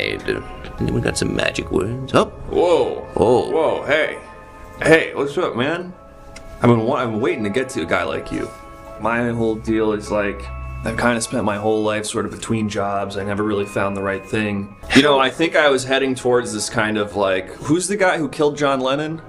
side. Anyone got some magic words? Oh. Whoa. Oh. Whoa, hey. Hey, what's up, man? I've been waiting to get to a guy like you. My whole deal is like, I've kind of spent my whole life sort of between jobs. I never really found the right thing. You know, I think I was heading towards this kind of like, who's the guy who killed John Lennon?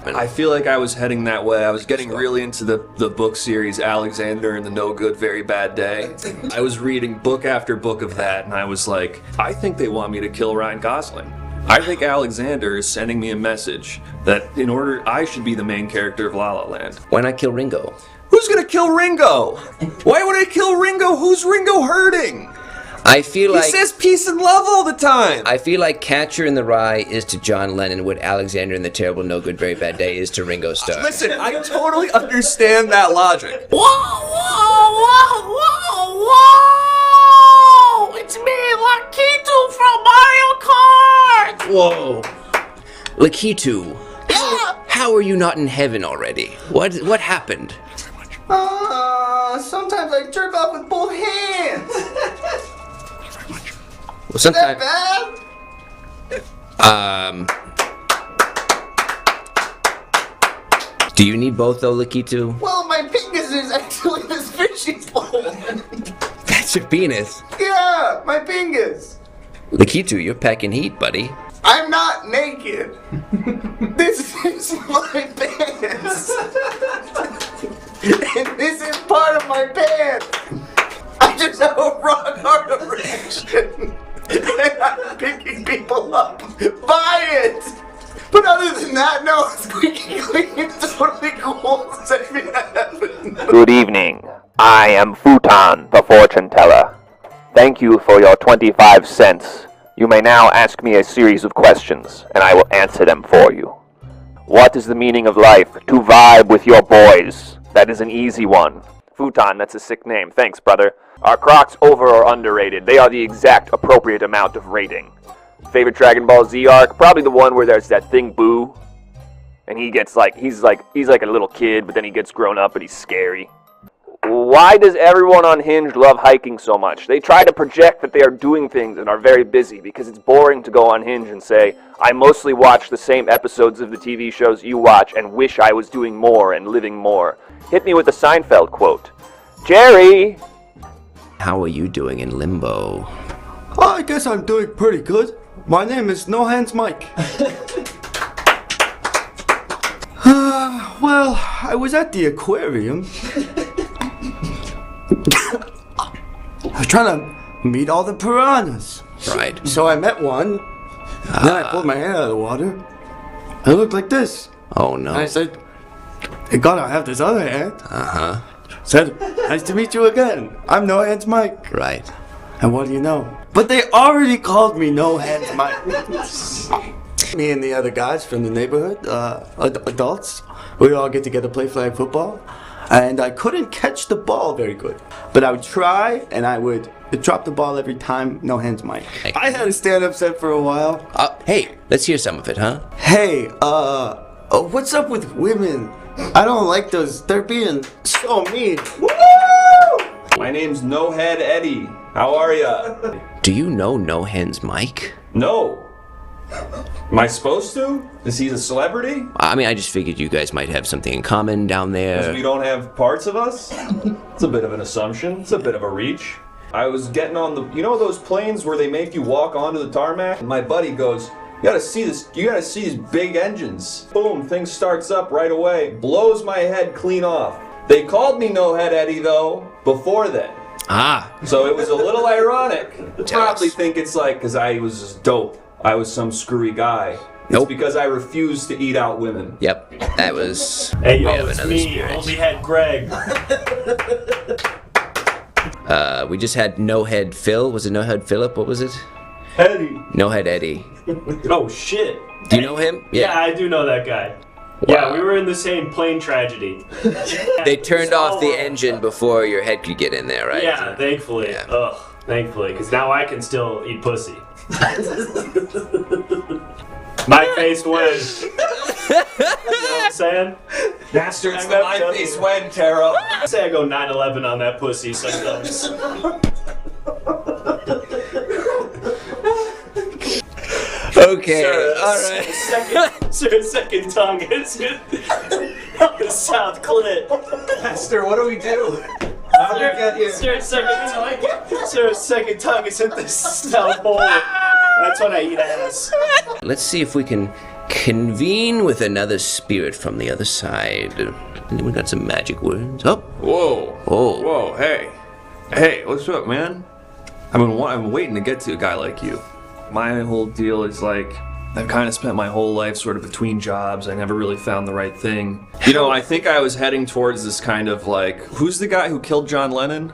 I feel like I was heading that way. I was getting really into the book series Alexander and the No Good Very Bad Day. I was reading book after book of that, and I was like, I think they want me to kill Ryan Gosling. I think Alexander is sending me a message that in order I should be the main character of La La Land. Why not kill Ringo? Who's gonna kill Ringo? Why would I kill Ringo? Who's Ringo hurting? I feel like he says peace and love all the time. I feel like Catcher in the Rye is to John Lennon what Alexander in the Terrible No Good Very Bad Day is to Ringo Starr. Listen, I totally understand that logic. Whoa, whoa, whoa, whoa, whoa! It's me, Lakitu from Mario Kart! Whoa. Lakitu. Yeah! How are you not in heaven already? What happened? Sometimes I jerk off with both hands. Well, sometimes. That bad? Do you need both though, Lakitu? Well, my penis is actually this fishing pole. That's your penis. Yeah, my penis. Lakitu, you're packing heat, buddy. I'm not naked. This is my pants. And this is part of my pants. I just have a rock hard erection. And I'm picking people up by it. But other than that, no, squeaky clean is totally cool. Send me to heaven. Good evening. I am Futon, the fortune teller. Thank you for your 25 cents. You may now ask me a series of questions, and I will answer them for you. What is the meaning of life? To vibe with your boys. That is an easy one. Futon, that's a sick name. Thanks, brother. Are Crocs over or underrated? They are the exact appropriate amount of rating. Favorite Dragon Ball Z arc? Probably the one where there's that thing Boo. And he's like a little kid, but then he gets grown up and he's scary. Why does everyone on Hinge love hiking so much? They try to project that they are doing things and are very busy because it's boring to go on Hinge and say, I mostly watch the same episodes of the TV shows you watch and wish I was doing more and living more. Hit me with the Seinfeld quote. Jerry! How are you doing in limbo? I guess I'm doing pretty good. My name is No Hands Mike. Well, I was at the aquarium. I was trying to meet all the piranhas. Right. So I met one. Then I pulled my hand out of the water. It looked like this. Oh no. And I said, I gotta have this other hand. Uh-huh. Said, nice to meet you again. I'm No Hands Mike. Right. And what do you know? But they already called me No Hands Mike. Me and the other guys from the neighborhood, adults, we all get together, play flag football. And I couldn't catch the ball very good. But I would try, and I would drop the ball every time, No Hands Mike. I had a stand-up set for a while. Hey, let's hear some of it, huh? Hey, what's up with women? I don't like those. They're being so mean. Woo! My name's No Head Eddie. How are ya? Do you know No Hands Mike? No. Am I supposed to? Is he a celebrity? I mean, I just figured you guys might have something in common down Because there. we don't have parts of us? It's a bit of an assumption. It's a bit of a reach. I was getting on the, you know those planes where they make you walk onto the tarmac? And my buddy goes, you gotta see this, you gotta see these big engines. Boom, thing starts up right away. Blows my head clean off. They called me No Head Eddie though, before then. Ah. So it was a little ironic. They probably think it's like, because I was just dope. I was some screwy guy. Nope. It's because I refused to eat out women. Yep, that was Hey, yo, way of it's another me, spirit. only had Greg. We just had No Head Phil. Was it No Head Philip? What was it? Eddie. No Head Eddie. Oh, shit. Do you know him? Yeah, I do know that guy. Yeah, we were in the same plane tragedy. They turned off the engine before your head could get in there, right? Yeah, thankfully. Yeah. Ugh, thankfully, because now I can still eat pussy. My face wins. You know what I'm saying? Master, it's the my face when, Taro. I say I go 9/11 on that pussy sometimes. Okay, alright. Second tongue is the South Clit. Master, what do we do? How did we get here? Second tongue is in the South Pole. That's when I eat ass. Let's see if we can convene with another spirit from the other side. We got some magic words. Oh, Whoa. Oh. Whoa, hey. Hey, what's up, man? I'm waiting to get to a guy like you. My whole deal is like, I've kind of spent my whole life sort of between jobs. I never really found the right thing. You know, I think I was heading towards this kind of like, who's the guy who killed John Lennon?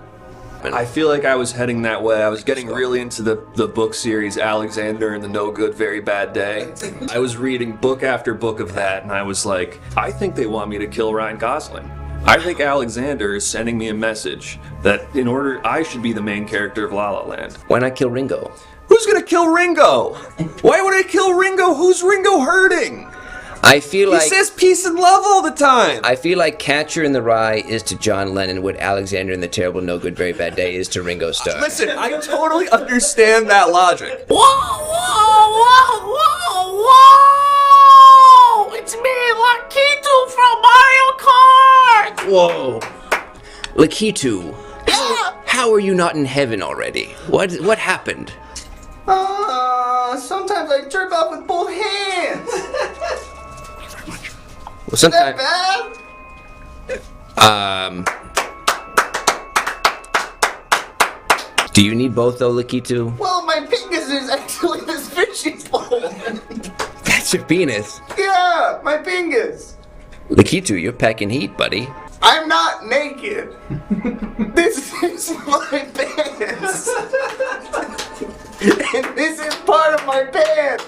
I feel like I was heading that way. I was getting really into the book series Alexander and the No Good Very Bad Day. I was reading book after book of that, and I was like, I think they want me to kill Ryan Gosling. I think Alexander is sending me a message that in order I should be the main character of La La Land. why not kill Ringo? Who's gonna kill Ringo? Why would I kill Ringo? Who's Ringo hurting? I feel He like says peace and love all the time. I feel like Catcher in the Rye is to John Lennon what Alexander in the Terrible No Good Very Bad Day is to Ringo Starr. Listen, I totally understand that logic. Whoa, whoa, whoa, whoa, whoa! It's me, Lakitu from Mario Kart! Whoa, Lakitu, Yeah! how are you not in heaven already? What happened? Sometimes I jerk off with both hands. Well, sometimes. Bad? Do you need both though, Lakitu? Well, my penis is actually this fishing pole. That's your penis. Yeah, my fingers. Lakitu, you're packing heat, buddy. I'm not naked. This is my pants. And this is part of my pants.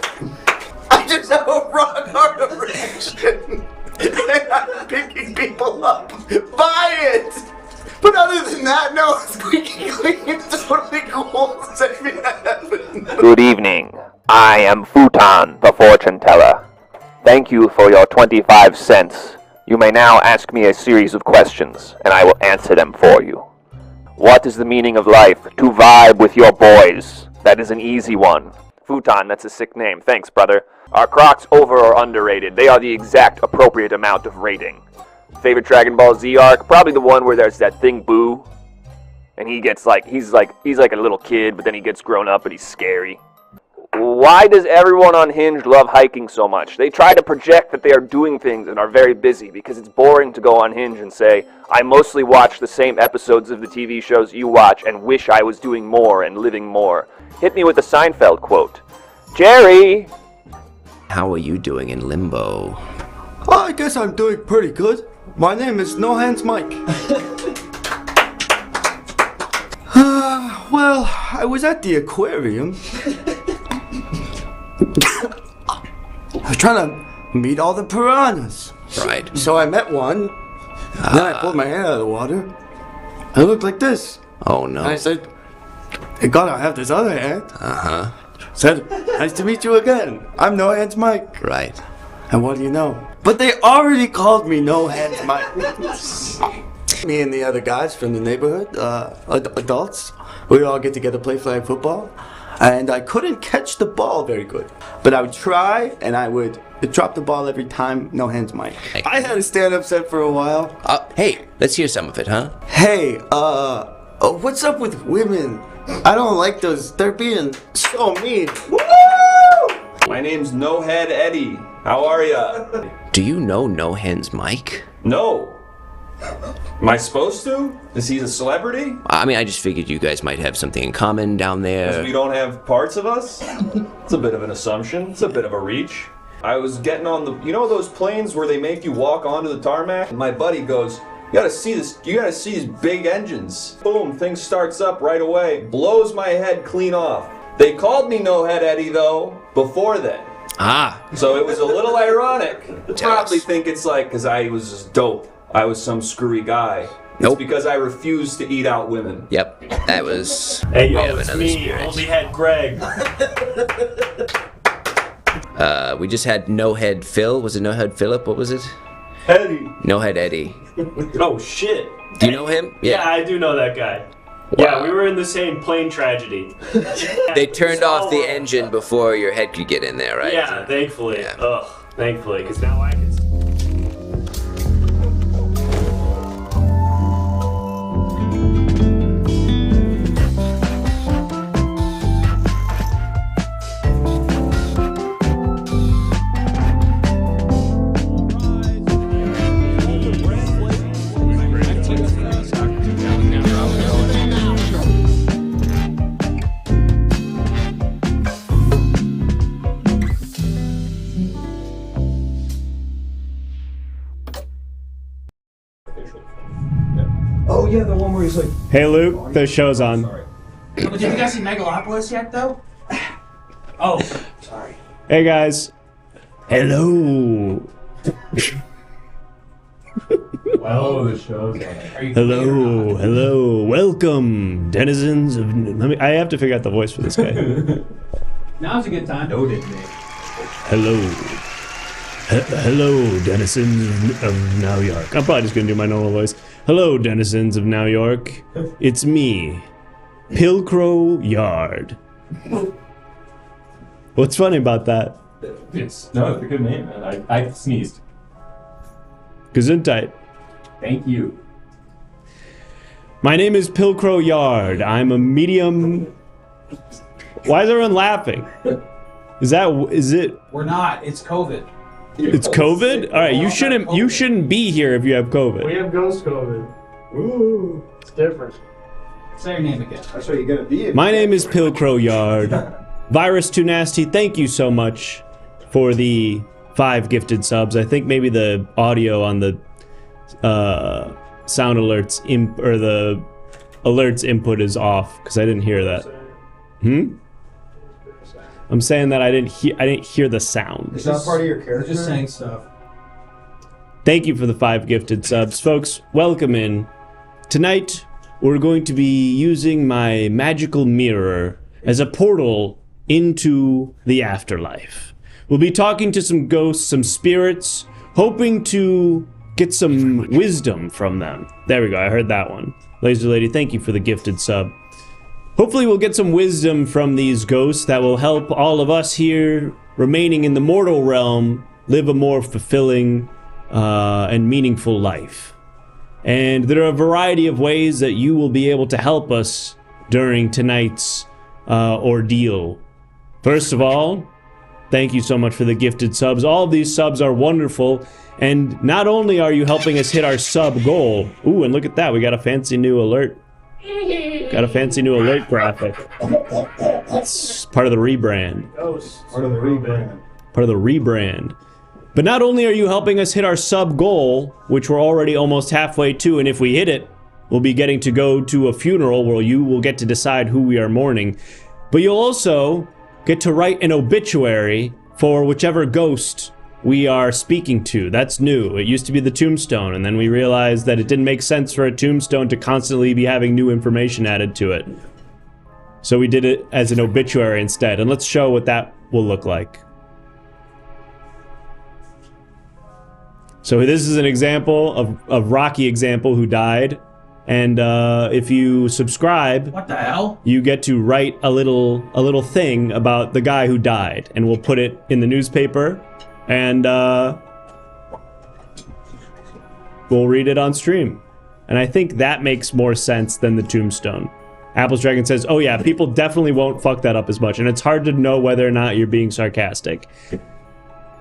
I just have a rock hard erection. And I'm picking people up by it. But other than that, no, squeaky clean is totally cool. Send me to heaven. Good evening. I am Futon, the fortune teller. Thank you for your 25 cents. You may now ask me a series of questions, and I will answer them for you. What is the meaning of life? To vibe with your boys. That is an easy one. Futon, that's a sick name. Thanks, brother. Are Crocs over or underrated? They are the exact appropriate amount of rating. Favorite Dragon Ball Z arc? Probably the one where there's that thing Boo. And he gets like, he's like a little kid, but then he gets grown up and he's scary. Why does everyone on Hinge love hiking so much? They try to project that they are doing things and are very busy because it's boring to go on Hinge and say, I mostly watch the same episodes of the TV shows you watch and wish I was doing more and living more. Hit me with a Seinfeld quote. Jerry! How are you doing in limbo? Well, I guess I'm doing pretty good. My name is No Hands Mike. Well, I was at the aquarium. I was trying to meet all the piranhas. Right. So I met one. Then I pulled my hand out of the water. I looked like this. Oh no. And I said, hey, God, I have this other hand. Uh-huh. Said, nice to meet you again. I'm No Hands Mike. Right. And what do you know? But they already called me No Hands Mike. Me and the other guys from the neighborhood, adults, we all get together, play flag football. And I couldn't catch the ball very good. But I would try, and I would drop the ball every time, No Hands Mike. Hey. I had a stand-up set for a while. Hey, let's hear some of it, huh? Hey, what's up with women? I don't like those. They're being so mean. Woo! My name's No Head Eddie. How are ya? Do you know No Hands Mike? No. Am I supposed to? Is he a celebrity? I mean, I just figured you guys might have something in common down We there. don't have parts of us? It's a bit of an assumption. It's a bit of a reach. I was getting on the, you know those planes where they make you walk onto the tarmac? And my buddy goes, you gotta see this, you gotta see these big engines. Boom, thing starts up right away. Blows my head clean off. They called me No Head Eddie though, before then. Ah, So it was a little ironic. They Tell probably us. think it's like, because I was just dope. I was some screwy guy. Nope. It's because I refused to eat out women. yep. That was Hey, yo, way of it's another me, spirit. only had Greg. We just had No Head Phil. Was it No Head Philip? What was it? Eddie. No Head Eddie. Oh, shit. Do you know him? Yeah, I do know that guy. Yeah, we were in the same plane tragedy. They turned off the engine before your head could get in there, right? Yeah, thankfully. Yeah. Ugh, thankfully, because now I can. Oh yeah, the one where he's like, Hey Luke, the show's on. But did you guys see Megalopolis yet, though? Oh, sorry. Hey guys. Hello. well, the show's on. Are you Hello. Hello. Welcome, denizens of. I have to figure out the voice for this guy. Now's a good time. Noted me. Hello. Hello, denizens of New York. I'm probably just gonna do my normal voice. Hello, denizens of New York. It's me, Pilcrow Yard. What's funny about that? It's a good name, man. I sneezed. Gesundheit. Thank you. My name is Pilcrow Yard. I'm a medium. Why is everyone laughing? Is it? We're not. It's COVID. It's COVID? All right, you shouldn't be here if you have COVID. We have ghost COVID. Ooh, it's different. Say your name again. That's what you're gonna be. My name is Pilcrow Yard. Virus Too Nasty, thank you so much for the 5 gifted subs. I think maybe the audio on the sound alerts or the alerts input is off because I didn't hear that. I'm saying that I didn't hear the sound. Is that part of your We're character? just saying stuff. Thank you for the 5 gifted subs. Folks, welcome in. Tonight, we're going to be using my magical mirror as a portal into the afterlife. We'll be talking to some ghosts, some spirits, hoping to get some wisdom from them. There we go, I heard that one. Laser Lady, thank you for the gifted sub. Hopefully we'll get some wisdom from these ghosts that will help all of us here remaining in the mortal realm live a more fulfilling and meaningful life. And there are a variety of ways that you will be able to help us during tonight's ordeal. First of all, thank you so much for the gifted subs. All of these subs are wonderful, and not only are you helping us hit our sub goal, ooh, and look at that, we got a fancy new alert. Got a fancy new alert graphic. It's part of the rebrand. Ghosts. Part of the rebrand. Part of the rebrand. But not only are you helping us hit our sub goal, which we're already almost halfway to, and if we hit it, we'll be getting to go to a funeral where you will get to decide who we are mourning. But you'll also get to write an obituary for whichever ghost we are speaking to. That's new. It used to be the tombstone, and then we realized that it didn't make sense for a tombstone to constantly be having new information added to it. So we did it as an obituary instead, and let's show what that will look like. So this is an example of Rocky example who died, and if you subscribe, What the hell? you get to write a little thing about the guy who died, and we'll put it in the newspaper, and we'll read it on stream. And I think that makes more sense than the tombstone. Apples Dragon says, oh yeah, people definitely won't fuck that up as much, and it's hard to know whether or not you're being sarcastic.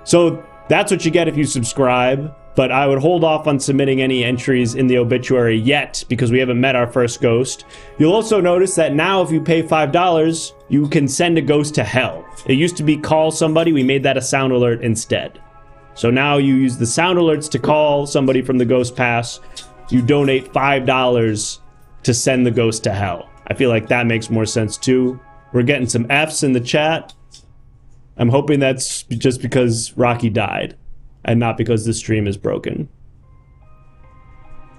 So that's what you get if you subscribe, but I would hold off on submitting any entries in the obituary yet because we haven't met our first ghost. You'll also notice that now if you pay $5, you can send a ghost to hell. It used to be call somebody, we made that a sound alert instead. So now you use the sound alerts to call somebody from the ghost pass. You donate $5 to send the ghost to hell. I feel like that makes more sense too. We're getting some Fs in the chat. I'm hoping that's just because Rocky died and not because the stream is broken.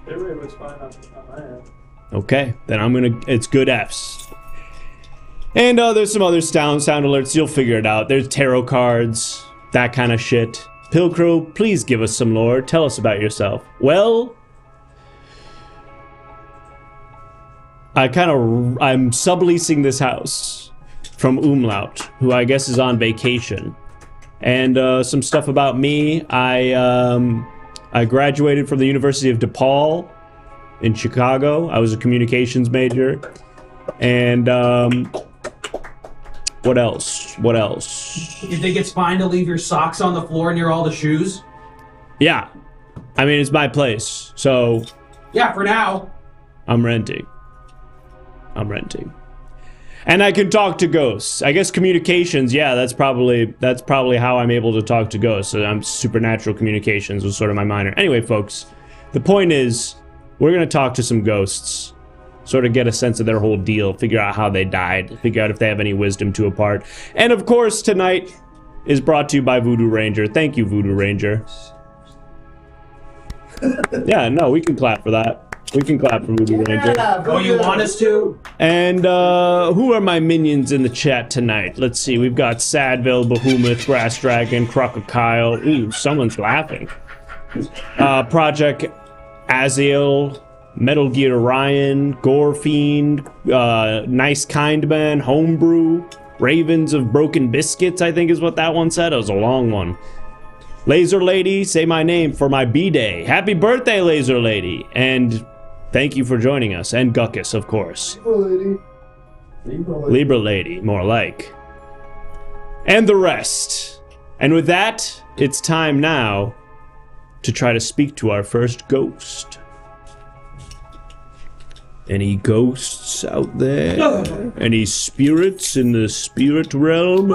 Everybody looks fine on my end. Okay, then it's good Fs. And there's some other sound alerts, you'll figure it out. There's tarot cards, that kind of shit. Pilcrow, please give us some lore. Tell us about yourself. Well, I'm subleasing this house from Umlaut, who I guess is on vacation. And some stuff about me. I graduated from the University of DePaul in Chicago. I was a communications major. And what else? You think it's fine to leave your socks on the floor near all the shoes? Yeah. I mean, it's my place, so... Yeah, for now. I'm renting. And I can talk to ghosts. I guess communications, yeah, that's probably how I'm able to talk to ghosts. So I'm supernatural communications was sort of my minor. Anyway, folks, the point is, we're gonna talk to some ghosts, sort of get a sense of their whole deal, figure out how they died, figure out if they have any wisdom to impart. And of course, tonight is brought to you by Voodoo Ranger. Thank you, Voodoo Ranger. Yeah, no, we can clap for that. We can clap for Voodoo Ranger. Oh, you want us to? And who are my minions in the chat tonight? Let's see, we've got Sadville, Behemoth, Grass Dragon, Crocodile. Ooh, someone's laughing. Project Aziel, Metal Gear Orion, Gore Fiend, Nice Kind Man, Homebrew, Ravens of Broken Biscuits, I think is what that one said. It was a long one. Laser Lady, say my name for my B-Day. Happy birthday, Laser Lady. And thank you for joining us. And Guckus, of course. Libra Lady, more like. And the rest. And with that, it's time now to try to speak to our first ghost. Any ghosts out there? Any spirits in the spirit realm?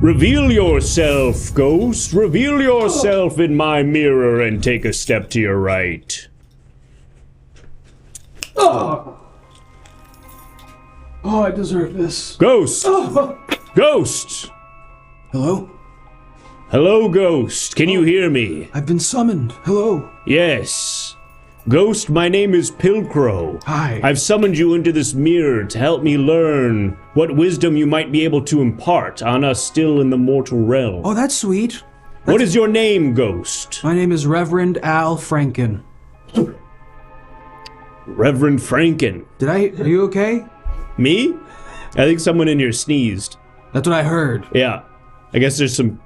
Reveal yourself, ghost. Reveal yourself in my mirror and take a step to your right. Oh, I deserve this. Ghost! Ghost! Hello? Hello, ghost. Can you hear me? I've been summoned. Hello. Yes. Ghost, my name is Pilcrow. Hi. I've summoned you into this mirror to help me learn what wisdom you might be able to impart on us still in the mortal realm. Oh, that's sweet. What is your name, Ghost? My name is Reverend Al Franken. Reverend Franken. Are you okay? Me? I think someone in here sneezed. That's what I heard. Yeah. I guess there's some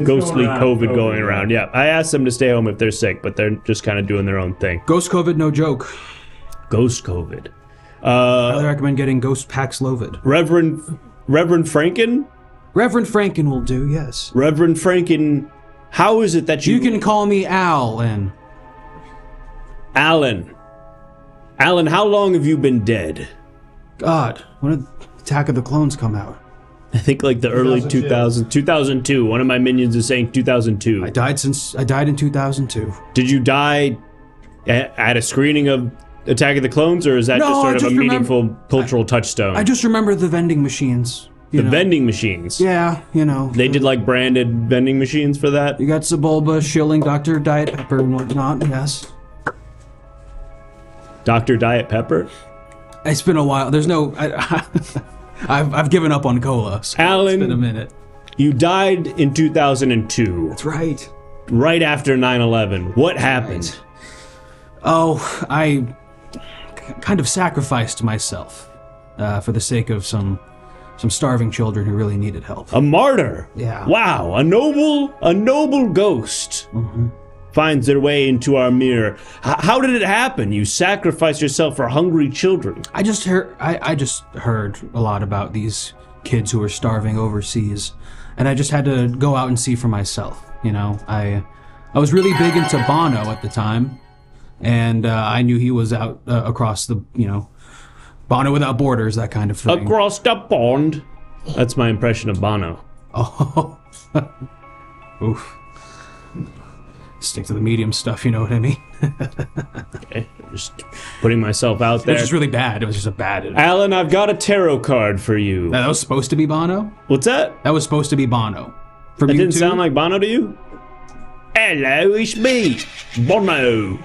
ghostly COVID going around. Yeah, I asked them to stay home if they're sick, but they're just kind of doing their own thing. Ghost COVID, no joke. Ghost COVID. I recommend getting Ghost Paxlovid. Reverend Franken? Reverend Franken will do, yes. Reverend Franken, how is it that you... You can call me Alan. Alan, how long have you been dead? God, when did Attack of the Clones come out? I think like the early 2000s. 2002. One of my minions is saying 2002. I died in 2002. Did you die at a screening of Attack of the Clones, or is that just sort of a meaningful cultural touchstone? I just remember the vending machines. The vending machines? Yeah, you know. They did like branded vending machines for that? You got Sebulba, Shilling, Dr. Diet Pepper, and whatnot, yes. Dr. Diet Pepper? It's been a while. There's no... I've given up on cola. So Alan, it's been a minute. You died in 2002. That's right. Right after 9/11. What happened? Right. Oh, I kind of sacrificed myself for the sake of some starving children who really needed help. A martyr. Yeah. Wow, a noble ghost. Mm-hmm. Finds their way into our mirror. How did it happen? You sacrificed yourself for hungry children. I just heard a lot about these kids who were starving overseas, and I just had to go out and see for myself. You know, I was really big into Bono at the time, and I knew he was out across the, Bono Without Borders, that kind of thing. Across the pond. That's my impression of Bono. Oh, oof. Stick to the medium stuff, you know what I mean? Okay, just putting myself out there. It was just really bad. It was just a bad... Alan, I've got a tarot card for you. That was supposed to be Bono? What's that? That was supposed to be Bono. That didn't sound like Bono to you? Hello, it's me, Bono.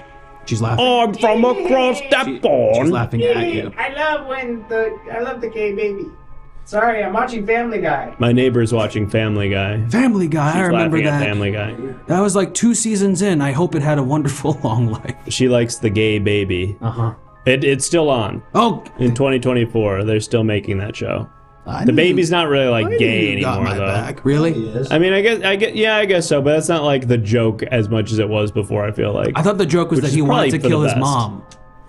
She's laughing. I'm from across the pond. She's laughing at you. I love the gay baby. Sorry, I'm watching Family Guy. My neighbor's watching Family Guy. Family Guy, She's I remember laughing that. At Family Guy. That was like 2 seasons in. I hope it had a wonderful long life. She likes the gay baby. Uh-huh. It's still on. Oh, In 2024, they're still making that show. I The knew- baby's not really I like knew gay you got anymore, my though. back. Really? He is. I mean, I guess so, but that's not like the joke as much as it was before. I feel like. I thought the joke was Which that is he probably wanted to for the kill his best. mom.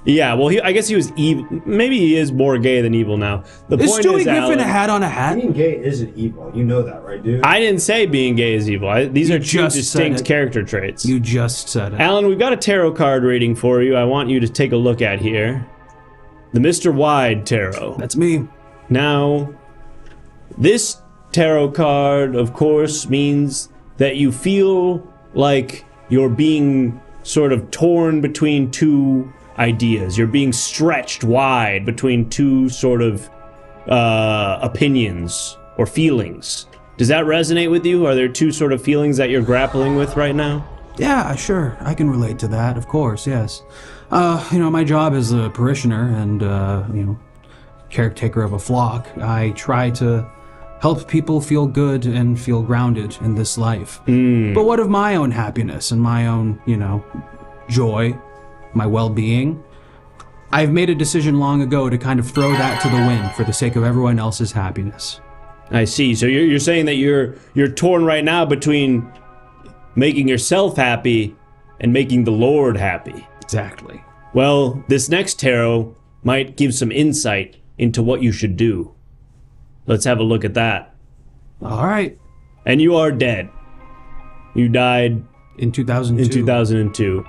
Yeah, well, I guess he was evil. Maybe he is more gay than evil now. The Is point Stewie is, Griffin Alan, a hat on a hat? Being gay isn't evil. You know that, right, dude? I didn't say being gay is evil. These are two just said distinct it. character traits. You just said it. Alan, we've got a tarot card reading for you. I want you to take a look at here. The Mr. Wide Tarot. That's me. Now, this tarot card, of course, means that you feel like you're being sort of torn between two ideas. You're being stretched wide between two sort of opinions or feelings. Does that resonate with you? Are there two sort of feelings that you're grappling with right now? Yeah, sure. I can relate to that, of course, yes. My job as a parishioner and, caretaker of a flock, I try to help people feel good and feel grounded in this life. But what of my own happiness and my own, joy, my well-being? I've made a decision long ago to kind of throw that to the wind for the sake of everyone else's happiness. I see. So you're saying that you're torn right now between making yourself happy and making the Lord happy. Exactly. Well, this next tarot might give some insight into what you should do. Let's have a look at that. All right. And you are dead. You died In 2002. in 2002.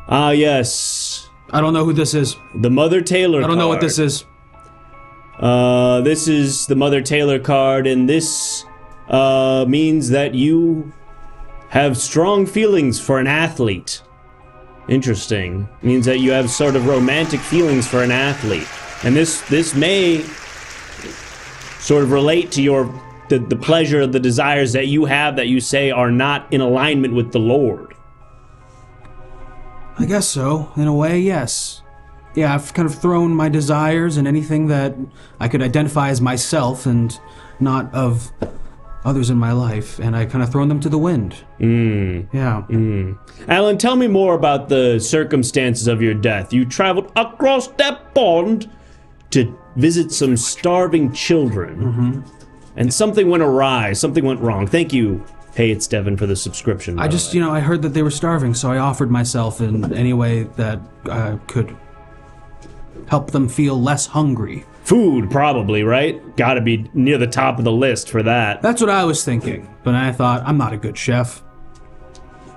Ah, yes. I don't know who this is. The Mother Taylor I don't know what card. this is. This is the Mother Taylor card, and this means that you have strong feelings for an athlete. Interesting. Means that you have sort of romantic feelings for an athlete. And this may sort of relate to the pleasure, the desires that you have that you say are not in alignment with the Lord. I guess so. In a way, yes. Yeah, I've kind of thrown my desires and anything that I could identify as myself and not of others in my life, and I kind of thrown them to the wind. Yeah. Alan, tell me more about the circumstances of your death. You traveled across that pond to visit some starving children. And something went awry, something went wrong. Thank you. Hey, it's Devin for the subscription. I just, I heard that they were starving, so I offered myself in any way that could help them feel less hungry. Food, probably, right? Gotta be near the top of the list for that. That's what I was thinking, but I thought, I'm not a good chef.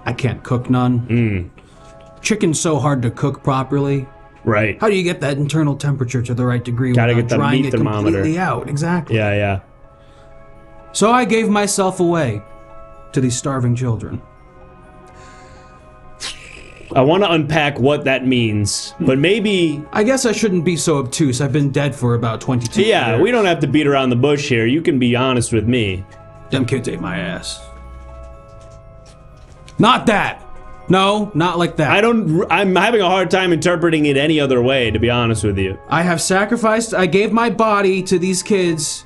I can't cook none. Chicken's so hard to cook properly. Right. How do you get that internal temperature to the right degree Gotta without get the drying meat it thermometer. completely out? Exactly. Yeah. So I gave myself away to these starving children. I want to unpack what that means, but maybe... I guess I shouldn't be so obtuse. I've been dead for about 22 years. Yeah, we don't have to beat around the bush here. You can be honest with me. Them kids ate my ass. Not that. No, not like that. I'm having a hard time interpreting it any other way, to be honest with you. I have sacrificed, I gave my body to these kids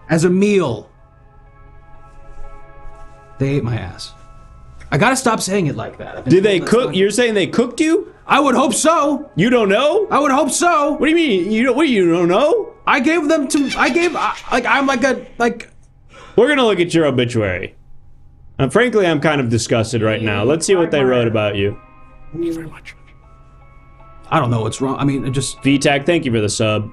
as a meal. They ate my ass. I gotta stop saying it like that. Did they cook? You're saying they cooked you? I would hope so. You don't know? I would hope so. What do you mean? You don't know? I gave them to, We're gonna look at your obituary. And frankly, I'm kind of disgusted right now. Let's see what they wrote about you. Thank you very much. I don't know what's wrong. I mean, it just... VTAC, thank you for the sub.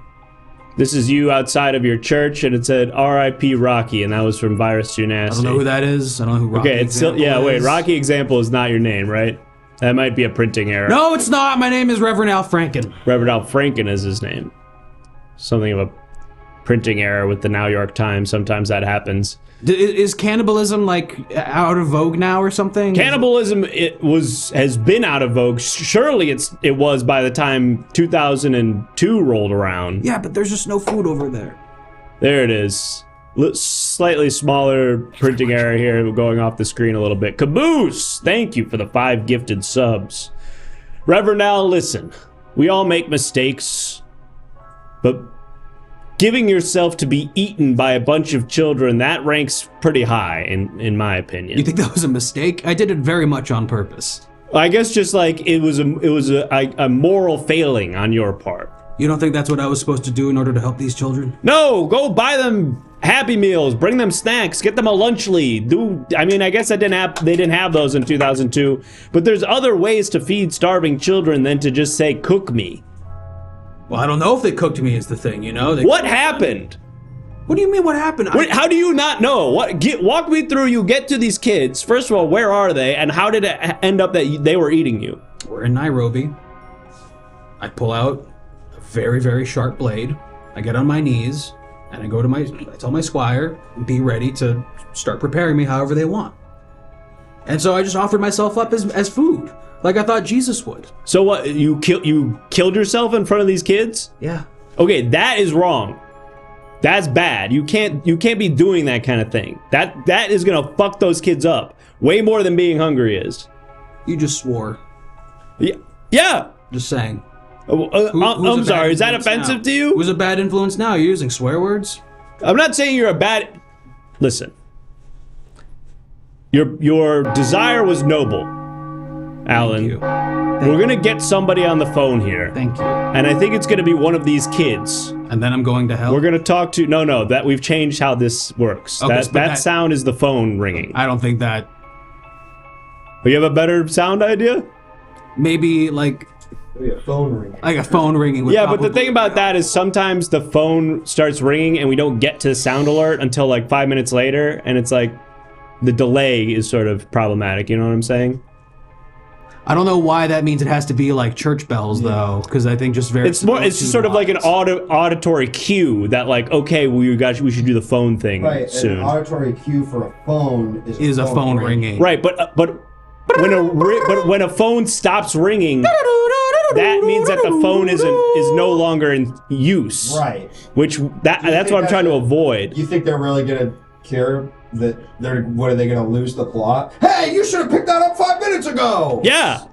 This is you outside of your church, and it said R.I.P. Rocky, and that was from Virus Too I Nasty. don't know who that is. I don't know who Rocky Okay, it's still... Example Yeah, wait, is. Rocky Example is not your name, right? That might be a printing error. No, it's not. My name is Reverend Al Franken. Reverend Al Franken is his name. Something of a printing error with the New York Times. Sometimes that happens. Is cannibalism like out of vogue now or something? Cannibalism has been out of vogue. Surely it was by the time 2002 rolled around. Yeah, but there's just no food over there. There it is. Slightly smaller printing error here, going off the screen a little bit. Caboose! Thank you for the 5 gifted subs. Reverend Al, listen. We all make mistakes, but giving yourself to be eaten by a bunch of children, that ranks pretty high, in my opinion. You think that was a mistake? I did it very much on purpose. I guess just like it was a moral failing on your part. You don't think that's what I was supposed to do in order to help these children? No, go buy them Happy Meals, bring them snacks, get them a lunchly. I guess they didn't have those in 2002, but there's other ways to feed starving children than to just say cook me. Well, I don't know if they cooked me is the thing, you know? What happened? What do you mean what happened? How do you not know? Walk me through. You get to these kids. First of all, where are they, and how did it end up that they were eating you? We're in Nairobi. I pull out a very, very sharp blade. I get on my knees, and I tell my squire, be ready to start preparing me however they want. And so I just offered myself up as food, like I thought Jesus would. So what? You killed yourself in front of these kids? Yeah. Okay, that is wrong. That's bad. You can't be doing that kind of thing. That is gonna fuck those kids up way more than being hungry is. You just swore. Yeah. Just saying. I'm sorry. Is that offensive to you? Who's a bad influence now? You're using swear words? I'm not saying you're a bad. Listen. Your desire was noble, Alan. Thank you. We're gonna get somebody on the phone here. Thank you. And I think it's gonna be one of these kids. And then I'm going to hell? We're gonna talk to no, that we've changed how this works. Okay, that sound is the phone ringing. I don't think that. You have a better sound idea? Maybe like A phone ring. like a phone ringing. Would Yeah, but the probably thing about that is sometimes the phone starts ringing and we don't get to the sound alert until like 5 minutes later, and it's like the delay is sort of problematic. You know what I'm saying? I don't know why that means it has to be like church bells though, because I think just very. It's just sort of like an auditory cue that like, okay, well, we should do the phone thing Right, soon. an auditory cue for a phone is a phone ringing. Right, but when a phone stops ringing, that means that the phone is no longer in use. Right. That's what I'm trying to avoid. You think they're really gonna care that what are they gonna lose the plot? Hey, you should have picked that up 5 minutes ago. Yeah,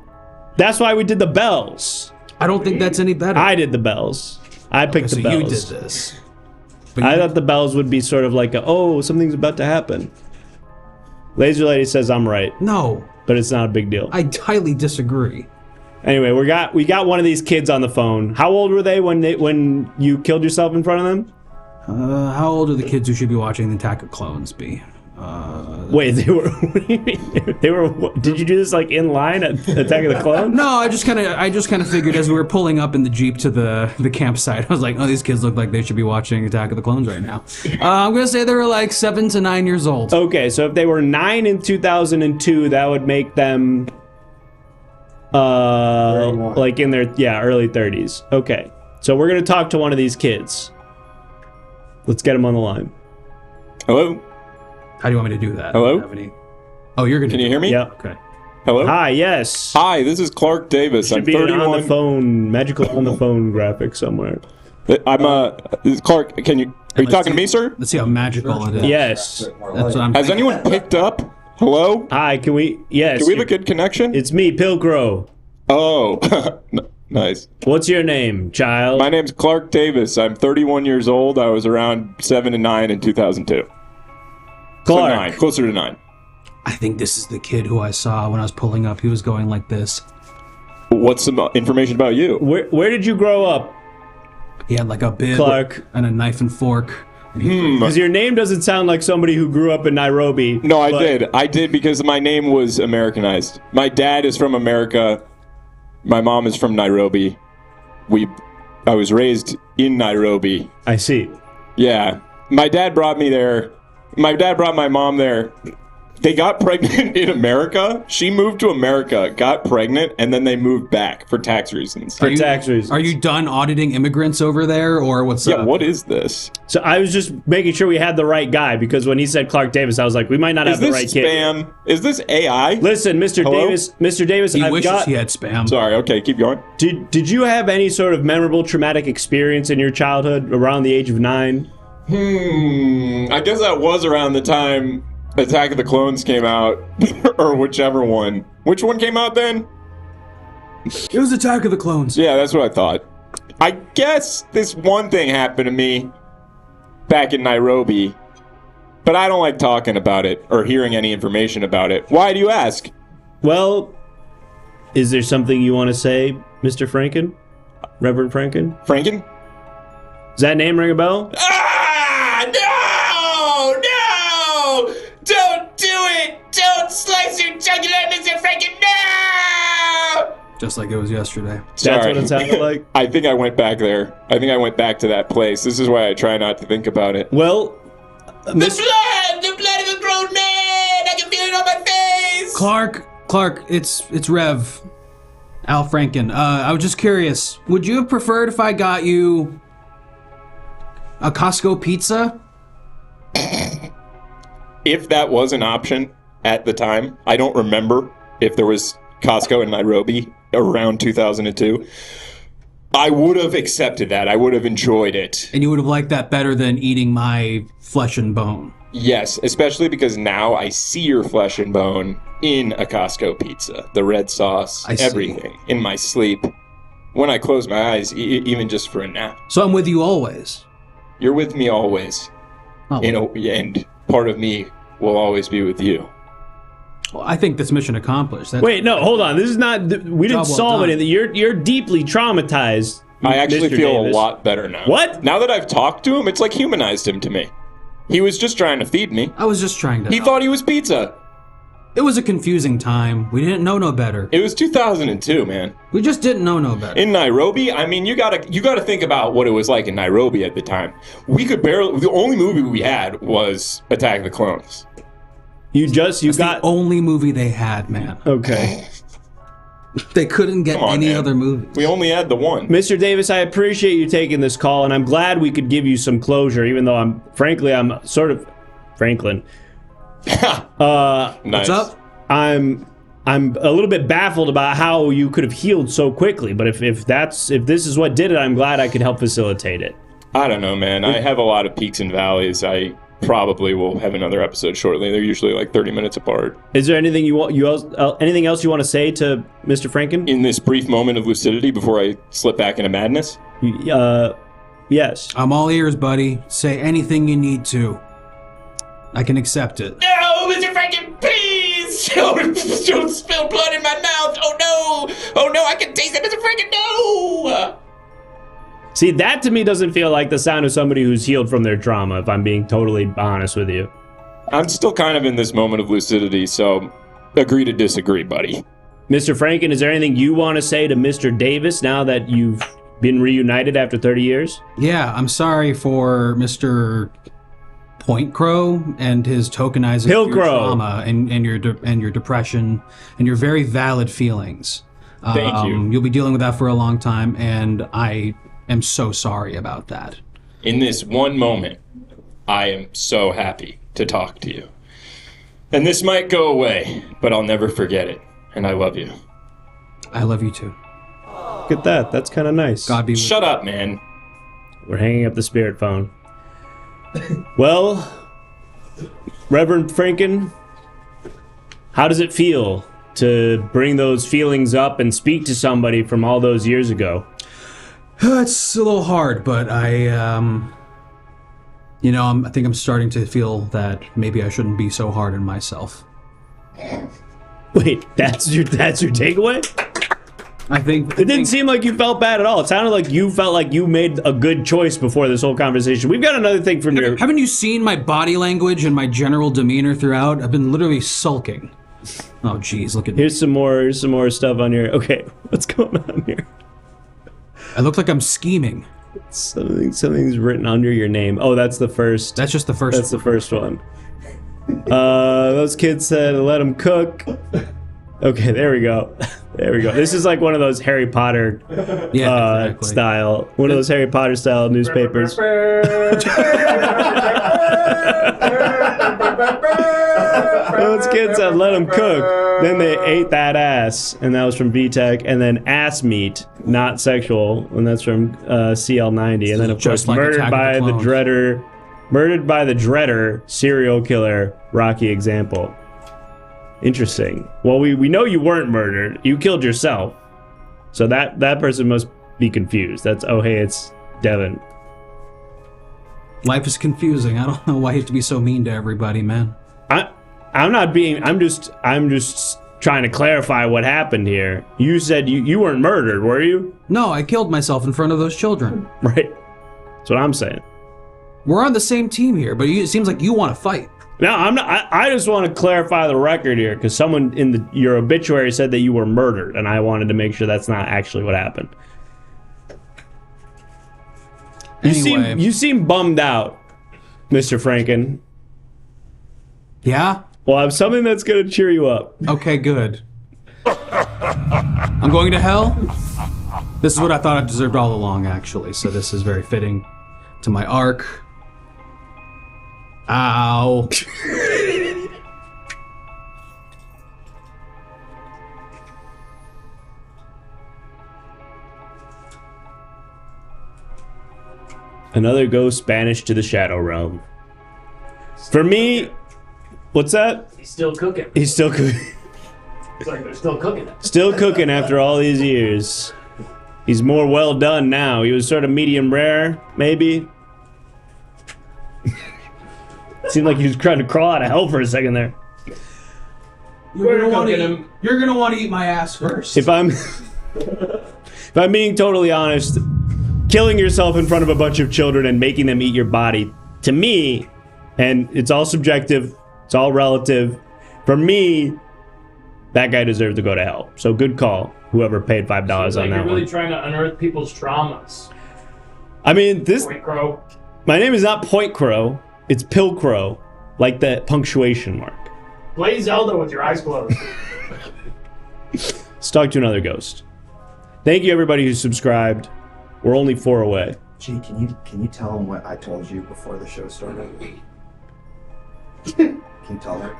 that's why we did the bells. I don't think that's any better. I did the bells. I picked the bells. You did this. I thought the bells would be sort of like something's about to happen. Laser Lady says I'm right. No. But it's not a big deal. I highly disagree. Anyway, we got one of these kids on the phone. How old were they when you killed yourself in front of them? How old are the kids who should be watching the Attack of Clones be? Wait, they were. What do you mean? They were. Did you do this like in line at Attack of the Clones? No, I just kind of figured as we were pulling up in the Jeep to the campsite, I was like, oh, these kids look like they should be watching Attack of the Clones right now. I'm gonna say they were like 7 to 9 years old. Okay, so if they were 9 in 2002, that would make them like in their early 30s. Okay, so we're gonna talk to one of these kids. Let's get him on the line. Hello? How do you want me to do that? Hello? Oh, you're gonna. Can you hear me? Yeah. Okay. Hello? Hi, yes. Hi, this is Clark Davis. Should I'm be 31. on the phone, magical on the phone graphic somewhere. I'm Clark. Are you talking to me, sir? Let's see how magical it is. Yes. That's what I'm Has thinking. anyone picked up? Hello? Hi, can we? Yes. Do we have a good connection? It's me, Pilcrow. Oh, nice. What's your name, child? My name's Clark Davis. I'm 31 years old. I was around 7 and 9 in 2002. Clark. So 9, closer to 9. I think this is the kid who I saw when I was pulling up. He was going like this. What's some information about you? Where did you grow up? He had like a bib Clark. and a knife and fork. Because your name doesn't sound like somebody who grew up in Nairobi. No, I did. I did because my name was Americanized. My dad is from America. My mom is from Nairobi. I was raised in Nairobi. I see. Yeah. My dad brought me there. My dad brought my mom there. They got pregnant in America. She moved to America, got pregnant, and then they moved back for tax reasons. For tax reasons. Are you done auditing immigrants over there, or what's up? Yeah, what is this? So I was just making sure we had the right guy, because when he said Clark Davis, I was like, we might not have the right kid. Spam? Is this AI? Listen, Mr. Hello? Davis, He wishes he had spam. Sorry, okay, keep going. Did you have any sort of memorable traumatic experience in your childhood around the age of 9? I guess that was around the time Attack of the Clones came out, or whichever one. Which one came out then? It was Attack of the Clones. Yeah, that's what I thought. I guess this one thing happened to me back in Nairobi, but I don't like talking about it or hearing any information about it. Why do you ask? Well, Is there something you want to say, Mr. Franken? Reverend Franken? Franken? Does that name ring a bell? Ah! No! Don't do it! Don't slice your jugular, Mr. Franken! No! Just like it was yesterday. That's what it sounded like? I think I went back there. I think I went back to that place. This is why I try not to think about it. Well, The blood of a grown man! I can feel it on my face! Clark, it's Rev. Al Franken. I was just curious. Would you have preferred if I got you a Costco pizza? If that was an option at the time, I don't remember if there was Costco in Nairobi around 2002. I would have accepted that. I would have enjoyed it. And you would have liked that better than eating my flesh and bone. Yes, especially because now I see your flesh and bone in a Costco pizza. The red sauce, everything. In my sleep. When I close my eyes, even just for a nap. So I'm with you always. You're with me always. Oh, And part of me will always be with you. well, I think that's mission accomplished. wait, no, hold on. This is not. We didn't Job well solve done. anything. You're deeply traumatized. I actually Mr. feel Davis. a lot better now. What? Now that I've talked to him, it's like humanized him to me. He was just trying to feed me. I was just trying to. He thought he was pizza. It was a confusing time. We didn't know no better. It was 2002, man. We just didn't know no better. In Nairobi, I mean, you gotta think about what it was like in Nairobi at the time. We could barely. The only movie we had was Attack of the Clones. You That's got the only movie they had, man. okay. They couldn't get Come on, any man. other movies. We only had the one. Mr. Davis, I appreciate you taking this call, and I'm glad we could give you some closure, even though I'm sort of Franklin. Nice. What's up? I'm a little bit baffled about how you could have healed so quickly, but if this is what did it, I'm glad I could help facilitate it. I don't know, man. I have a lot of peaks and valleys. I probably will have another episode shortly. They're usually like 30 minutes apart. Is there anything anything else you want to say to Mr. Franken? In this brief moment of lucidity before I slip back into madness? Yes. I'm all ears, buddy. Say anything you need to. I can accept it. No, Mr. Franken, please! Don't spill blood in my mouth! Oh no, I can taste it, Mr. Franken, no! See, that to me doesn't feel like the sound of somebody who's healed from their trauma, if I'm being totally honest with you. I'm still kind of in this moment of lucidity, so agree to disagree, buddy. Mr. Franken, is there anything you want to say to Mr. Davis now that you've been reunited after 30 years? Yeah, I'm sorry for Mr. Point Crow and his tokenizing Hill your Crow. trauma and your depression and your very valid feelings. Thank you. You'll be dealing with that for a long time, and I am so sorry about that. In this one moment, I am so happy to talk to you. And this might go away, but I'll never forget it. And I love you. I love you too. Look at that. That's kind of nice. God be with Shut up, man. We're hanging up the spirit phone. Well, Reverend Franken, how does it feel to bring those feelings up and speak to somebody from all those years ago? It's a little hard, but I think I'm starting to feel that maybe I shouldn't be so hard on myself. Wait, that's your takeaway? I think It didn't seem like you felt bad at all. It sounded like you felt like you made a good choice before this whole conversation. We've got another thing from your... Haven't you seen my body language and my general demeanor throughout? I've been literally sulking. Oh, geez, look at me. Here's some more stuff on your... Okay, what's going on here? I look like I'm scheming. Something's written under your name. Oh, that's the first. That's just the first. That's the first one. Those kids said, let them cook. Okay, there we go. There we go. This is like one of those Harry Potter exactly. style. One of those Harry Potter style newspapers. Those kids said, let them cook. Then they ate that ass. And that was from VTech. And then ass meat, not sexual. And that's from CL90. And then, of course, Just like murdered Attack of by the the Clones. Dreader. Murdered by the Dreader, serial killer, Rocky example. Interesting. Well, we know you weren't murdered. You killed yourself. So that person must be confused. That's, oh, hey, it's Devin. Life is confusing. I don't know why you have to be so mean to everybody, man. I'm not being. I'm just trying to clarify what happened here. You said you weren't murdered, were you? No, I killed myself in front of those children. Right. That's what I'm saying. We're on the same team here, but it seems like you want to fight. No, I'm not. I just want to clarify the record here because someone in your obituary said that you were murdered, and I wanted to make sure that's not actually what happened. Anyway. You seem bummed out, Mr. Franken. Yeah? Well, I have something that's going to cheer you up. Okay, good. I'm going to hell? This is what I thought I deserved all along, actually, so this is very fitting to my arc. Ow. Another ghost banished to the Shadow Realm. For me, what's that? He's still cooking. He's still cooking. It's like they're still cooking. Still cooking after all these years. He's more well done now. He was sort of medium rare, maybe. Seemed like he was trying to crawl out of hell for a second there. You're gonna want to eat my ass first. If I'm being totally honest, killing yourself in front of a bunch of children and making them eat your body, to me, and it's all subjective, it's all relative, for me, that guy deserved to go to hell. So good call, whoever paid $5 on that You're really one. trying to unearth people's traumas. I mean, this. Point Crow. My name is not Point Crow, it's Pill Crow, like the punctuation mark. Play Zelda with your eyes closed. Let's talk to another ghost. Thank you, everybody who subscribed. We're only 4 away. Gee, can you tell him what I told you before the show started? Can you tell her?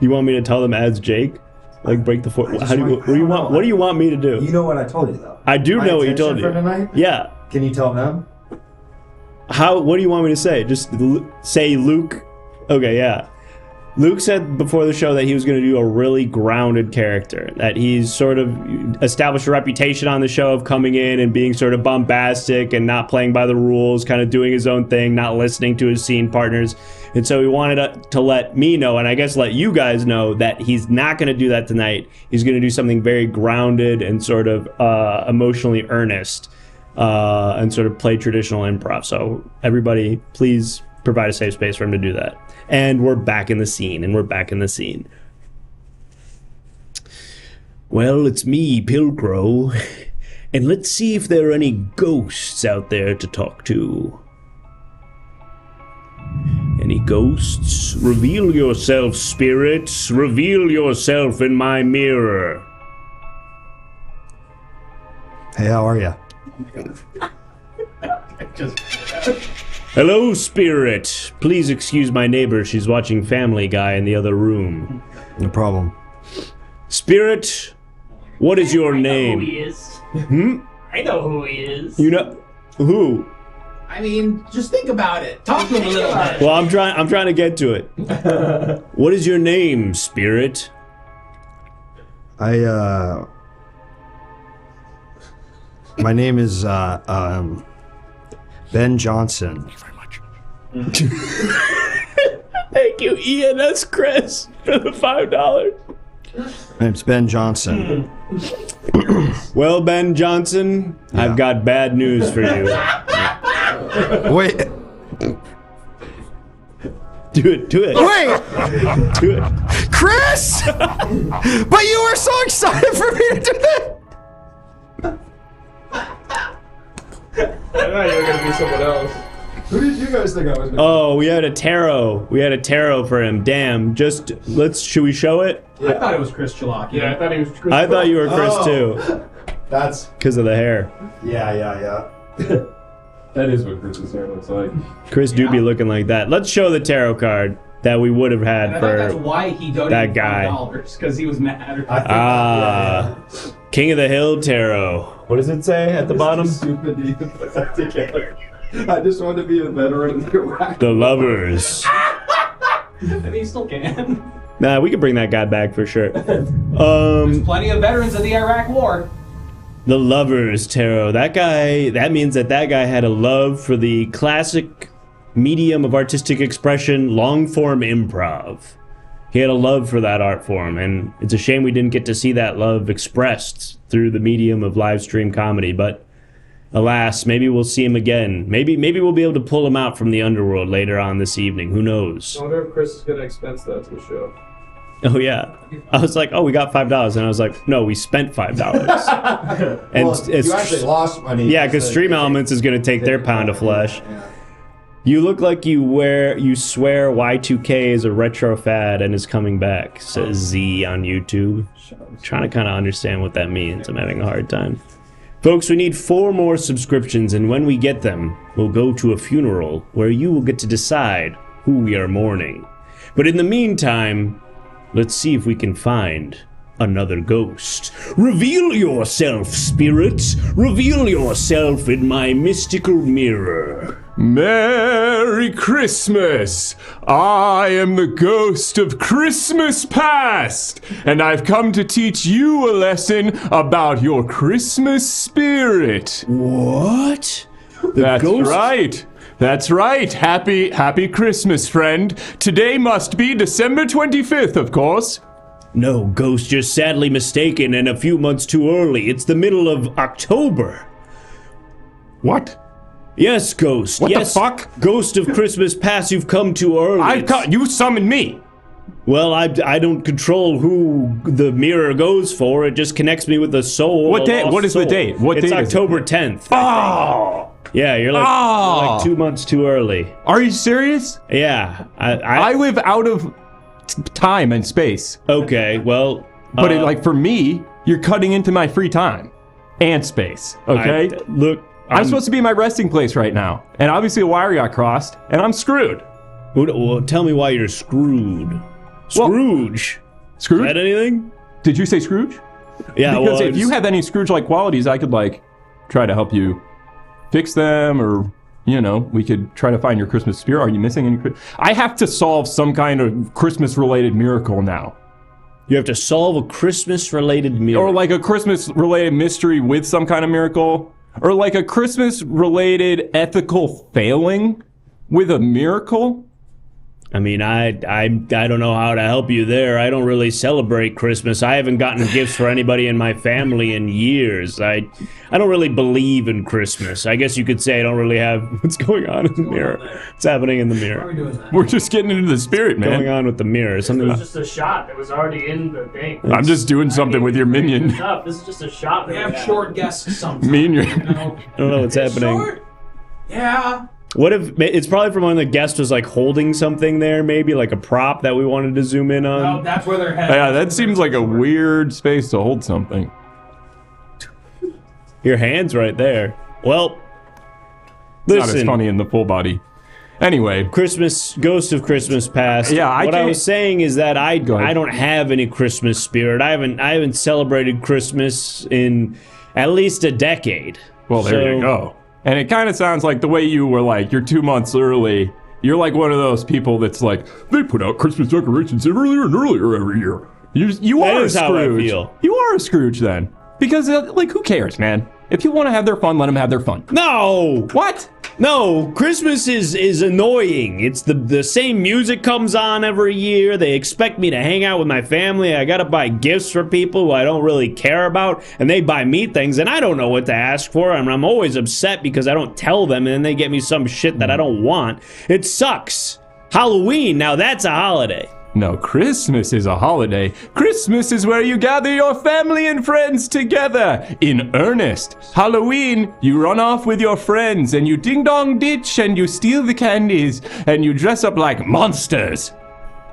You want me to tell them as Jake? Like break the fourth? What do you want me to do? You know what I told you though. I do My know what you told intention you. for tonight? Yeah. Can you tell them? What do you want me to say? Just say Luke. Okay, yeah. Luke said before the show that he was going to do a really grounded character, that he's sort of established a reputation on the show of coming in and being sort of bombastic and not playing by the rules, kind of doing his own thing, not listening to his scene partners. And so he wanted to let me know, and I guess let you guys know, that he's not going to do that tonight. He's going to do something very grounded and sort of emotionally earnest and sort of play traditional improv. So everybody, please provide a safe space for him to do that. And we're back in the scene, Well, it's me, Pilcrow, and let's see if there are any ghosts out there to talk to. Any ghosts? Reveal yourself, spirits. Reveal yourself in my mirror. Hey, how are you? Hello, spirit. Please excuse my neighbor. She's watching Family Guy in the other room. No problem. Spirit, what is your I know name? who he is. I know who he is. You know who? I mean, just think about it. Talk to him a little bit. Well, I'm trying to get to it. What is your name, spirit? My name is Ben Johnson. Thank you, ENS Chris, for the $5. It's Ben Johnson. Well, Ben Johnson, Yeah. I've got bad news for you. Wait, Do it. wait, Do it. Chris! But you were so excited for me to do that. I thought you were gonna be someone else. Who did you guys think I was? Oh, we had a tarot. For him. Damn. Should we show it? I thought it was Chris Chalaki. Yeah, I thought he was. Chris I thought you were Chris Oh. too, That's because of the hair. yeah. That is what Chris's hair looks like. Chris do be looking like that. Let's show the tarot card that we would have had And I thought that's for why he donated that guy. $5 because he was mad. King of the Hill Tarot. What does it say at the bottom? Stupid. You put that together. I just wanted to be a veteran of Iraq. The Lovers. I mean, he still can. Nah, we could bring that guy back for sure. Plenty of veterans of the Iraq War. The Lovers Tarot. That means that guy had a love for the classic medium of artistic expression, long form improv. He had a love for that art form, and it's a shame we didn't get to see that love expressed through the medium of live stream comedy, but alas, maybe we'll see him again. Maybe we'll be able to pull him out from the underworld later on this evening. Who knows? I wonder if Chris is going to expense that to the show. Oh, yeah. I was like, oh, we got $5. And I was like, no, we spent $5. And Well, you actually lost money. Yeah, because Stream Elements is going to take their pound of flesh. Yeah. You look like you swear Y2K is a retro fad and is coming back, says Z on YouTube. I'm trying to kind of understand what that means. I'm having a hard time. Folks, we need 4 more subscriptions, and when we get them, we'll go to a funeral where you will get to decide who we are mourning. But in the meantime, let's see if we can find another ghost. Reveal yourself, spirits. Reveal yourself in my mystical mirror. Merry Christmas! I am the ghost of Christmas past, and I've come to teach you a lesson about your Christmas spirit. What? That's right. That's right. Happy Christmas, friend. Today must be December 25th, of course. No, Ghost, you're sadly mistaken and a few months too early. It's the middle of October. What? Yes, Ghost. What yes, the fuck? Ghost of Christmas past, you've come too early. You summoned me. Well, I don't control who the mirror goes for. It just connects me with the soul. What day? What is the date? What it's date is October it? 10th. Oh! Yeah, you're like 2 months too early. Are you serious? Yeah. I live out of time and space. Okay, well... But for me, you're cutting into my free time and space, okay? Look... I'm supposed to be in my resting place right now, and obviously a wire got crossed, and I'm screwed. Well, tell me why you're screwed. Scrooge? Scrooge? Is that anything? Did you say Scrooge? Yeah, because well, if you have any Scrooge-like qualities, I could, try to help you fix them, or, we could try to find your Christmas spirit. Are you missing any? I have to solve some kind of Christmas-related miracle now. You have to solve a Christmas-related miracle? Or a Christmas-related mystery with some kind of miracle. Or a Christmas-related ethical failing with a miracle? I mean, I don't know how to help you there. I don't really celebrate Christmas. I haven't gotten gifts for anybody in my family in years. I don't really believe in Christmas. I guess you could say I don't really have... What's going on in the mirror? What's happening in the mirror? Why are we doing that? We're just getting into the spirit, man. What's going on with the mirror? Something... It was just a shot that was already in the thing. I'm just doing something with your minion. This is just a shot. We have short guests sometimes. Me and your... I don't know what's happening. Short? Yeah. What if it's probably from when the guest was holding something there, maybe a prop that we wanted to zoom in on? No, that's where their head is. Yeah, that seems like a weird space to hold something. Your hand's right there. Well, It's listen. not as funny in the full body. Anyway. Ghost of Christmas Past. Yeah, what I was saying is that I don't have any Christmas spirit. I haven't celebrated Christmas in at least a decade. Well, there you go. And it kind of sounds like the way you were you're 2 months early. You're one of those people that's they put out Christmas decorations earlier and earlier every year. You are a Scrooge. How I feel. You are a Scrooge then. Because, who cares, man? If people want to have their fun, let them have their fun. No! What? No, Christmas is annoying. It's the same music comes on every year. They expect me to hang out with my family. I gotta buy gifts for people who I don't really care about, and they buy me things, and I don't know what to ask for. I'm always upset because I don't tell them, and then they get me some shit that I don't want. It sucks. Halloween, now that's a holiday. No, Christmas is a holiday. Christmas is where you gather your family and friends together in earnest. Halloween, you run off with your friends and you ding-dong ditch and you steal the candies and you dress up like monsters.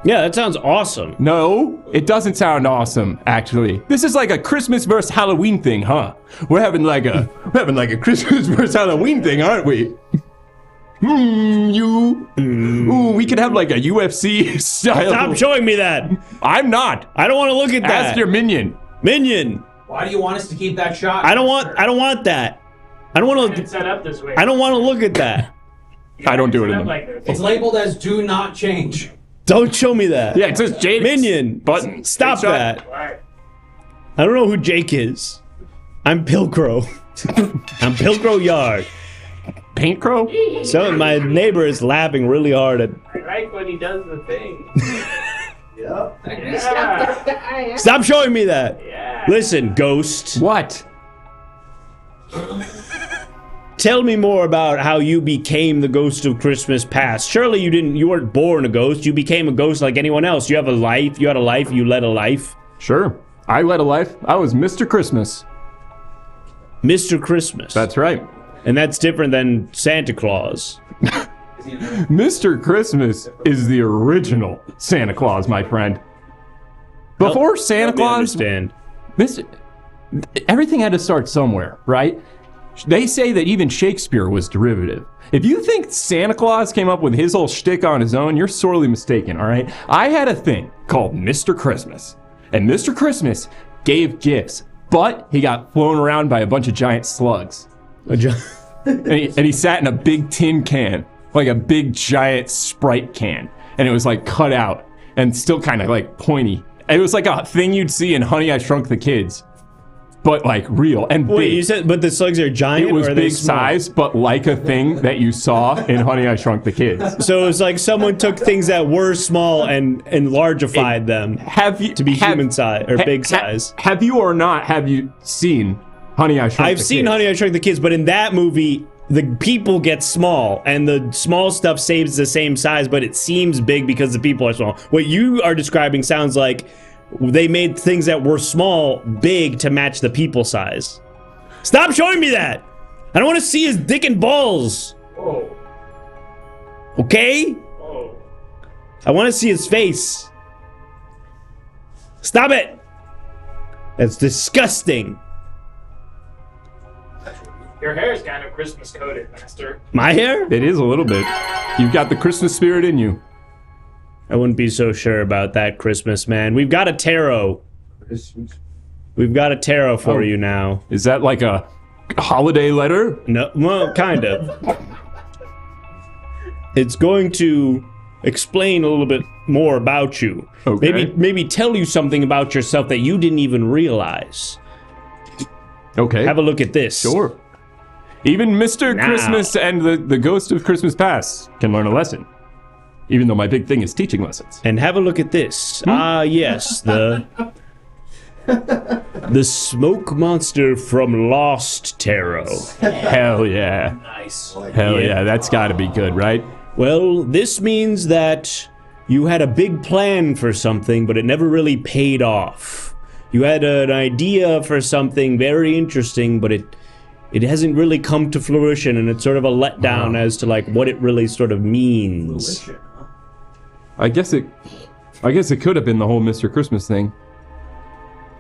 Yeah, that sounds awesome. No, it doesn't sound awesome, actually. This is like a Christmas versus Halloween thing, huh? We're having like a Christmas versus Halloween thing, aren't we? Ooh, we could have a UFC style. Stop showing me that. I'm not. I don't want to look at that. Ask your minion. Minion. Why do you want us to keep that shot? I don't want that. I don't want to It's set up this way. I don't want to look at that. I don't do it in them. It's labeled as "Do not change." Don't show me that. Yeah, it says Jake. Minion. Button. Stop that. I don't know who Jake is. I'm Pilcrow. I'm Pilcrow Yard. Paint Crow? So my neighbor is laughing really hard at... I like when he does the thing. Stop showing me that. Listen, ghost. What? Tell me more about how you became the ghost of Christmas past. Surely you weren't born a ghost. You became a ghost like anyone else. You have a life. You had a life. You led a life. Sure. I led a life. I was Mr. Christmas. Mr. Christmas. That's right. And that's different than Santa Claus. Mr. Christmas is the original Santa Claus, my friend. Before Santa Claus, understand. Everything had to start somewhere, right? They say that even Shakespeare was derivative. If you think Santa Claus came up with his whole shtick on his own, you're sorely mistaken, all right? I had a thing called Mr. Christmas. And Mr. Christmas gave gifts, but he got flown around by a bunch of giant slugs. And he sat in a big tin can, like a big giant Sprite can. And it was like cut out and still kind of like pointy. It was like a thing you'd see in Honey, I Shrunk the Kids. But like real and big. Wait, you said, but the slugs are giant? It was or are they big small? size, but like a thing that you saw in Honey, I Shrunk the Kids. So it was like someone took things that were small and largified them to be human size or big size. Have you or not? Have you seen Honey, I Shrunk the Kids? I've seen Honey, I Shrunk the Kids, but in that movie, the people get small, and the small stuff stays the same size, but it seems big because the people are small. What you are describing sounds like they made things that were small big to match the people size. Stop showing me that! I don't want to see his dick and balls! Oh. Okay? Oh. I want to see his face. Stop it! That's disgusting. Your hair's kind of Christmas coated, Master. My hair? It is a little bit. You've got the Christmas spirit in you. I wouldn't be so sure about that, Christmas man. We've got a tarot. We've got a tarot for you now. Is that like a holiday letter? No, well, kind of. It's going to explain a little bit more about you. Okay. Maybe tell you something about yourself that you didn't even realize. Okay. Have a look at this. Sure. Even Mr. Now. Christmas and the ghost of Christmas past can learn a lesson. Even though my big thing is teaching lessons. And have a look at this. Ah, yes, the smoke monster from Lost Tarot. Hell yeah. Nice. Hell yeah, that's gotta be good, right? Well, this means that you had a big plan for something, but it never really paid off. You had an idea for something very interesting, but it hasn't really come to fruition, and it's sort of a letdown as to like what it really sort of means. I guess it could have been the whole Mr. Christmas thing.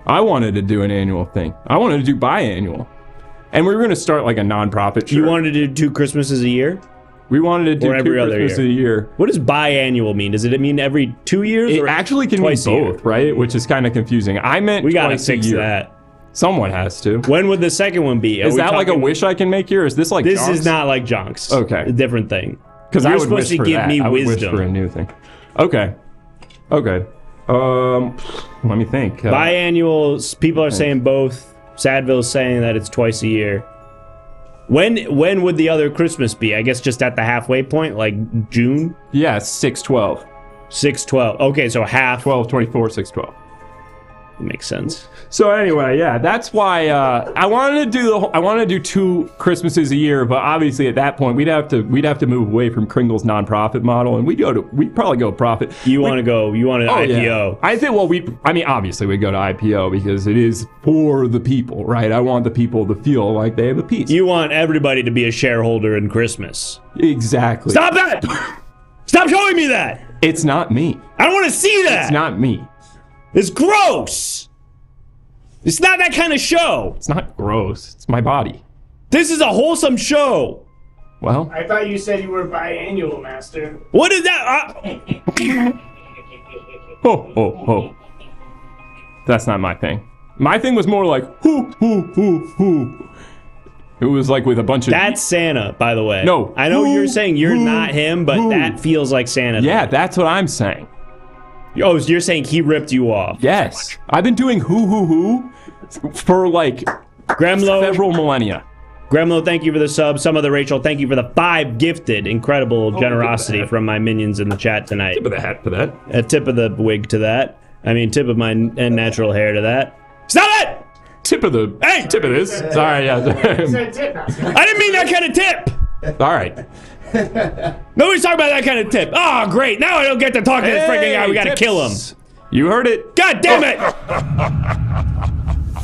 I wanted to do an annual thing. I wanted to do biannual. And we were going to start like a non-profit. You wanted to do 2 Christmases a year? We wanted to do or every 2 other Christmases a year. What does biannual mean? Does it mean every 2 years? It or actually can mean twice a year? both, right? Which is kind of confusing. I meant we gotta twice a fix year. that. Someone has to. When would the second one be? Is that like a wish I can make here? Is this like This Jonks? is not like Jonks. Okay. A different thing. Because I You're would supposed wish to for give that. me I would wish wisdom. for a new thing. Okay. Let me think. Biannual, people are saying both. Sadville's saying that it's twice a year. When would the other Christmas be? I guess just at the halfway point, like June? Yeah, 6/12. 6/12. Okay, so half. 12/24, 6/12. Makes sense. So anyway, yeah, that's why I wanted to do 2 Christmases a year, but obviously at that point we'd have to move away from Kringle's nonprofit model, and we'd probably go profit. You want to IPO? Yeah. I think obviously we'd go to IPO because it is for the people, right? I want the people to feel like they have a piece. You want everybody to be a shareholder in Christmas. Exactly. Stop that! Stop showing me that! It's not me. I don't want to see that! It's not me. It's gross! It's not that kind of show! It's not gross. It's my body. This is a wholesome show! Well, I thought you said you were biannual, Master. What is that? Ho. That's not my thing. My thing was more like, hoo. It was like with a bunch of... That's Santa, by the way. No. I know you're saying you're not him, but that feels like Santa. Yeah, that's what I'm saying. Oh, so you're saying he ripped you off? Yes. I've been doing hoo for like Gremlo, several millennia. Gremlo, thank you for the sub. Some other Rachel, thank you for the 5 gifted. Incredible generosity from my minions in the chat tonight. Tip of the hat for that. A tip of the wig to that. I mean, tip of my natural hair to that. Stop it! Tip of the... Hey! Tip of this. Sorry, yeah. I didn't mean that kind of tip! All right. Nobody's talking about that kind of tip. Oh, great. Now I don't get to talk to this freaking guy. We gotta kill him. You heard it. God damn it!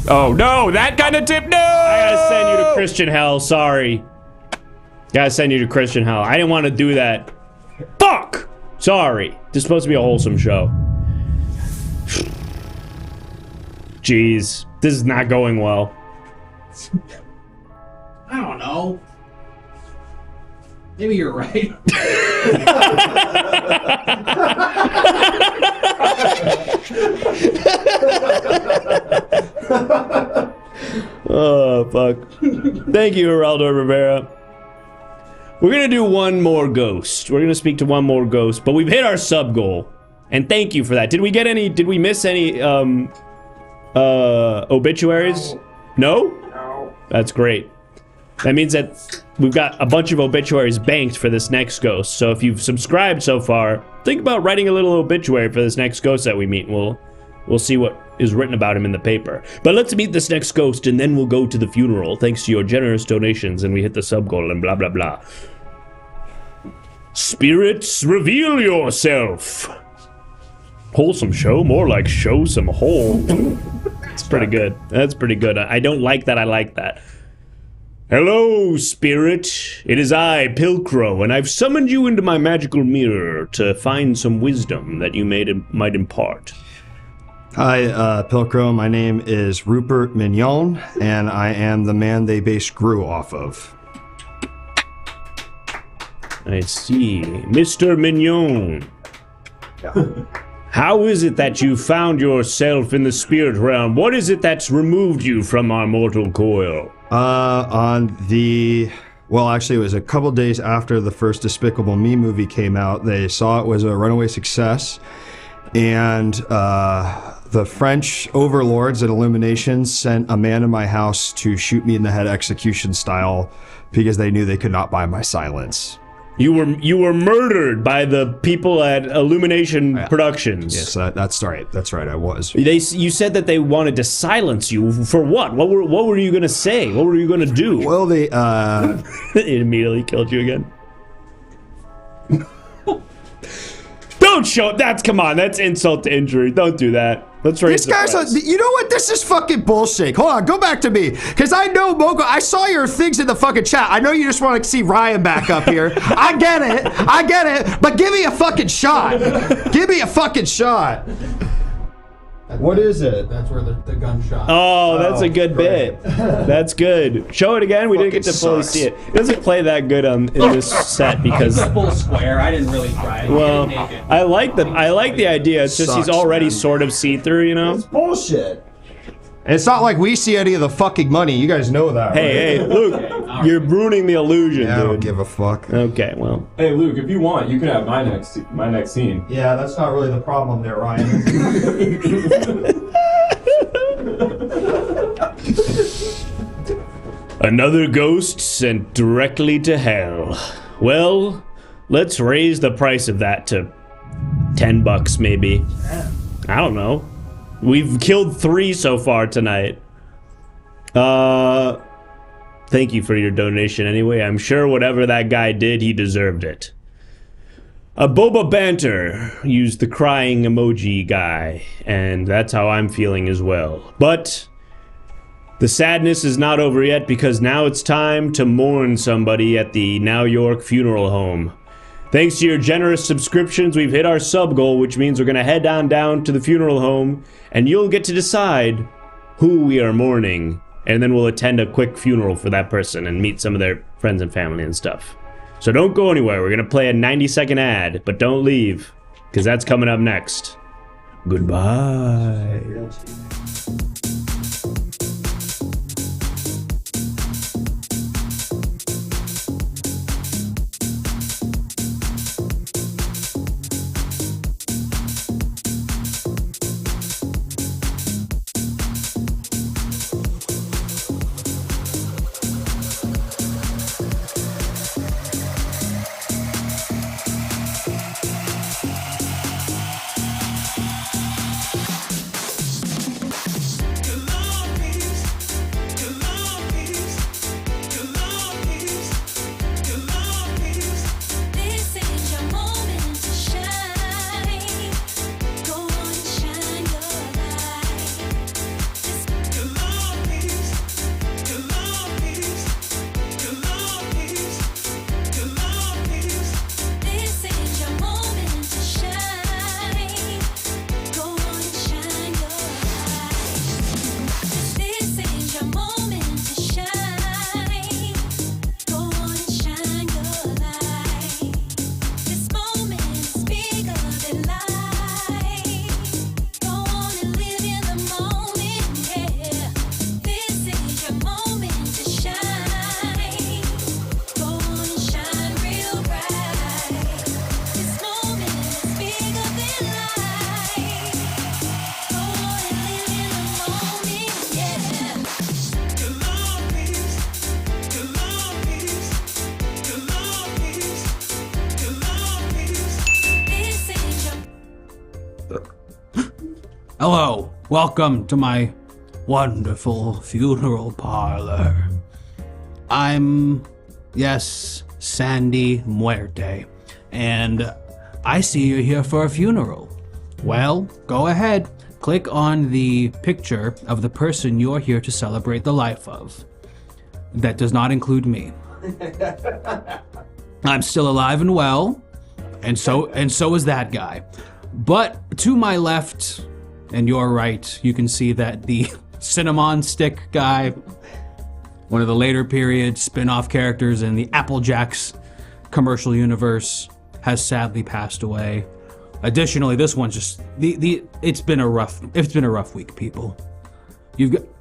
Oh, no. That kind of tip? No! I gotta send you to Christian hell. Sorry. Gotta send you to Christian hell. I didn't want to do that. Fuck! Sorry. This is supposed to be a wholesome show. Jeez. This is not going well. I don't know. Maybe you're right. Oh, fuck. Thank you, Geraldo Rivera. We're gonna do one more ghost. We're gonna speak to one more ghost, but we've hit our sub goal. And thank you for that. Did we miss any, obituaries? No? No. That's great. That means that we've got a bunch of obituaries banked for this next ghost. So if you've subscribed so far, think about writing a little obituary for this next ghost that we meet. We'll see what is written about him in the paper. But let's meet this next ghost and then we'll go to the funeral thanks to your generous donations and we hit the sub goal and blah blah blah. Spirits, reveal yourself. Wholesome show, more like show some hole. It's pretty good. That's pretty good. I don't like that. I like that. Hello, spirit. It is I, Pilcrow, and I've summoned you into my magical mirror to find some wisdom that you might impart. Hi, Pilcrow. My name is Rupert Mignon, and I am the man they base Gru off of. I see. Mr. Mignon. How is it that you found yourself in the spirit realm? What is it that's removed you from our mortal coil? Well, actually, it was a couple days after the first Despicable Me movie came out. They saw it was a runaway success, and the French overlords at Illumination sent a man to my house to shoot me in the head execution style because they knew they could not buy my silence. You were murdered by the people at Illumination Productions. Yes, that's right. That's right. I was. You said that they wanted to silence you for what? What were you gonna say? What were you gonna do? Well, they it immediately killed you again. Don't show it. Come on. That's insult to injury. Don't do that. Let's raise These guys you know what? This is fucking bullshit. Hold on, go back to me. Because I know, Mogo, I saw your things in the fucking chat. I know you just want to see Ryan back up here. I get it. But give me a fucking shot. Give me a fucking shot. What is it? That's where the gunshot. Oh, that's a good bit. That's good. Show it again. We didn't get to fully see it. It doesn't play that good in this set because it's a full square. I didn't really try. Well, I like the idea. It's just he's already sort of see-through, you know. It's bullshit. And it's not like we see any of the fucking money. You guys know that. Hey, right? Luke, you're ruining the illusion, yeah, dude. I don't give a fuck. Okay, well. Hey, Luke, if you want, you can have my next scene. Yeah, that's not really the problem there, Ryan. Another ghost sent directly to hell. Well, let's raise the price of that to $10 maybe. I don't know. We've killed 3 so far tonight. Thank you for your donation anyway. I'm sure whatever that guy did, he deserved it. A Boba Banter used the crying emoji guy, and that's how I'm feeling as well. But the sadness is not over yet because now it's time to mourn somebody at the Now York Funeral Home. Thanks to your generous subscriptions, we've hit our sub goal, which means we're going to head on down to the funeral home, and you'll get to decide who we are mourning, and then we'll attend a quick funeral for that person and meet some of their friends and family and stuff. So don't go anywhere. We're going to play a 90-second ad, but don't leave, because that's coming up next. Goodbye. Hello, welcome to my wonderful funeral parlor. I'm, yes, Sandy Muerte, and I see you're here for a funeral. Well, go ahead, click on the picture of the person you're here to celebrate the life of. That does not include me. I'm still alive and well, and so is that guy. But to my left and your right, you can see that the cinnamon stick guy, one of the later period spin-off characters in the Apple Jacks commercial universe, has sadly passed away. Additionally, this one's just it's been a rough week, people.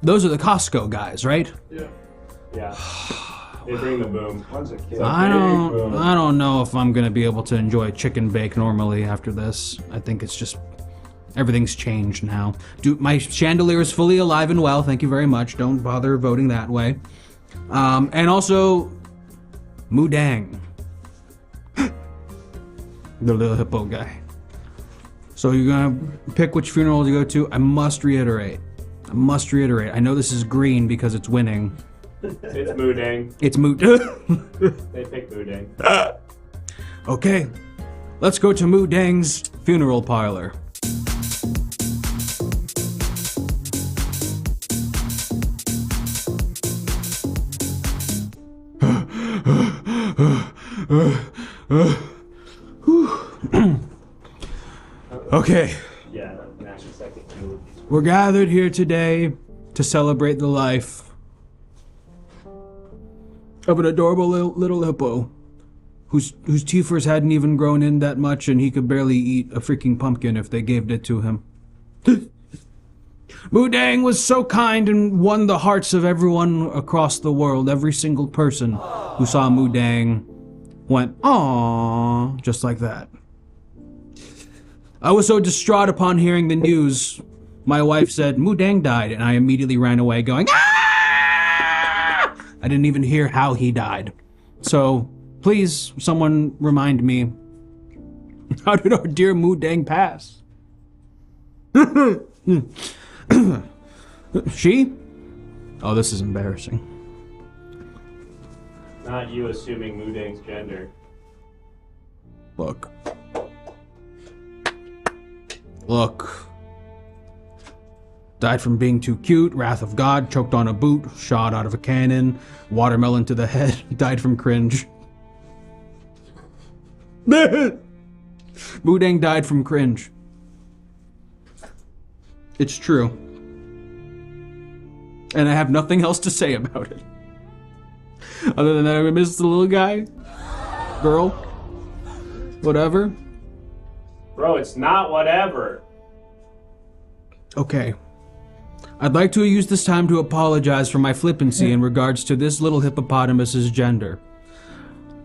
Those are the Costco guys, right? Yeah. They bring the boom. One's a kid. I don't know if I'm gonna be able to enjoy chicken bake normally after this. I think it's just everything's changed now. My chandelier is fully alive and well. Thank you very much. Don't bother voting that way. And also, Mudang, the little hippo guy. So you're gonna pick which funeral to go to. I must reiterate. I know this is green because it's winning. It's Mudang. It's They pick Mudang. Okay, let's go to Mudang's funeral parlor. Okay. Yeah, national second. We're gathered here today to celebrate the life of an adorable little hippo whose teethers hadn't even grown in that much and he could barely eat a freaking pumpkin if they gave it to him. Mudang was so kind and won the hearts of everyone across the world. Every single person who saw Mudang went, "Aww," just like that. I was so distraught upon hearing the news. My wife said, "Mudang died," and I immediately ran away going, "Ah!" I didn't even hear how he died. So, please, someone remind me, how did our dear Mudang pass? She? Oh, this is embarrassing. Not you assuming Mudang's gender. Look. Died from being too cute, wrath of God, choked on a boot, shot out of a cannon, watermelon to the head, died from cringe. Mudang died from cringe. It's true. And I have nothing else to say about it. Other than that, I miss the little guy, girl, whatever. Bro, it's not whatever. Okay. I'd like to use this time to apologize for my flippancy in regards to this little hippopotamus's gender.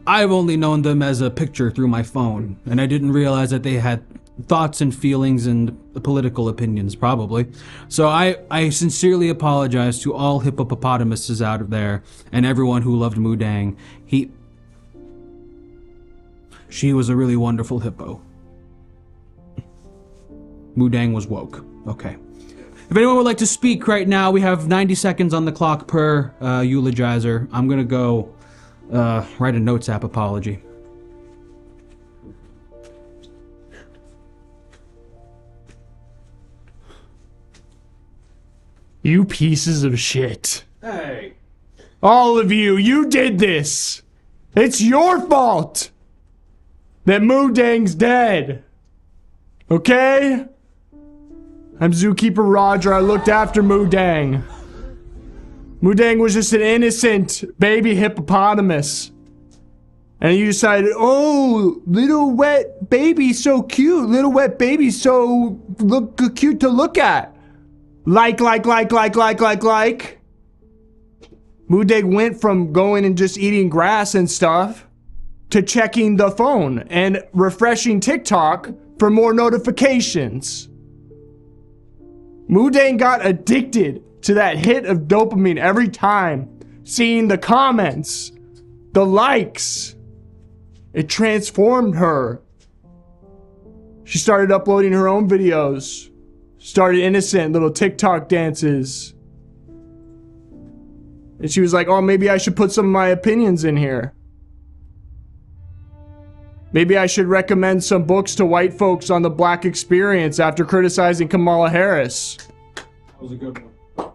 I've only known them as a picture through my phone, and I didn't realize that they had thoughts and feelings and political opinions, probably. So I sincerely apologize to all hippopotamuses out there and everyone who loved Mudang. She was a really wonderful hippo. Mudang was woke. Okay. If anyone would like to speak right now, we have 90 seconds on the clock per eulogizer. I'm gonna go write a notes app apology. You pieces of shit. Hey. All of you, you did this. It's your fault that Mudang's dead. Okay? I'm Zookeeper Roger. I looked after Mudang. Mudang was just an innocent baby hippopotamus. And you decided, oh, little wet baby, so cute. Little wet baby, so cute to look at. Like. Mudang went from going and just eating grass and stuff to checking the phone and refreshing TikTok for more notifications. Mudang got addicted to that hit of dopamine every time, seeing the comments, the likes. It transformed her. She started uploading her own videos, started innocent little TikTok dances. And she was like, oh, maybe I should put some of my opinions in here. Maybe I should recommend some books to white folks on the black experience after criticizing Kamala Harris. That was a good one.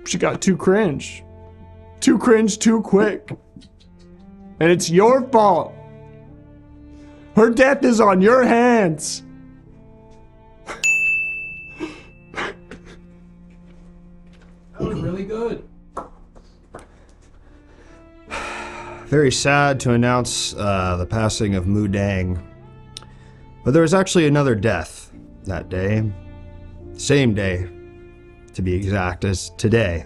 She got too cringe. Too cringe too quick. And it's your fault. Her death is on your hands. That was really good. Very sad to announce the passing of Mu Dang. But there was actually another death that day. Same day, to be exact, as today.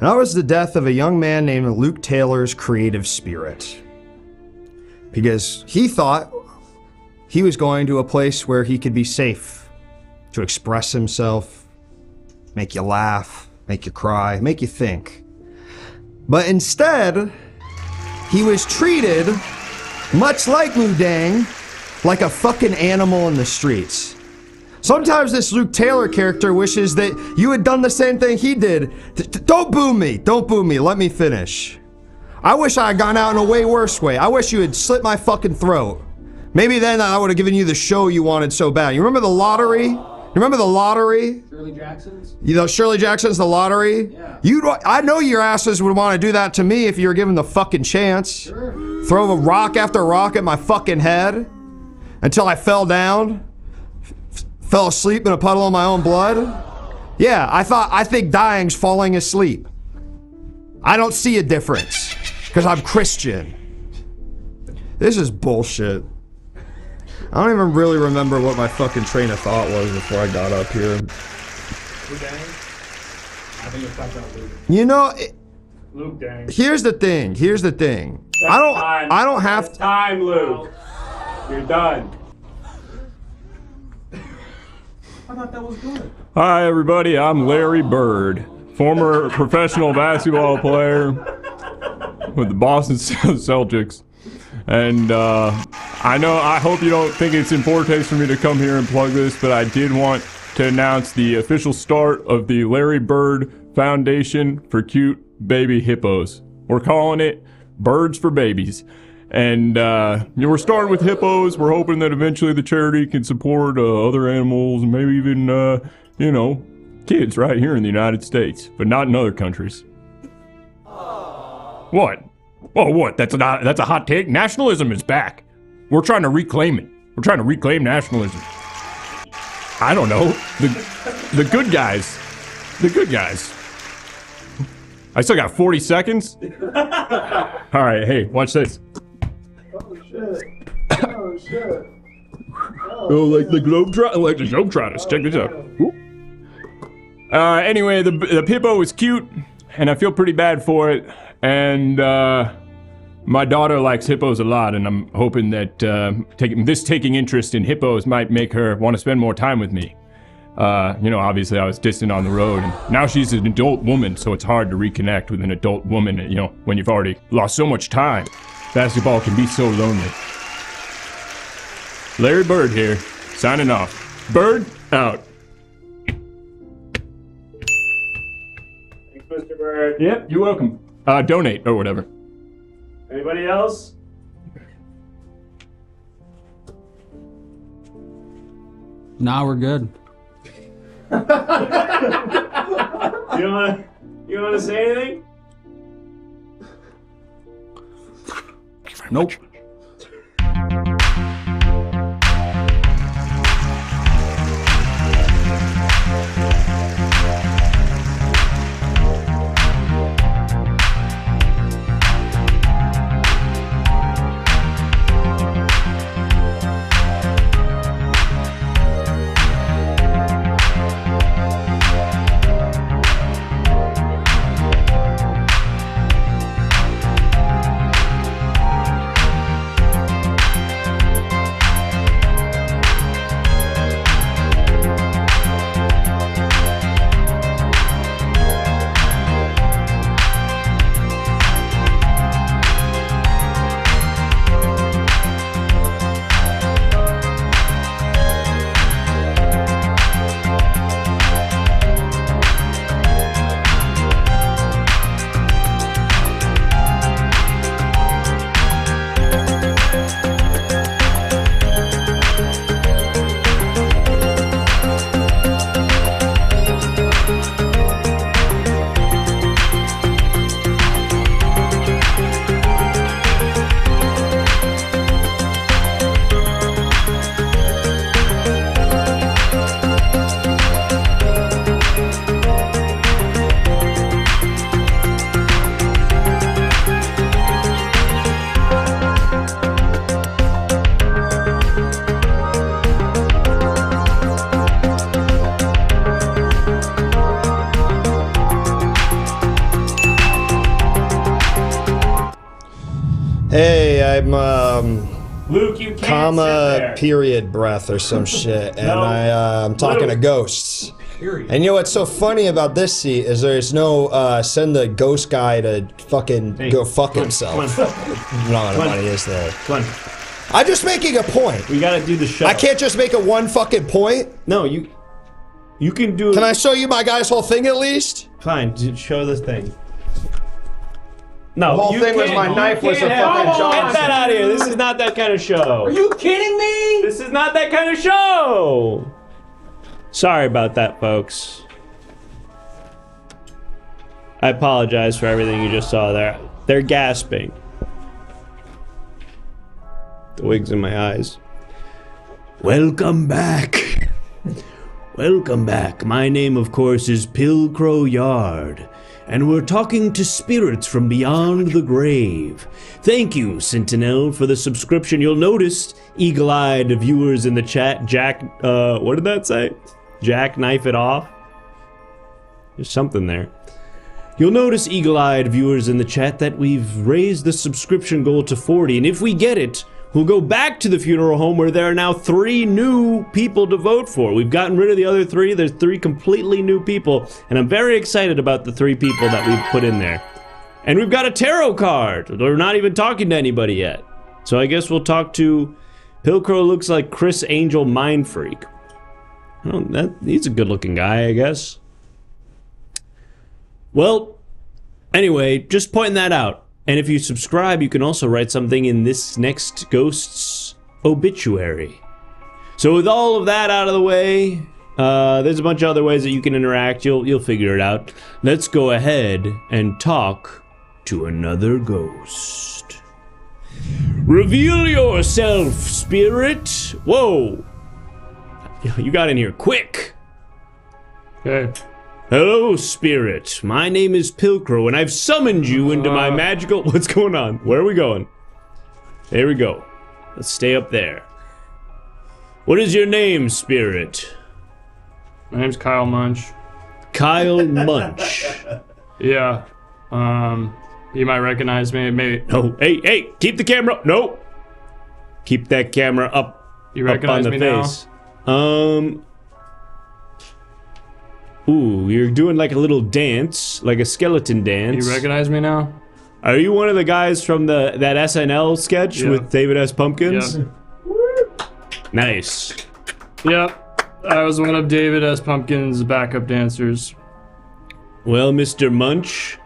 And that was the death of a young man named Luke Taylor's creative spirit. Because he thought he was going to a place where he could be safe to express himself, make you laugh, make you cry, make you think. But instead, he was treated, much like Mu Dang, like a fucking animal in the streets. Sometimes this Luke Taylor character wishes that you had done the same thing he did. Don't boo me. Don't boo me. Let me finish. I wish I had gone out in a way worse way. I wish you had slit my fucking throat. Maybe then I would have given you the show you wanted so bad. You remember The Lottery? You remember The Lottery? Shirley Jackson's? You know, Shirley Jackson's The Lottery? Yeah. I know your asses would want to do that to me if you were given the fucking chance. Sure. Throw a rock after rock at my fucking head until I fell down. Fell asleep in a puddle of my own blood? Yeah, I think dying's falling asleep. I don't see a difference because I'm Christian. This is bullshit. I don't even really remember what my fucking train of thought was before I got up here. Luke Dang? I think it's talking about Luke. You know, Luke Dang. here's the thing. That's I don't have That's time, Luke. You're done. I thought that was good. Hi, everybody. I'm Larry Bird, former professional basketball player with the Boston Celtics. And I hope you don't think it's in poor taste for me to come here and plug this, but I did want to announce the official start of the Larry Bird Foundation for Cute Baby Hippos. We're calling it Birds for Babies. And we're starting with hippos. We're hoping that eventually the charity can support other animals and maybe even, kids right here in the United States, but not in other countries. What? Oh, what? That's a hot take. Nationalism is back. We're trying to reclaim it. We're trying to reclaim nationalism. I don't know. The good guys. The good guys. I still got 40 seconds. All right, hey, watch this. Oh, shit. Oh, shit. Oh, like the Globetrotters. Check this out. Anyway, the hippo is cute, and I feel pretty bad for it. And my daughter likes hippos a lot, and I'm hoping that taking interest in hippos might make her want to spend more time with me. Obviously I was distant on the road, and now she's an adult woman, so it's hard to reconnect with an adult woman, when you've already lost so much time. Basketball can be so lonely. Larry Bird here, signing off. Bird, out. Thanks, Mr. Bird. Yep, you're welcome. Donate or whatever. Anybody else? Nah, we're good. You wanna say anything? Nope. I'm Luke, you can't sit comma there. period breath or some shit, and No. I'm talking to Luke. ghosts. Period. And you know what's so funny about this seat is there's no send the ghost guy to fucking go fuck himself. Not enough money is there. Come on. I'm just making a point. We gotta do the show. I can't just make a one fucking point. No, you can do. Can I show you my guy's whole thing at least? Fine, show the thing. No, The whole you thing was can't- my you knife was a can't have- fucking Johnson. Get that out of here. This is not that kind of show. Are you kidding me? This is not that kind of show. Sorry about that, folks. I apologize for everything you just saw there. They're gasping. The wig's in my eyes. Welcome back. Welcome back. My name, of course, is Pilcrow Yard, and we're talking to spirits from beyond the grave. Thank you, Sentinel, for the subscription. You'll notice eagle-eyed viewers in the chat. Jack, what did that say? Jack, knife it off? There's something there. You'll notice eagle-eyed viewers in the chat that we've raised the subscription goal to 40, and if we get it, we'll go back to the funeral home where there are now 3 new people to vote for. We've gotten rid of the other 3. There's 3 completely new people, and I'm very excited about the 3 people that we've put in there. And we've got a tarot card. We're not even talking to anybody yet. So I guess we'll talk to... Pilcrow looks like Chris Angel Mind Freak. He's a good-looking guy, I guess. Well, anyway, just pointing that out. And if you subscribe, you can also write something in this next ghost's obituary. So with all of that out of the way, there's a bunch of other ways that you can interact. You'll figure it out. Let's go ahead and talk to another ghost. Reveal yourself, spirit. Whoa. You got in here quick. Okay. Hello, spirit. My name is Pilcrow, and I've summoned you into my magical... What's going on? Where are we going? There we go. Let's stay up there. What is your name, spirit? My name's Kyle Munch. Kyle Munch. Yeah. You might recognize me. Maybe. No, hey, keep the camera. No. Keep that camera up. You recognize up on me the face. Ooh, you're doing like a little dance, like a skeleton dance. You recognize me now? Are you one of the guys from that SNL sketch Yeah. with David S. Pumpkins? Yeah. Nice. Yep. I was one of David S. Pumpkin's backup dancers. Well, Mr. Munch,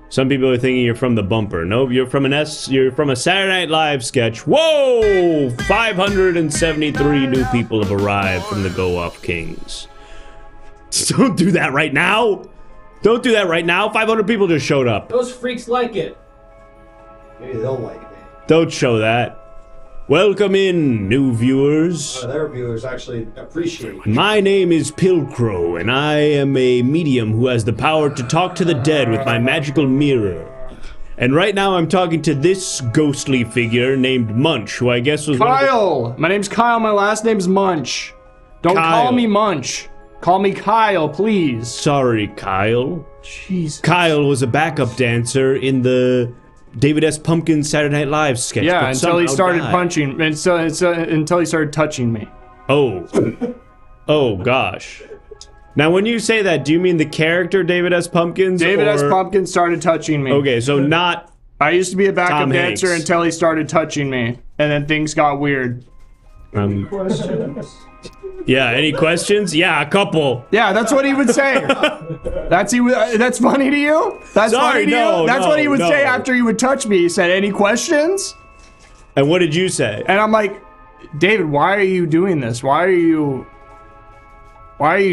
some people are thinking you're from the bumper. Nope, you're from a Saturday Night Live sketch. Whoa! 573 new people have arrived from the Go Off Kings. Don't do that right now. Don't do that right now. 500 people just showed up. Those freaks like it. Maybe they'll like me. Don't show that. Welcome in, new viewers. Their viewers actually appreciate it. My name is Pilcrow, and I am a medium who has the power to talk to the dead with my magical mirror. And right now I'm talking to this ghostly figure named Munch, who I guess was Kyle! My name's Kyle, my last name's Munch. Don't Kyle. call me Munch. Call me Kyle, please. Sorry, Kyle. Jesus. Kyle was a backup dancer in the David S. Pumpkins Saturday Night Live sketch. Yeah, but until he somehow started died. punching, until he started touching me. Oh. Oh, gosh. Now, when you say that, do you mean the character David S. Pumpkins? David S. or- Pumpkins started touching me. Okay, so not... I used to be a backup Tom dancer Hanks. until he started touching me, and then things got weird. Yeah, any questions? Yeah, a couple. Yeah, that's what he would say. That's funny to you? That's Sorry, funny to no, you? That's no, what he would no. say after he would touch me. He said, "Any questions?" And what did you say? And I'm like, "David, why are you doing this? Why are you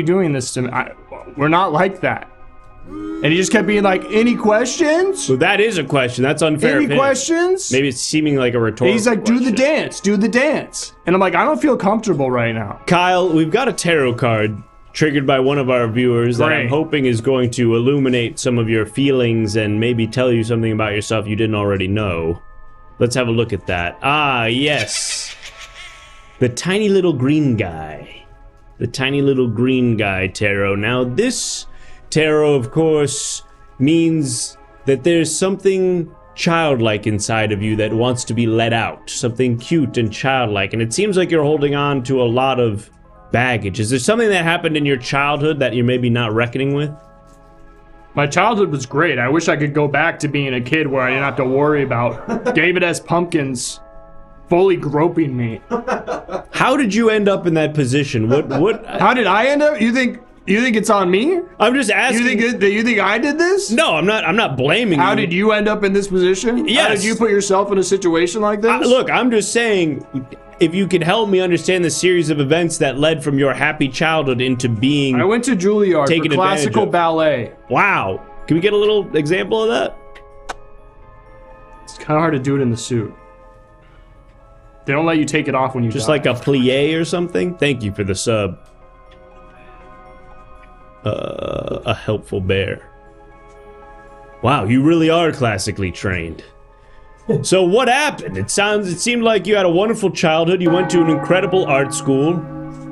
doing this to me? We're not like that." And he just kept being like, "Any questions? So that is a question. That's unfair. Any of him. questions?" Maybe it's seeming like a rhetorical He's like, "Do the question. dance, do the dance." And I'm like, "I don't feel comfortable right now." Kyle, we've got a tarot card triggered by one of our viewers that I'm Great. hoping is going to illuminate some of your feelings and maybe tell you something about yourself you didn't already know. Let's have a look at that. Ah, yes. The tiny little green guy. The tiny little green guy tarot. Now, this tarot, of course, means that there's something childlike inside of you that wants to be let out, something cute and childlike, and it seems like you're holding on to a lot of baggage. Is there something that happened in your childhood that you're maybe not reckoning with? My childhood was great. I wish I could go back to being a kid where I didn't have to worry about David S. Pumpkins fully groping me. How did you end up in that position? What? How did I end up? You think it's on me? I'm just asking. You think I did this? No, I'm not blaming you. How did you end up in this position? Yes. How did you put yourself in a situation like this? Look, I'm just saying, if you could help me understand the series of events that led from your happy childhood into being... I went to Juilliard for classical ballet. Wow. Can we get a little example of that? It's kind of hard to do it in the suit. They don't let you take it off when you Just die. like a plie or something? Thank you for the sub. A helpful bear. Wow, you really are classically trained. So what happened? It seemed like you had a wonderful childhood. You went to an incredible art school.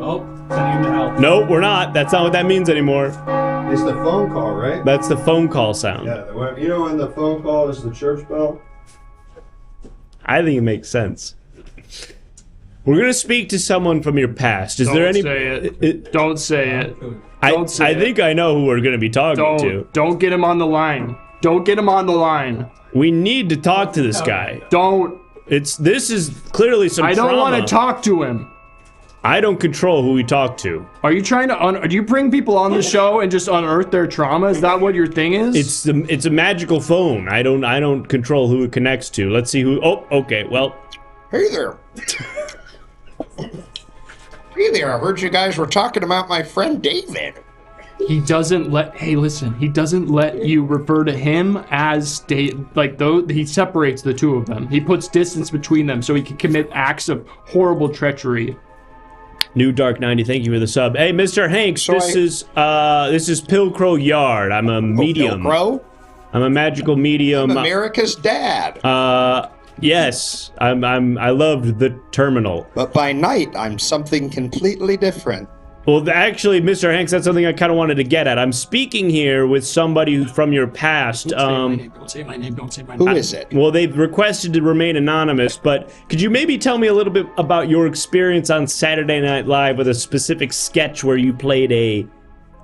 Oh, sending him to hell. No, we're not. That's not what that means anymore. It's the phone call, right? That's the phone call sound. Yeah, you know when the phone call is the church bell? I think it makes sense. We're gonna speak to someone from your past. Is there any? Don't say it. Don't say it. I think I know who we're gonna be talking to. Don't get him on the line. Don't get him on the line. We need to talk to this guy. Don't. This is clearly some I don't trauma. want to talk to him. I don't control who we talk to. Are you trying to do you bring people on the show and just unearth their trauma? Is that what your thing is? It's a magical phone. I don't control who it connects to. Let's see who. Oh, okay. Well, Hey there. Hey there. I heard you guys were talking about my friend David. He doesn't let. Hey, listen. He doesn't let you refer to him as he separates the two of them. He puts distance between them so he can commit acts of horrible treachery. New Dark 90, thank you for the sub. Hey, Mr. Hanks, this is Pilcrow Yard. I'm a medium. Pilcrow? I'm a magical medium. I'm America's dad. Yes. I loved the terminal. But by night, I'm something completely different. Well, actually, Mr. Hanks, that's something I kind of wanted to get at. I'm speaking here with somebody from your past. Don't say my name. Don't say my name. Who is it? Well, they've requested to remain anonymous, but could you maybe tell me a little bit about your experience on Saturday Night Live with a specific sketch where you played a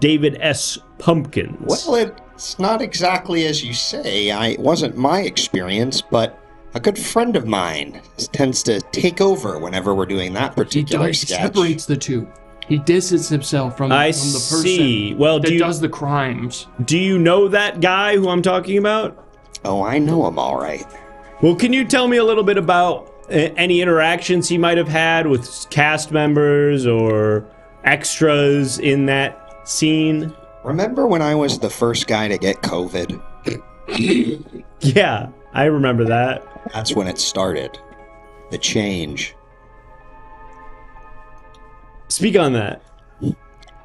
David S. Pumpkins? Well, it's not exactly as you say. It wasn't my experience, but a good friend of mine tends to take over whenever we're doing that particular sketch. He separates the two. He distances himself from the person that does the crimes. Do you know that guy who I'm talking about? Oh, I know him all right. Well, can you tell me a little bit about any interactions he might have had with cast members or extras in that scene? Remember when I was the first guy to get COVID? Yeah, I remember that. That's when it started. The change. Speak on that.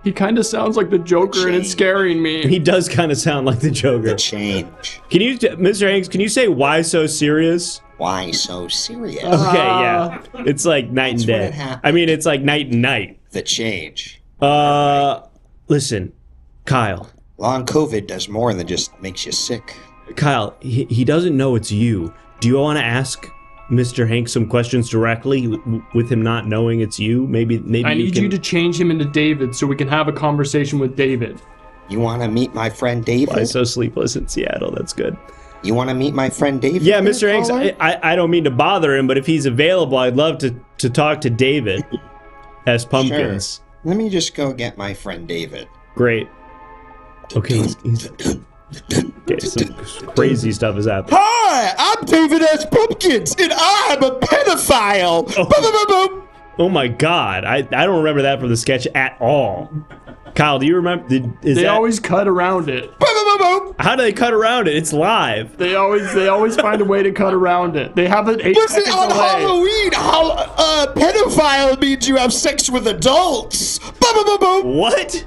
He kind of sounds like the Joker, and it's scaring me. He does kind of sound like the Joker. The change. Can you, Mr. Hanks, can you say why so serious? Why so serious? Okay, yeah. It's like night and day. I mean, it's like night and night. The change. Listen, Kyle. Long COVID does more than just makes you sick. Kyle, he doesn't know it's you. Do you want to ask Mr. Hanks some questions directly with him not knowing it's you? Maybe I need you to change him into David so we can have a conversation with David. You want to meet my friend David? Why so sleepless in Seattle? That's good. You want to meet my friend David? Yeah, Mr. Hanks, I don't mean to bother him, but if he's available, I'd love to talk to David as Pumpkins. Sure. Let me just go get my friend David. Great. Okay, okay, some crazy stuff is happening. Hi, I'm David S. Pumpkins, and I'm a pedophile. Oh my God, I don't remember that from the sketch at all. Kyle, do you remember? They always cut around it. How do they cut around it? It's live. They always find a way to cut around it. They have an 8 Listen, second on delay. Halloween, pedophile means you have sex with adults. What?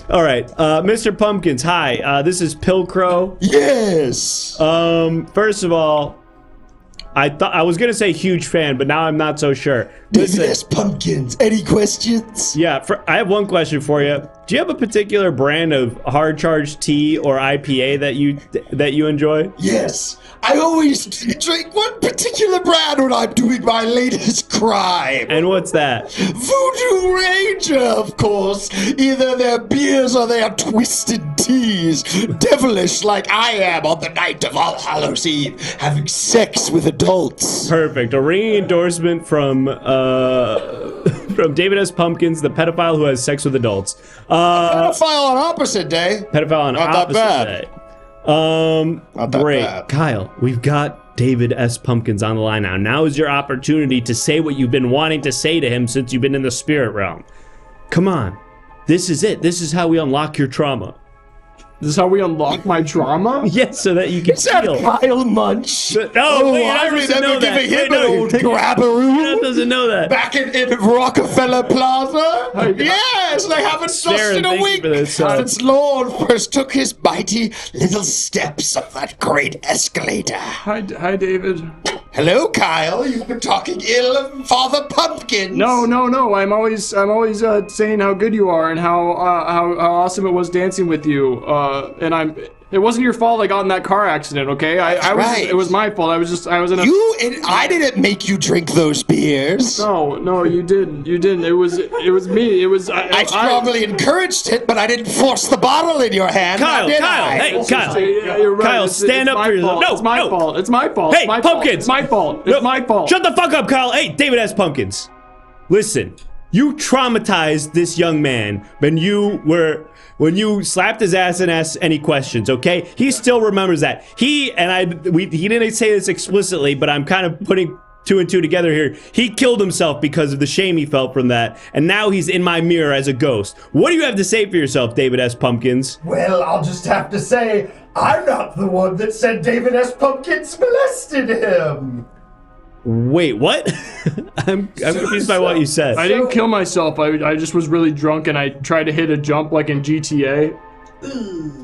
All right, Mr. Pumpkins, hi. This is Pilcrow. Yes. First of all, I was gonna say huge fan, but now I'm not so sure. David S. Pumpkins, any questions? Yeah, I have one question for you. Do you have a particular brand of hard charged tea or IPA that you enjoy? Yes, I always drink one particular brand when I'm doing my latest crime. And what's that? Voodoo Ranger, of course. Either their beers or their twisted teas. Devilish like I am on the night of All Hallows Eve, having sex with adults. Perfect. A ringing endorsement from David S. Pumpkins, the pedophile who has sex with adults. Pedophile on opposite day. Pedophile on Not opposite that bad. day. Not that Great. bad. Kyle, we've got David S. Pumpkins on the line now. Now is your opportunity to say what you've been wanting to say to him since you've been in the spirit realm. Come on. This is it. This is how we unlock your trauma. This is how we unlock my trauma? Yes, so that you can heal. Kyle Munch. No, wait, I doesn't know remember that. giving him Wait, no, an old grabberoo. That doesn't know that. Back in Rockefeller Plaza. Yes, I haven't lost in a thank you week for this, since Lord first took his mighty little steps up that great escalator. Hi, David. Hello, Kyle. You've been talking ill of Father Pumpkins. No. I'm always saying how good you are and how awesome it was dancing with you. It wasn't your fault I got in that car accident, okay? It was my fault. I was in a... I didn't make you drink those beers. No, you didn't. It was me. I strongly encouraged it, but I didn't force the bottle in your hand. Kyle, did Kyle, I? hey, Kyle. Yeah, you're right. Kyle, stand up for yourself. No, it's my fault. It's my fault. Hey, it's my Pumpkins. Fault. It's my fault. It's my fault. Shut the fuck up, Kyle. Hey, David S. Pumpkins. Listen, you traumatized this young man when you slapped his ass and asked any questions, okay? He still remembers that. He didn't say this explicitly, but I'm kind of putting two and two together here. He killed himself because of the shame he felt from that, and now he's in my mirror as a ghost. What do you have to say for yourself, David S. Pumpkins? Well, I'll just have to say, I'm not the one that said David S. Pumpkins molested him. Wait, what? I'm confused by what you said. I didn't kill myself. I just was really drunk and I tried to hit a jump like in GTA.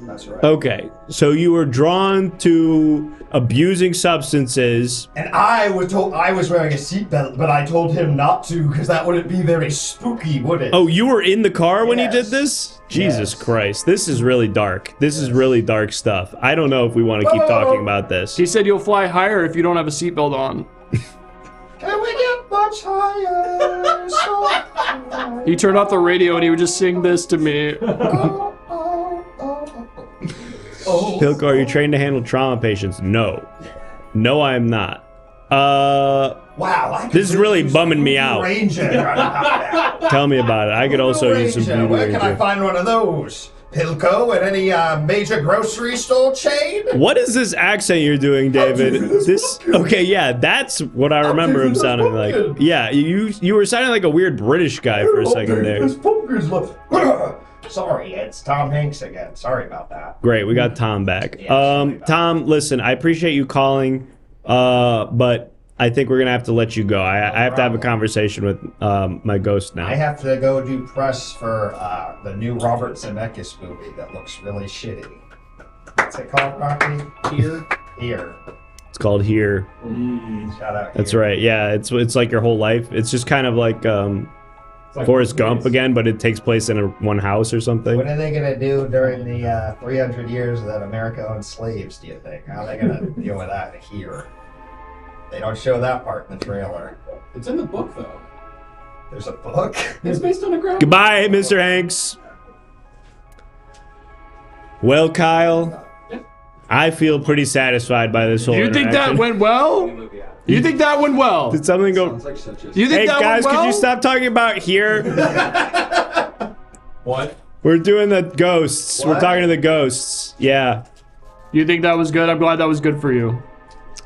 That's right. Okay, so you were drawn to abusing substances. And I was told I was wearing a seatbelt, but I told him not to because that wouldn't be very spooky, would it? Oh, you were in the car when Yes. he did this? Jesus Christ, this is really dark. This is really dark stuff. I don't know if we want to keep talking about this. He said you'll fly higher if you don't have a seatbelt on. Can we get much higher? So high. He turned off the radio and he would just sing this to me. Pilko, are you trained to handle trauma patients? No. No, I am not. Wow, this is really bumming me out. Ranger. Tell me about it. I could also use some Voodoo Where can I Ranger. find one of those? Pilko at any major grocery store chain? What is this accent you're doing, David? Okay, yeah, that's what I remember him sounding like. Yeah, you were sounding like a weird British guy for a second there. Sorry, it's Tom Hanks again. Sorry about that. Great, we got Tom back. Tom, listen, I appreciate you calling, but I think we're gonna have to let you go. I have to have a conversation with my ghost now. I have to go do press for the new Robert Zemeckis movie that looks really shitty. What's it called, Rocky? Here. It's called Here. Shout out. That's Here. right. Yeah, it's like your whole life. It's just kind of like Forrest Gump again, but it takes place in one house or something. What are they gonna do during the 300 years that America owned slaves? Do you think? How are they gonna deal with that here? They don't show that part in the trailer. It's in the book, though. There's a book? It's based on a graphic. Goodbye, Mr. Hanks. Well, Kyle, I feel pretty satisfied by this whole You think that interaction. went well? You think that went well? Did something go... You think Hey, that guys, went well? could you stop talking about Here? What? We're doing the ghosts. We're What? talking to the ghosts. Yeah. You think that was good? I'm glad that was good for you.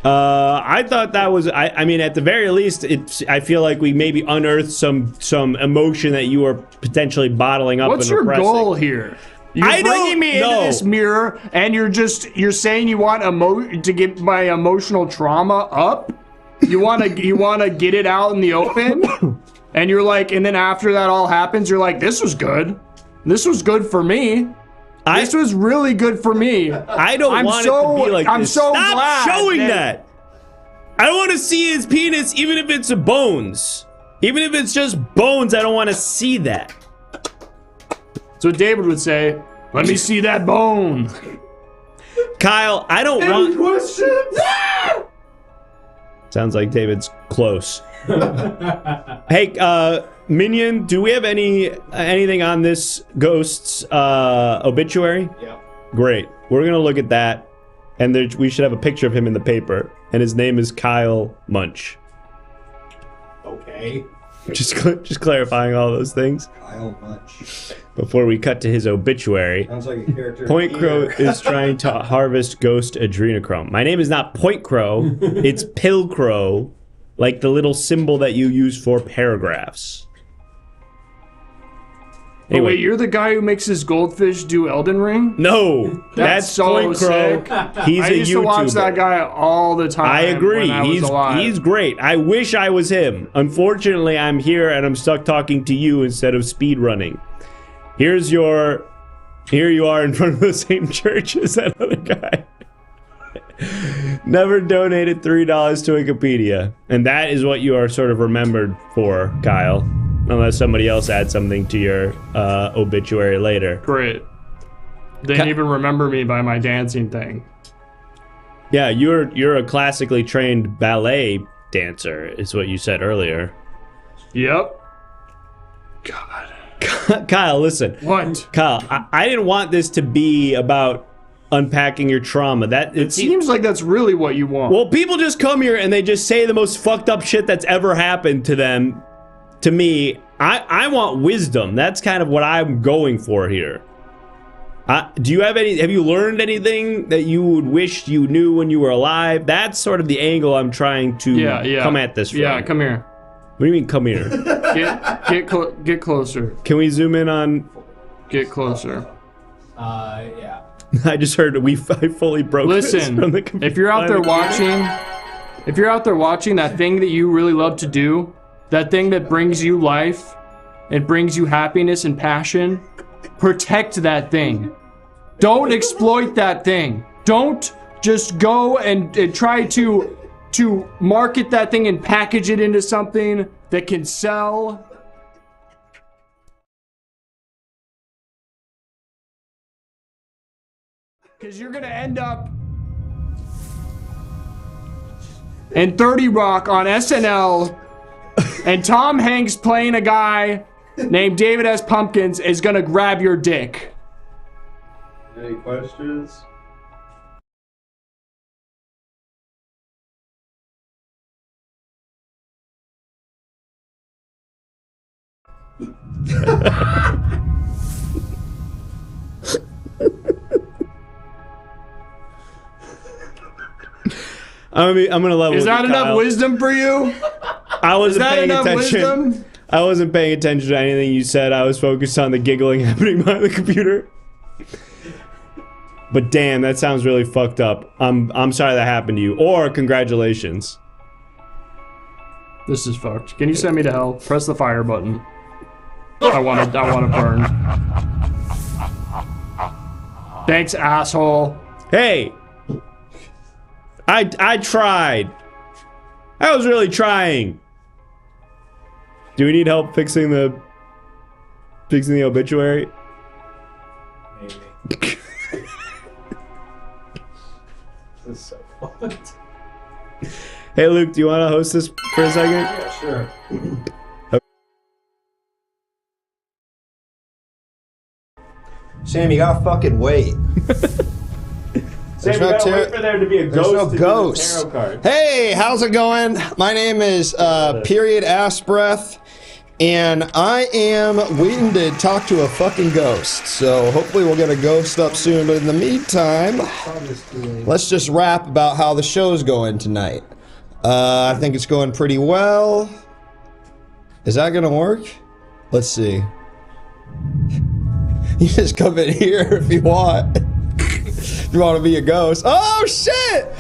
I thought that was. I mean, at the very least, I feel like we maybe unearthed some emotion that you were potentially bottling up. What's and your repressing. goal here? You're I don't bringing me into know. this mirror, and you're saying you want to get my emotional trauma up. You want to get it out in the open, and you're like, and then after that all happens, you're like, this was good. This was good for me. This was really good for me. I don't want it to be like I'm this. so Stop glad showing that. I don't want to see his penis, even if it's bones. Even if it's just bones, I don't want to see that. That's what David would say. Let me see that bone. Kyle, I don't want... questions? Sounds like David's close. Hey, Minion, do we have anything on this ghost's obituary? Yeah. Great. We're gonna look at that, and we should have a picture of him in the paper, and his name is Kyle Munch. Okay. Just clarifying all those things. Kyle Munch. Before we cut to his obituary. Sounds like a character. Point Crow is trying to harvest ghost adrenochrome. My name is not Point Crow, it's Pill Crow, like the little symbol that you use for paragraphs. Anyway, wait, you're the guy who makes his goldfish do Elden Ring? No, that's so Point Crow. Sick. He's I a used YouTuber. to watch that guy all the time. I agree. When I was alive. He's great. I wish I was him. Unfortunately, I'm here and I'm stuck talking to you instead of speed running. Here you are in front of the same church as that other guy. Never donated $3 to Wikipedia. And that is what you are sort of remembered for, Kyle. Unless somebody else adds something to your obituary later. Great. They didn't even remember me by my dancing thing. Yeah, you're a classically trained ballet dancer, is what you said earlier. Yep. Kyle, listen. What? Kyle, I didn't want this to be about unpacking your trauma. It seems like that's really what you want. Well, people just come here and they just say the most fucked up shit that's ever happened to them. To me, I want wisdom. That's kind of what I'm going for here. Have you learned anything that you would wish you knew when you were alive? That's sort of the angle I'm trying to come at this from. Yeah, come here. What do you mean, come here? Get closer. Can we zoom in on... Get closer. Yeah. I just heard I fully broke this from the computer. if you're out there watching that thing that you really love to do, that thing that brings you life, it brings you happiness and passion, protect that thing. Don't exploit that thing. Don't just go and try to market that thing and package it into something that can sell. Because you're going to end up in 30 Rock on SNL, and Tom Hanks playing a guy named David S. Pumpkins is going to grab your dick. Any questions? I'm gonna level. Is that enough wisdom for you? I wasn't paying attention. Wisdom? I wasn't paying attention to anything you said. I was focused on the giggling happening behind the computer. But damn, that sounds really fucked up. I'm sorry that happened to you. Or congratulations. This is fucked. Can you send me to hell? Press the fire button. I want to burn. Thanks, asshole. Hey, I tried. I was really trying. Do we need help fixing the obituary? Maybe. This is so fun. Hey Luke, do you want to host this for a second? Yeah, sure. Sam, you gotta fucking wait. Sam, you gotta wait for there to be a ghost. There's no ghost. Hey, how's it going? My name is Period Ass Breath, and I am waiting to talk to a fucking ghost. So hopefully we'll get a ghost up soon. But in the meantime, let's just rap about how the show's going tonight. I think it's going pretty well. Is that gonna work? Let's see. You just come in here if you want. If you want to be a ghost. Oh shit!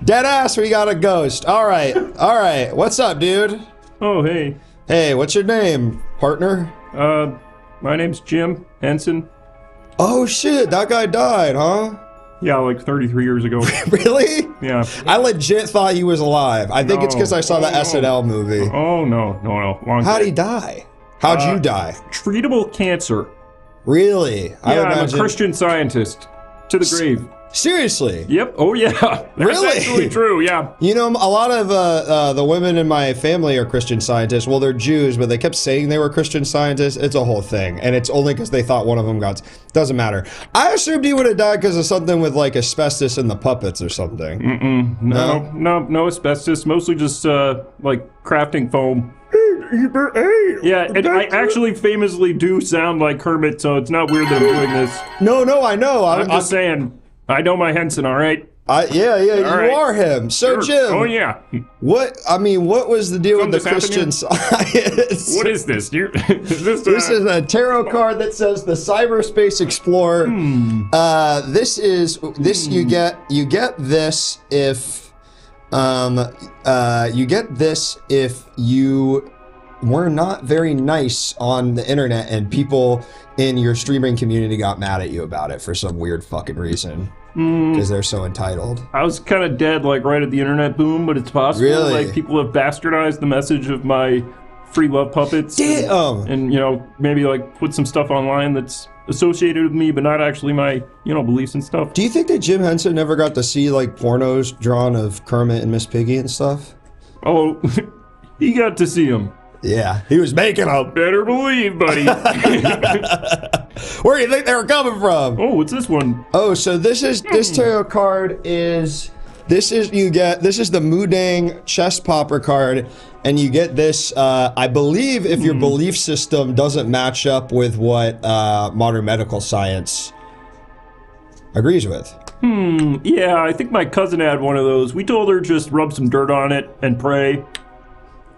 Dead ass, we got a ghost. All right. What's up, dude? Oh, hey. Hey, what's your name, partner? My name's Jim Henson. Oh shit, that guy died, huh? Yeah, like 33 years ago. Really? Yeah. I legit thought he was alive. I think it's because I saw the SNL movie. Oh, no. Long How'd time. he die? How'd you die? Treatable cancer. Really? Yeah, I'm a Christian Scientist. To the grave. Seriously? Yep. Oh, yeah. That's Really? actually true, yeah. You know, a lot of the women in my family are Christian Scientists. Well, they're Jews, but they kept saying they were Christian Scientists. It's a whole thing. And it's only because they thought one of them got... Doesn't matter. I assumed he would have died because of something with, like, asbestos in the puppets or something. No asbestos. Mostly just, like, crafting foam. Yeah, and I actually famously do sound like Kermit, so it's not weird that I'm doing this. No, I know. I'm just saying, I know my Henson, all right? Yeah, you right. are him. So, Sure. Jim. Oh, yeah. What was the deal with the Something's Christian Science? What is this? This is a tarot card that says the Cyberspace Explorer. You get this if you were not very nice on the internet and people in your streaming community got mad at you about it for some weird fucking reason. Because they're so entitled. I was kind of dead, like, right at the internet boom, but it's possible. Really? Like, people have bastardized the message of my free love puppets. Damn! And, you know, maybe, like, put some stuff online that's associated with me, but not actually my, you know, beliefs and stuff. Do you think that Jim Henson never got to see, like, pornos drawn of Kermit and Miss Piggy and stuff? Oh, he got to see them. Yeah, he was making them. Better believe, buddy. Where do you think they were coming from? Oh, what's this one? Oh, so this tarot card is the Mudang chest popper card, and you get this. I believe if your belief system doesn't match up with what modern medical science agrees with. Yeah, I think my cousin had one of those. We told her just rub some dirt on it and pray.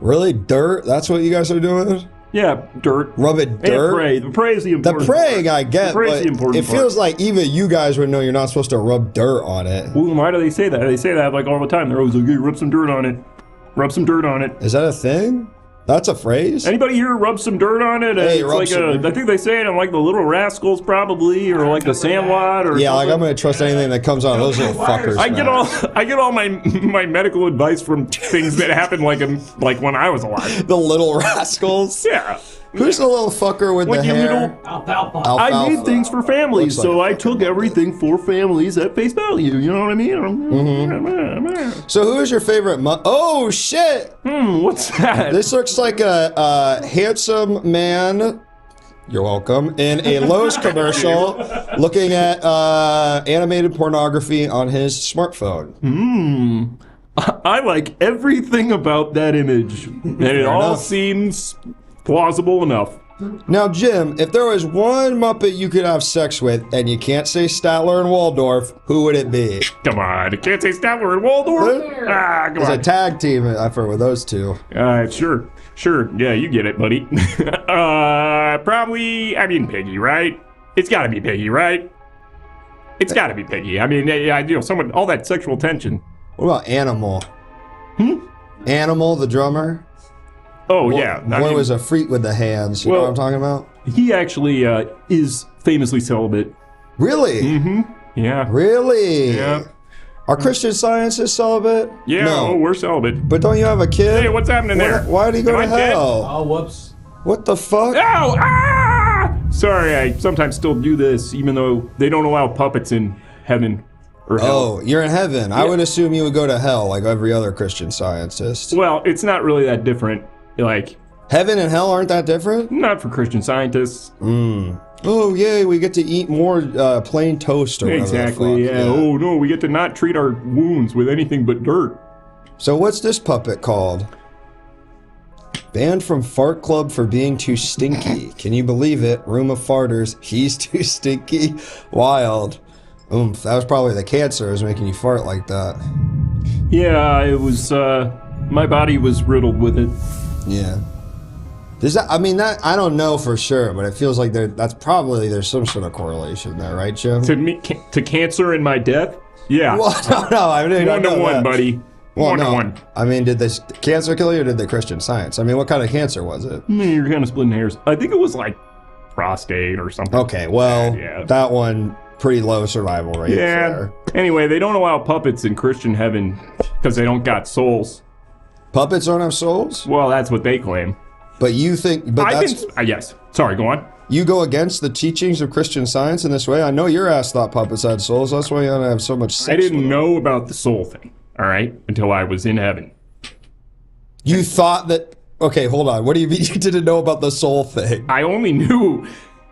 Really? Dirt? That's what you guys are doing? Yeah, dirt. Rub it dirt? And pray. The pray is the important The praying part. I get, The pray is but the important it part. feels like even you guys would know you're not supposed to rub dirt on it. Well, why do they say that? They say that, like, all the time. They're always like, hey, rub some dirt on it. Rub some dirt on it. Is that a thing? That's a phrase? Anybody here rub some dirt on it? Hey, it's rub like some- I think they say it in, like, the Little Rascals, probably, or, like, the Sandlot, or Yeah, like something. I'm gonna trust anything that comes out of those little fuckers. I man. get all my medical advice from things that happened like when I was alive. The Little Rascals? Yeah. Who's the little fucker with Like the you hair? little- Alfalfa. I made things for families, Looks like so a I took everything for families at face value. You know what I mean? So who is your favorite oh shit! What's that? This looks like a handsome man. You're welcome. In a Lowe's commercial, looking at animated pornography on his smartphone. I like everything about that image, and it all enough. seems plausible enough. Now, Jim, if there was one Muppet you could have sex with, and you can't say Statler and Waldorf, who would it be? Come on, I can't say Statler and Waldorf. Come There's on. a tag team effort with those two. Sure. Yeah, you get it, buddy. Probably, I mean, Piggy, right? It's gotta be Piggy, right? It's gotta be Piggy. I mean, someone, all that sexual tension. What about Animal? Animal, the drummer? Oh, yeah. Boy was a freak with the hands. You know what I'm talking about? He actually is famously celibate. Really? Mm-hmm. Yeah. Really? Yeah. Are Christian Scientists celibate? Yeah, No. we're celibate. But don't you have a kid? Hey, what's happening there? Why did he go Am to I dead? hell? Oh, whoops. What the fuck? Ow! Ah! Sorry, I sometimes still do this, even though they don't allow puppets in heaven or hell. Oh, you're in heaven. I would assume you would go to hell like every other Christian Scientist. Well, it's not really that different. Like, heaven and hell aren't that different? Not for Christian Scientists. Oh, yay, we get to eat more plain toast or whatever the Exactly, fuck. yeah. Oh, no, we get to not treat our wounds with anything but dirt. So what's this puppet called? Banned from Fart Club for being too stinky. Can you believe it? Room of farters. He's too stinky. Wild. Oomph. That was probably the cancer that was making you fart like that. Yeah, it was, my body was riddled with it. Yeah. Does that, I mean, that I don't know for sure, but it feels like there's some sort of correlation there, right, Jim? To cancer and my death? Yeah. Well, no, I mean, One to one, buddy. Well, One no. to one. I mean, did the cancer kill you or did the Christian Science? I mean, what kind of cancer was it? You're kind of splitting hairs. I think it was like prostate or something. Okay, well, Yeah. that one pretty low survival rate. Yeah. There. Anyway, they don't allow puppets in Christian heaven because they don't got souls. Puppets don't have souls? Well, that's what they claim. But you think... But that's... Yes. Sorry, go on. You go against the teachings of Christian Science in this way? I know your ass thought puppets had souls. That's why you don't have so much sex. I didn't know about the soul thing, all right, until I was in heaven. You thought that... Okay, hold on. What do you mean you didn't know about the soul thing? I only knew...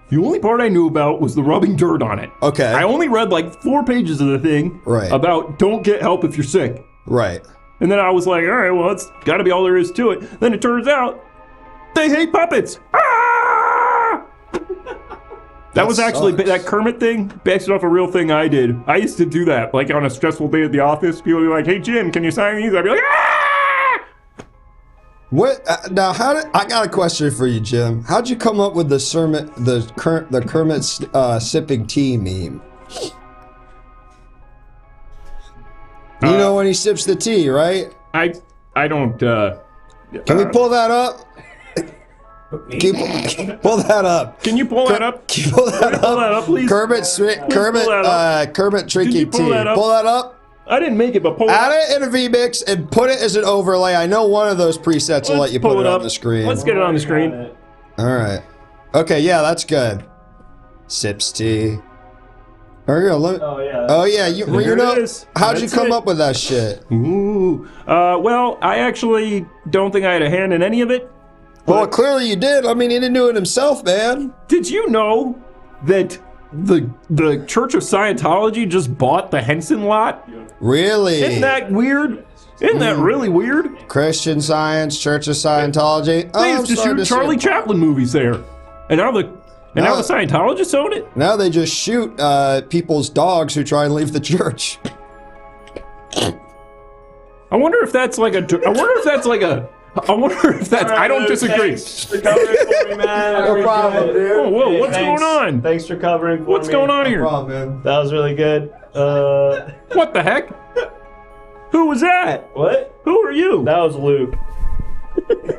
The only part I knew about was the rubbing dirt on it. Okay. I only read like 4 pages of the thing about don't get help if you're sick. Right. And then I was like, all right, well, it's got to be all there is to it. Then it turns out they hate puppets. Ah! That was actually that Kermit thing based off a real thing I did. I used to do that, like on a stressful day at the office. People would be like, "Hey Jim, can you sign these?" I'd be like, "Ah!" What now? I got a question for you, Jim. How'd you come up with the Kermit sipping tea meme? You know when he sips the tea, right? I don't. Can we pull that up? Pull that up. Can you pull that up? Can you pull that up, please? Kermit drinking tea. Pull that up. I didn't make it, but pull it up. Add it in a VMix and put it as an overlay. I know one of those presets will let you put it on the screen. Let's get it on the screen. All right. Okay, yeah, that's good. Sips tea. Oh yeah. You know, how'd you come up with that shit? Ooh. Well, I actually don't think I had a hand in any of it. Well, clearly you did. I mean, he didn't do it himself, man. Did you know that the Church of Scientology just bought the Henson lot? Really? Isn't that weird? Isn't that really weird? Christian Science, Church of Scientology. They used to shoot Charlie Chaplin movies there, and now the Scientologists own it. Now they just shoot people's dogs who try and leave the church. I wonder if that's like a. I don't disagree. Thanks for covering for me, man. No problem, dude. Oh, whoa, what's going on? Thanks for covering for me. What's going on here? No problem, man. That was really good. What the heck? Who was that? What? Who are you? That was Luke.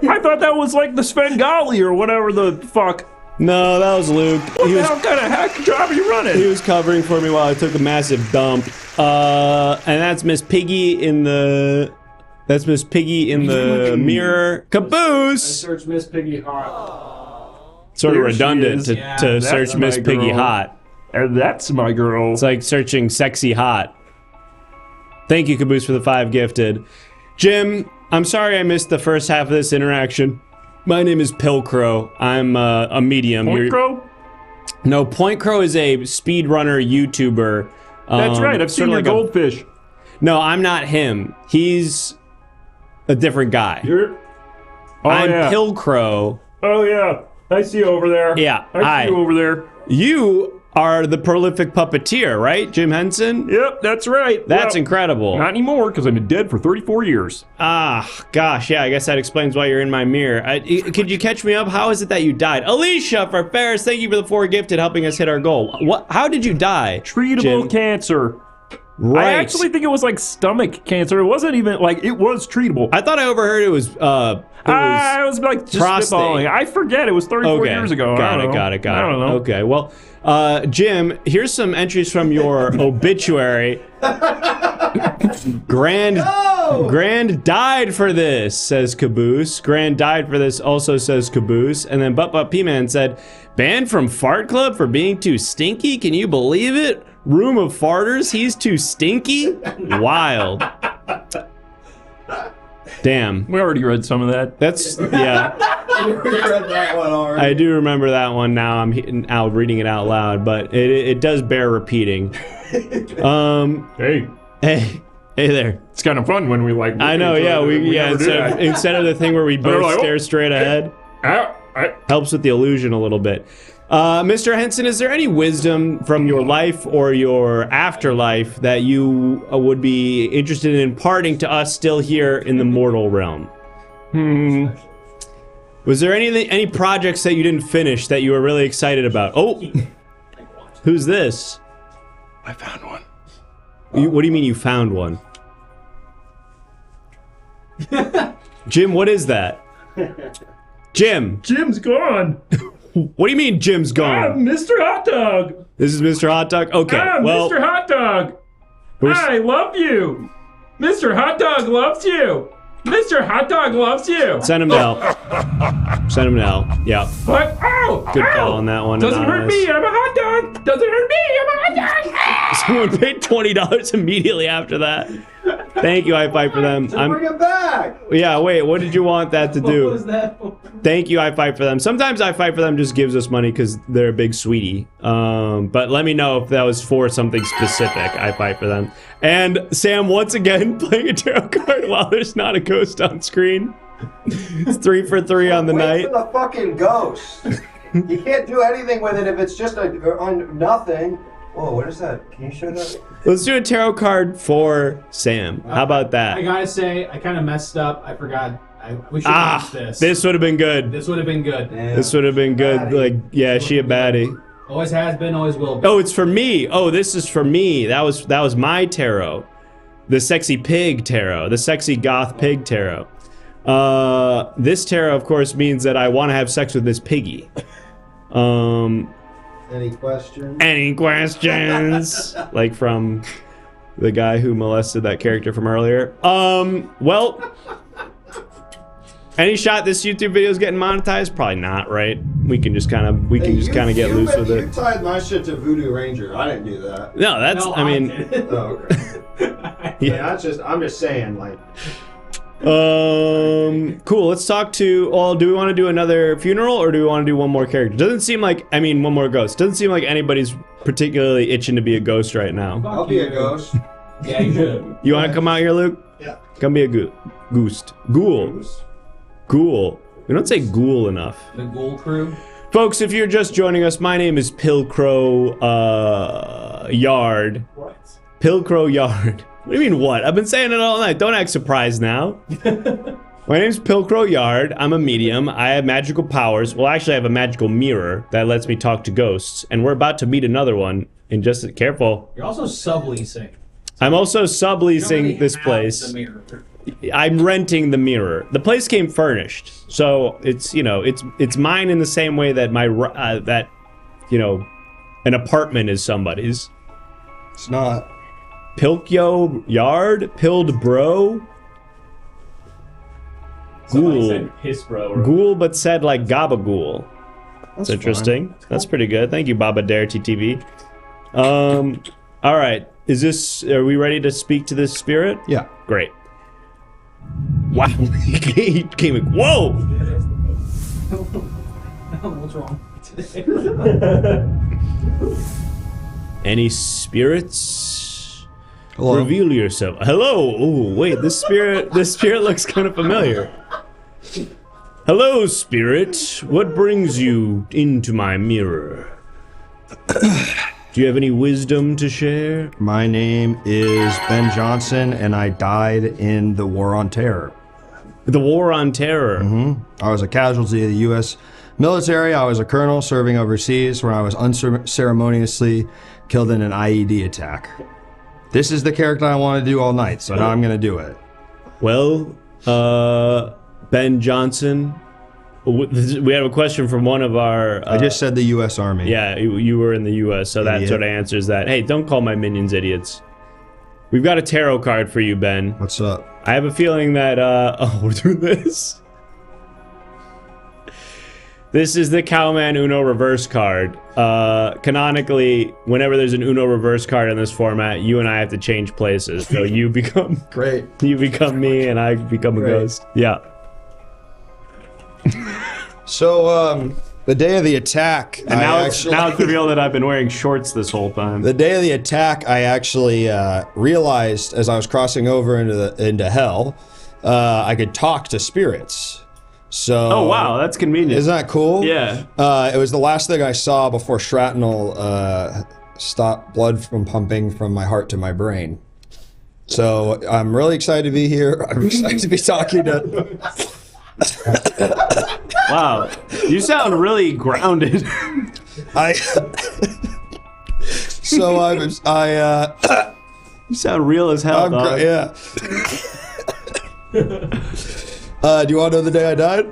I thought that was like the Svengali or whatever the fuck. No, that was Luke. What the hell kind of hack job are you running? He was covering for me while I took a massive dump. And that's Miss Piggy in the... That's Miss Piggy in the mirror. Caboose! Search Miss Piggy hot. Sort of There she redundant is. to search Miss Piggy girl. hot. And that's my girl. It's like searching sexy hot. Thank you, Caboose, for the 5 gifted. Jim, I'm sorry I missed the first half of this interaction. My name is Pilcrow. I'm a medium. Point Crow? No, Point Crow is a speedrunner YouTuber. That's right, I've seen your goldfish. No, I'm not him. He's a different guy. I'm Pilcrow. Oh yeah, I see you over there. Yeah, I see you over there. You are the prolific puppeteer, right, Jim Henson? Yep, that's right. That's incredible. Not anymore, because I've been dead for 34 years. Ah, gosh, yeah, I guess that explains why you're in my mirror. Could you catch me up? How is it that you died? Alicia for Ferris, thank you for the 4 gifted, helping us hit our goal. How did you die? Treatable cancer. Right. I actually think it was like stomach cancer. It wasn't even like, it was treatable. I thought I overheard it was I was like just spitballing. I forget. It was 34 years ago. Got it. I don't know. Okay, well, Jim, here's some entries from your obituary. Grand died for this, says Caboose. Grand died for this, also says Caboose. And then Butt P-Man said, banned from Fart Club for being too stinky? Can you believe it? Room of farters, he's too stinky? Wild. Damn. We already read some of that. That's, yeah. We read that one already. I do remember that one now. I'm out reading it out loud, but it does bear repeating. Hey there. It's kind of fun when we like. I know, yeah. Instead of the thing where we both stare straight ahead, helps with the illusion a little bit. Mr. Henson, is there any wisdom from your life or your afterlife that you would be interested in imparting to us still here in the mortal realm? Was there any projects that you didn't finish that you were really excited about? Oh, who's this? I found one. What do you mean you found one? Jim, what is that? Jim. Jim's gone. What do you mean Jim's gone? Mr. Hot Dog. This is Mr. Hot Dog? Okay, well... Mr. Hot Dog. I love you. Mr. Hot Dog loves you. Mr. Hot Dog loves you. Send him to hell. Send him to hell. Yeah. What? Ow! Good Ow! call on that one. Doesn't hurt Anonymous. me. I'm a hot dog. Doesn't hurt me. I'm a hot dog. Someone paid $20 immediately after that. Thank you, High Five, for them. Bring it back. Yeah, wait, what did you want that to do? What was that for? Thank you, High Five for them. Sometimes High Five for them just gives us money because they're a big sweetie. But let me know if that was for something specific. High Five for them. And Sam, once again, playing a tarot card while there's not a ghost on screen. It's 3 for 3 on the Wait night. for the fucking ghost. You can't do anything with it if it's just on nothing. Whoa, what is that? Can you show that? Let's do a tarot card for Sam. How about that? I gotta say, I kind of messed up. I forgot. We should watch this. This would have been good. This would have been good. This would have been good. Like, yeah, she a baddie. Always has been, always will be. Oh, it's for me. Oh, this is for me. That was my tarot. The sexy pig tarot. The sexy goth pig tarot. This tarot, of course, means that I want to have sex with Miss Piggy. Any questions? Any questions? Like from the guy who molested that character from earlier. Well, any shot this YouTube video is getting monetized? Probably not, right? We can just kind of get loose with You it. tied my shit to Voodoo Ranger. I didn't do that. No, that's I mean. Oh, okay. Yeah, I'm just saying, like. Cool. Let's talk to. Well, do we want to do another funeral or do we want to do one more character? Doesn't seem like. I mean, one more ghost. Doesn't seem like anybody's particularly itching to be a ghost right now. I'll be a ghost. Yeah, you should. You want to come out here, Luke? Yeah. Come be a goose. Ghoul. Ghoul. We don't say ghoul enough. The Ghoul Crew. Folks, if you're just joining us, my name is Pilcrow Yard. What? Pilcrow Yard. What do you mean what? I've been saying it all night. Don't act surprised now. My name's Pilcrow Yard. I'm a medium. I have magical powers. Well, actually, I have a magical mirror that lets me talk to ghosts. And we're about to meet another one in just... Careful. You're also subleasing. I'm also subleasing this place. The mirror. I'm renting the mirror. The place came furnished. So it's, you know, it's mine in the same way that my, you know, an apartment is somebody's. It's not. Pilkyo Yard? Pilled Bro? Ghoul. Piss bro. Ghoul, but said like Gabagool. That's interesting. fine. That's pretty good. Thank you, Baba Dare TTV. All right. Are we ready to speak to this spirit? Yeah. Great. Wow. He came in. Whoa! What's wrong today? Any spirits? Hello. Reveal yourself. Hello. Oh, wait. This spirit looks kind of familiar. Hello, spirit. What brings you into my mirror? Do you have any wisdom to share? My name is Ben Johnson, and I died in the War on Terror. The War on Terror. I was a casualty of the U.S. military. I was a colonel serving overseas when I was unceremoniously killed in an IED attack. This is the character I want to do all night, so now I'm going to do it. Well, Ben Johnson, we have a question from one of our... I just said the U.S. Army. Yeah, you were in the U.S., so that Idiot. sort of answers that. Hey, don't call my minions idiots. We've got a tarot card for you, Ben. What's up? I have a feeling that, oh, we're doing this. This is the Cowman Uno reverse card. Canonically, whenever there's an Uno reverse card in this format, you and I have to change places. So you become... Great. You become me, and I become a ghost. Yeah. So, the day of the attack, And now it's revealed that I've been wearing shorts this whole time. The day of the attack, I actually realized as I was crossing over into hell, I could talk to spirits. So, Oh, wow, that's convenient. Isn't that cool? Yeah. It was the last thing I saw before shrapnel stopped blood from pumping from my heart to my brain. So I'm really excited to be here. I'm excited to be talking to... Wow, you sound really grounded. You sound real as hell, dog. Yeah. Do you want to know the day I died?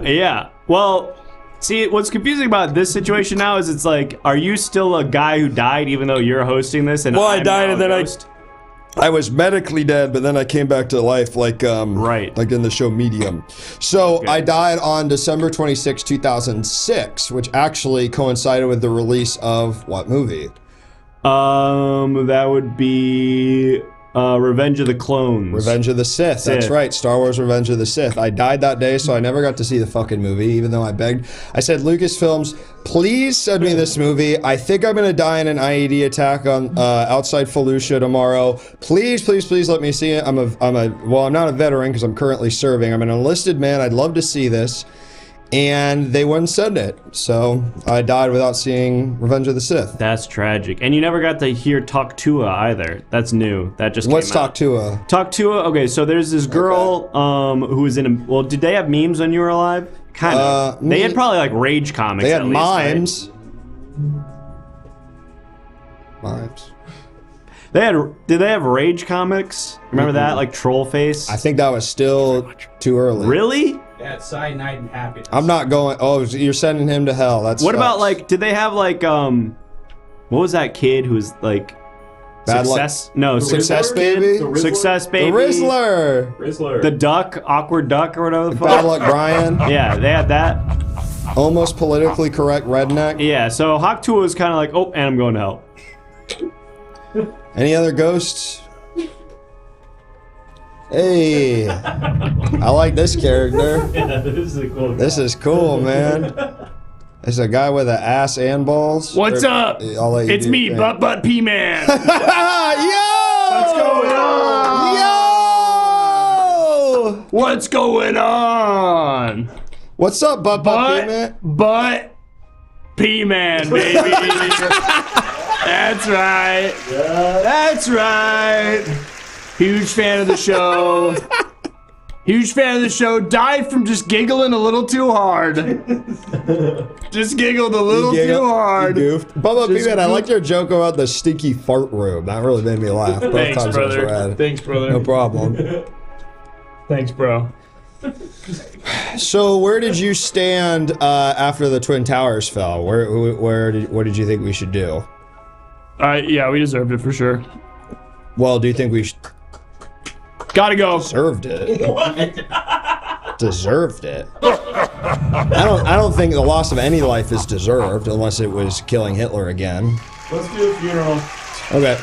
Yeah. Well, See, what's confusing about this situation now is it's like, are you still a guy who died even though you're hosting this? And Well, I I'm died now and a then ghost? I was medically dead, but then I came back to life like like in the show Medium. So I died on December 26, 2006, which actually coincided with the release of what movie? That would be Revenge of the Clones. Revenge of the Sith. That's right. Star Wars Revenge of the Sith. I died that day, so I never got to see the fucking movie, even though I begged. I said, Lucasfilms, please send me this movie. I think I'm going to die in an IED attack on outside Felucia tomorrow. Please, please, please let me see it. I'm not a veteran because I'm currently serving. I'm an enlisted man. I'd love to see this. And they wouldn't send it. So I died without seeing Revenge of the Sith. That's tragic. And you never got to hear Talk Tua either. That's new. That just What's came out. Talk Tua? Talk Tua, okay, so there's this girl who was in a... Well, did they have memes when you were alive? Kind of. They had probably like Rage comics They had at least, mimes. Right? Mimes. Did they have Rage comics? Remember that? Like Trollface? I think that was still too early. Really? That's cyanide and happiness. I'm not going. Oh, you're sending him to hell. That's What about like, did they have like, what was that kid who was like, Bad Luck- Success? No, Success Kid? Baby? The Rizzler? Success Baby. The Rizzler. Rizzler. The Duck, Awkward Duck or whatever the fuck. Bad Luck Brian. Yeah, they had that. Almost politically correct redneck. Yeah, so Hawk Tua was kind of like, oh, and I'm going to hell. Any other ghosts? Hey, I like this character. Yeah, this is a cool guy. This is cool, man. There's a guy with an ass and balls. What's up? I'll let you It's do me, your thing. Butt P-Man. Yo! What's going on? Yo! What's going on? What's up, Butt P-Man? Butt P-Man, baby. That's right. That's right. Huge fan of the show. Huge fan of the show. Died from just giggling a little too hard. Just giggled a little too hard. You goofed. Bubba Just P-Man, I goofed. liked your joke about the stinky fart room. That really made me laugh. Both Thanks, times brother. I was rad. Thanks, brother. No problem. Thanks, bro. So where did you stand after the Twin Towers fell? What did you think we should do? Yeah, we deserved it for sure. Well, do you think we Gotta go. deserved it? What? Deserved it. I don't think the loss of any life is deserved unless it was killing Hitler again. Let's do a funeral. Okay.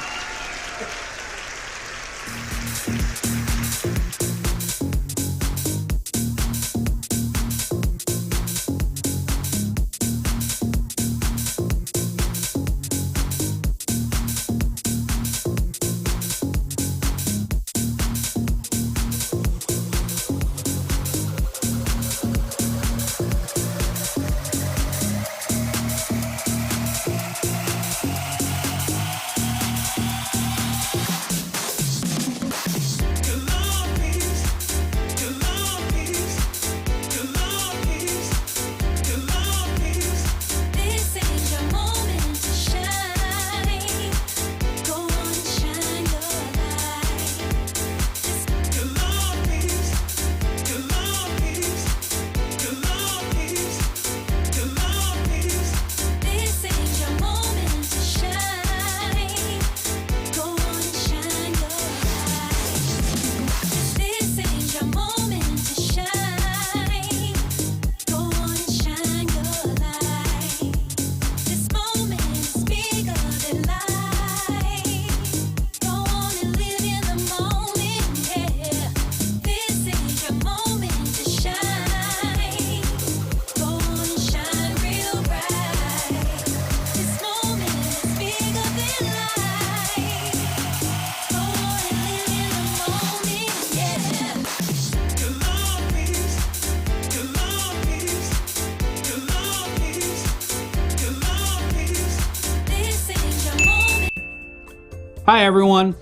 Hi, everyone.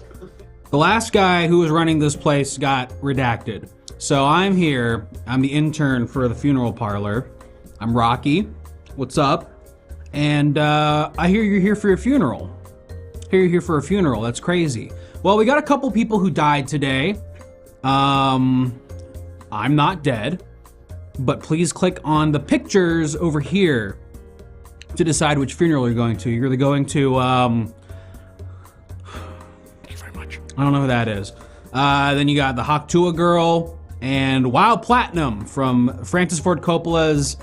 The last guy who was running this place got redacted. So I'm here. I'm the intern for the funeral parlor. I'm Rocky. What's up? And I hear you're here for your funeral. Hear you're here for a funeral. That's crazy. Well, we got a couple people who died today. I'm not dead. but please click on the pictures over here to decide which funeral you're going to. You're either going to, thank you very much. I don't know who that is. Then you got the Haktua Girl and Wild Platinum from Francis Ford Coppola's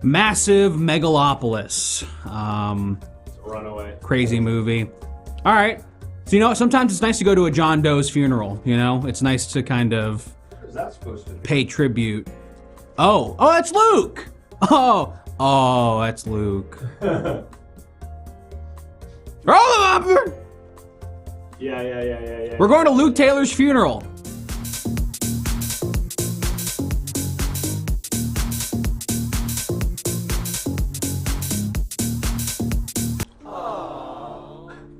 massive Megalopolis. Runaway. Crazy movie. All right. So, you know, sometimes it's nice to go to a John Doe's funeral, you know? It's nice to kind of Is that supposed to be? pay tribute. Oh, that's Luke. Oh, that's Luke. Roll them up. Yeah. We're going to Luke Taylor's funeral.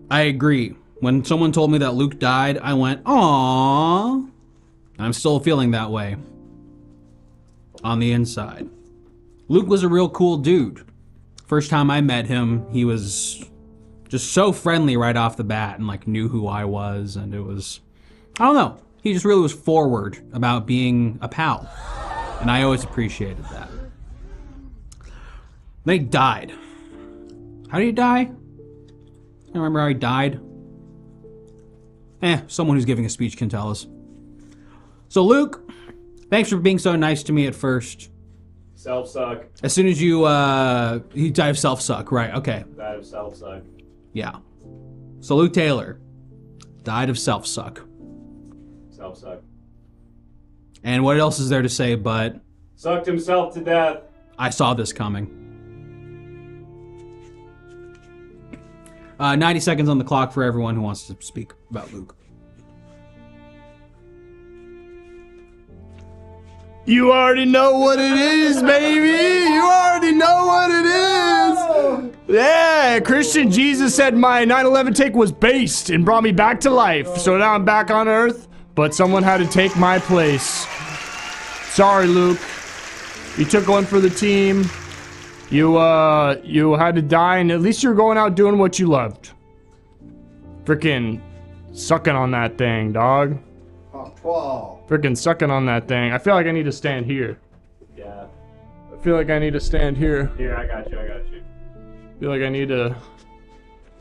I agree. When someone told me that Luke died, I went, aww. I'm still feeling that way. On the inside. Luke was a real cool dude. First time I met him, he was just so friendly right off the bat and like knew who I was, and it was, I don't know. He just really was forward about being a pal. And I always appreciated that. Then he died. How did he die? I don't remember how he died. Someone who's giving a speech can tell us. So Luke, thanks for being so nice to me at first. Self-suck. As soon as you, he died of self-suck, right, okay. Died of self-suck. Yeah. So Luke Taylor died of self-suck. Self-suck. And what else is there to say but... Sucked himself to death. I saw this coming. 90 seconds on the clock for everyone who wants to speak about Luke. You already know what it is, baby. You already know what it is. Yeah, Christian Jesus said my 9/11 take was based and brought me back to life. So now I'm back on Earth, but someone had to take my place. Sorry, Luke. You took one for the team. You had to die, and at least you're going out doing what you loved. Frickin' sucking on that thing, dog. Oh, 12. Frickin' sucking on that thing. I feel like I need to stand here. Yeah. I feel like I need to stand here. Here, I got you. I feel like I need to...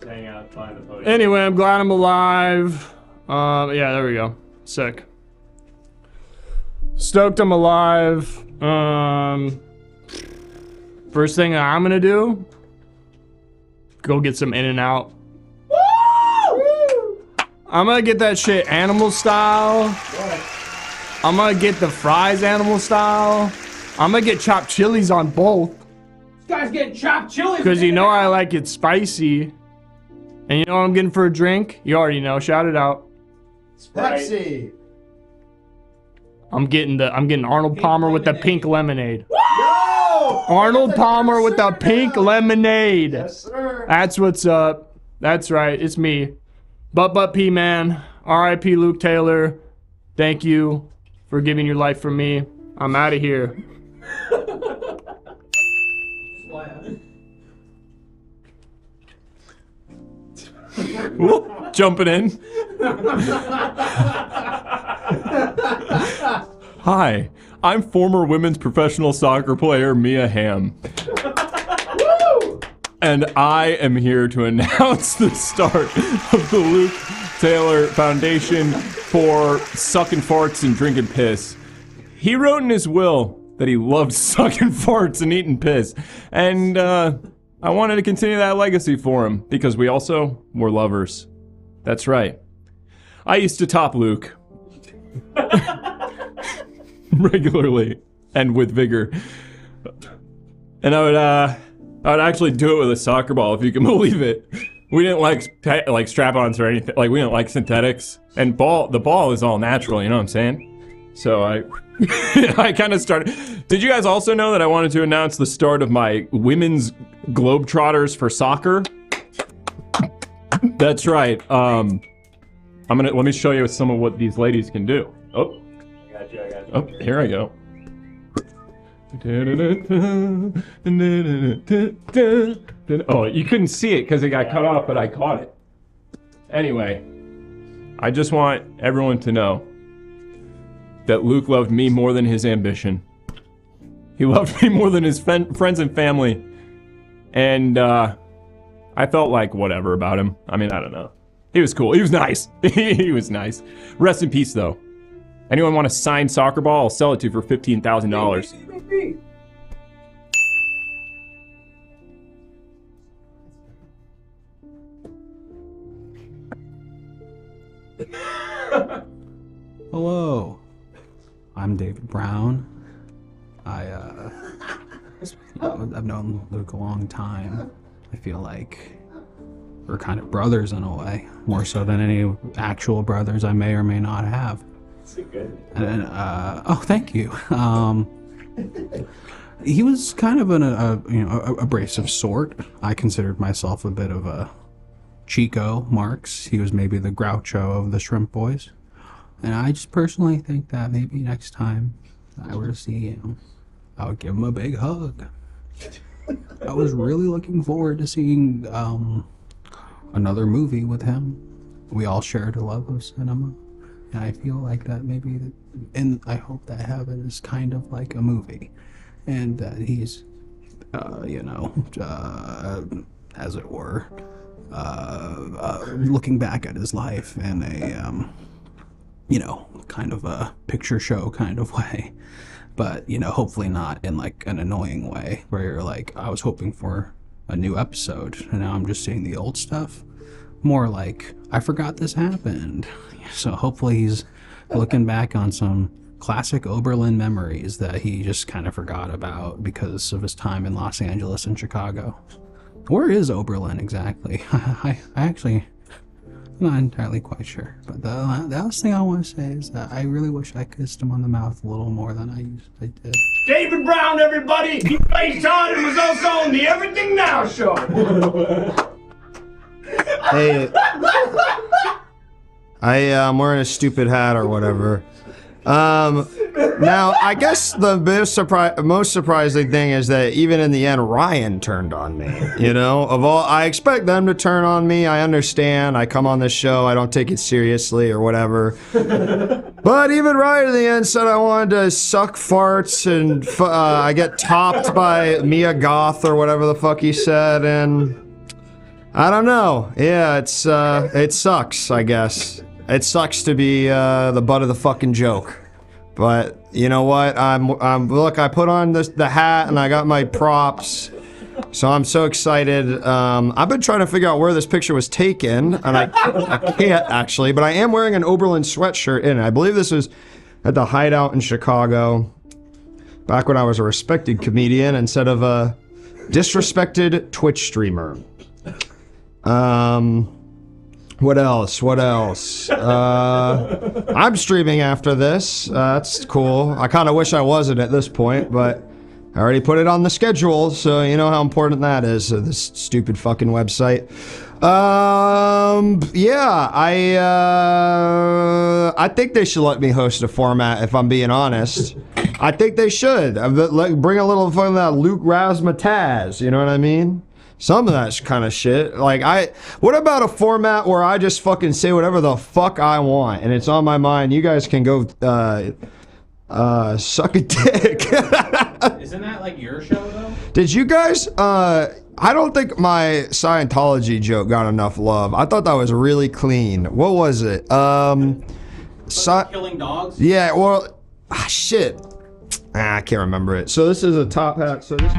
Hang out behind the podium. Anyway, I'm glad I'm alive. Yeah, there we go. Sick. Stoked I'm alive. First thing I'm gonna do, go get some In-N-Out. I'm gonna get that shit animal style. I'm gonna get the fries animal style. I'm gonna get chopped chilies on both. This guy's getting chopped chili. Because you know I like it spicy. And you know what I'm getting for a drink? You already know. Shout it out. Pepsi. I'm getting Arnold Palmer with the pink lemonade. Arnold Palmer with the pink lemonade. Yes, sir. That's what's up. That's right. It's me. But P man. R.I.P. Luke Taylor. Thank you for giving your life for me. I'm out of here. Jumping in. Hi, I'm former women's professional soccer player Mia Hamm. And I am here to announce the start of the Luke Taylor Foundation for sucking farts and drinking piss. He wrote in his will that he loved sucking farts and eating piss. And I wanted to continue that legacy for him because we also were lovers. That's right. I used to top Luke regularly and with vigor. And I would actually do it with a soccer ball, if you can believe it. We didn't like strap-ons or anything. Like, we didn't like synthetics. And the ball is all natural, you know what I'm saying? So I kind of started. Did you guys also know that I wanted to announce the start of my women's Globetrotters for soccer? That's right. Let me show you some of what these ladies can do. Oh. I got you. Oh, here I go. Oh, you couldn't see it because it got cut off, but I caught it. Anyway, I just want everyone to know that Luke loved me more than his ambition. He loved me more than his friends and family. And I felt like whatever about him. I mean, I don't know. He was cool. He was nice. He was nice. Rest in peace, though. Anyone want a signed soccer ball? I'll sell it to you for $15,000. Hello. I'm David Brown. I've known Luke a long time. I feel like we're kind of brothers in a way, more so than any actual brothers I may or may not have. And oh, thank you. He was kind of an abrasive sort. I considered myself a bit of a Chico Marx. He was maybe the Groucho of the Shrimp Boys. And I just personally think that maybe next time I were to see him, I would give him a big hug. I was really looking forward to seeing another movie with him. We all shared a love of cinema. And I feel like that maybe, and I hope that Heaven is kind of like a movie. And that he's, as it were, looking back at his life in a, kind of a picture show kind of way. But, hopefully not in like an annoying way where you're like, I was hoping for a new episode and now I'm just seeing the old stuff. More like, I forgot this happened. So hopefully he's looking back on some classic Oberlin memories that he just kind of forgot about because of his time in Los Angeles and Chicago. Where is Oberlin exactly? I actually... I'm not entirely quite sure, but the last thing I want to say is that I really wish I kissed him on the mouth a little more than I did. David Brown, everybody! He played John and was also on the Everything Now show! Hey, I'm wearing a stupid hat or whatever. Now, I guess the most surprising thing is that even in the end, Ryan turned on me. I expect them to turn on me. I understand. I come on this show. I don't take it seriously or whatever. But even Ryan in the end said I wanted to suck farts and I get topped by Mia Goth or whatever the fuck he said. And I don't know. Yeah, it sucks, I guess. It sucks to be the butt of the fucking joke. But you know what? Look, I put on the hat and I got my props. So I'm so excited. I've been trying to figure out where this picture was taken, and I can't actually, but I am wearing an Oberlin sweatshirt in it. I believe this was at the Hideout in Chicago, back when I was a respected comedian instead of a disrespected Twitch streamer. What else? I'm streaming after this. That's cool. I kind of wish I wasn't at this point, but I already put it on the schedule, so you know how important that is, this stupid fucking website. Yeah, I think they should let me host a format, if I'm being honest. I think they should. Bring a little fun of that Luke Razzmatazz, you know what I mean? Some of that kind of shit. What about a format where I just fucking say whatever the fuck I want and it's on my mind? You guys can go suck a dick. Isn't that like your show though? Did you guys? I don't think my Scientology joke got enough love. I thought that was really clean. What was it? Killing dogs? Yeah. Well, shit. I can't remember it. So this is a top hat. So this.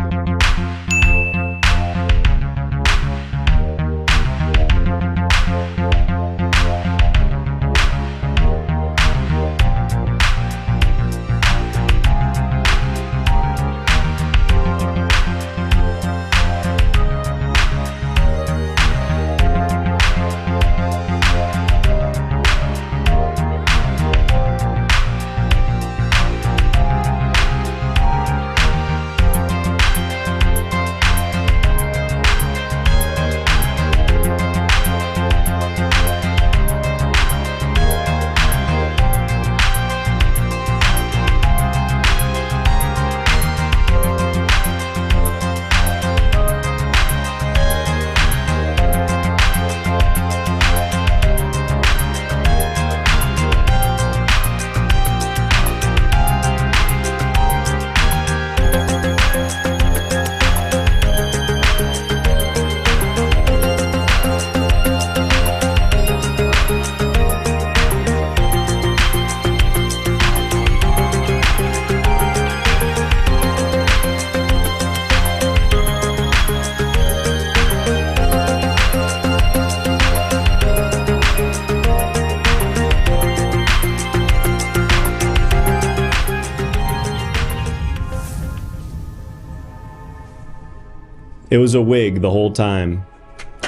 It was a wig the whole time.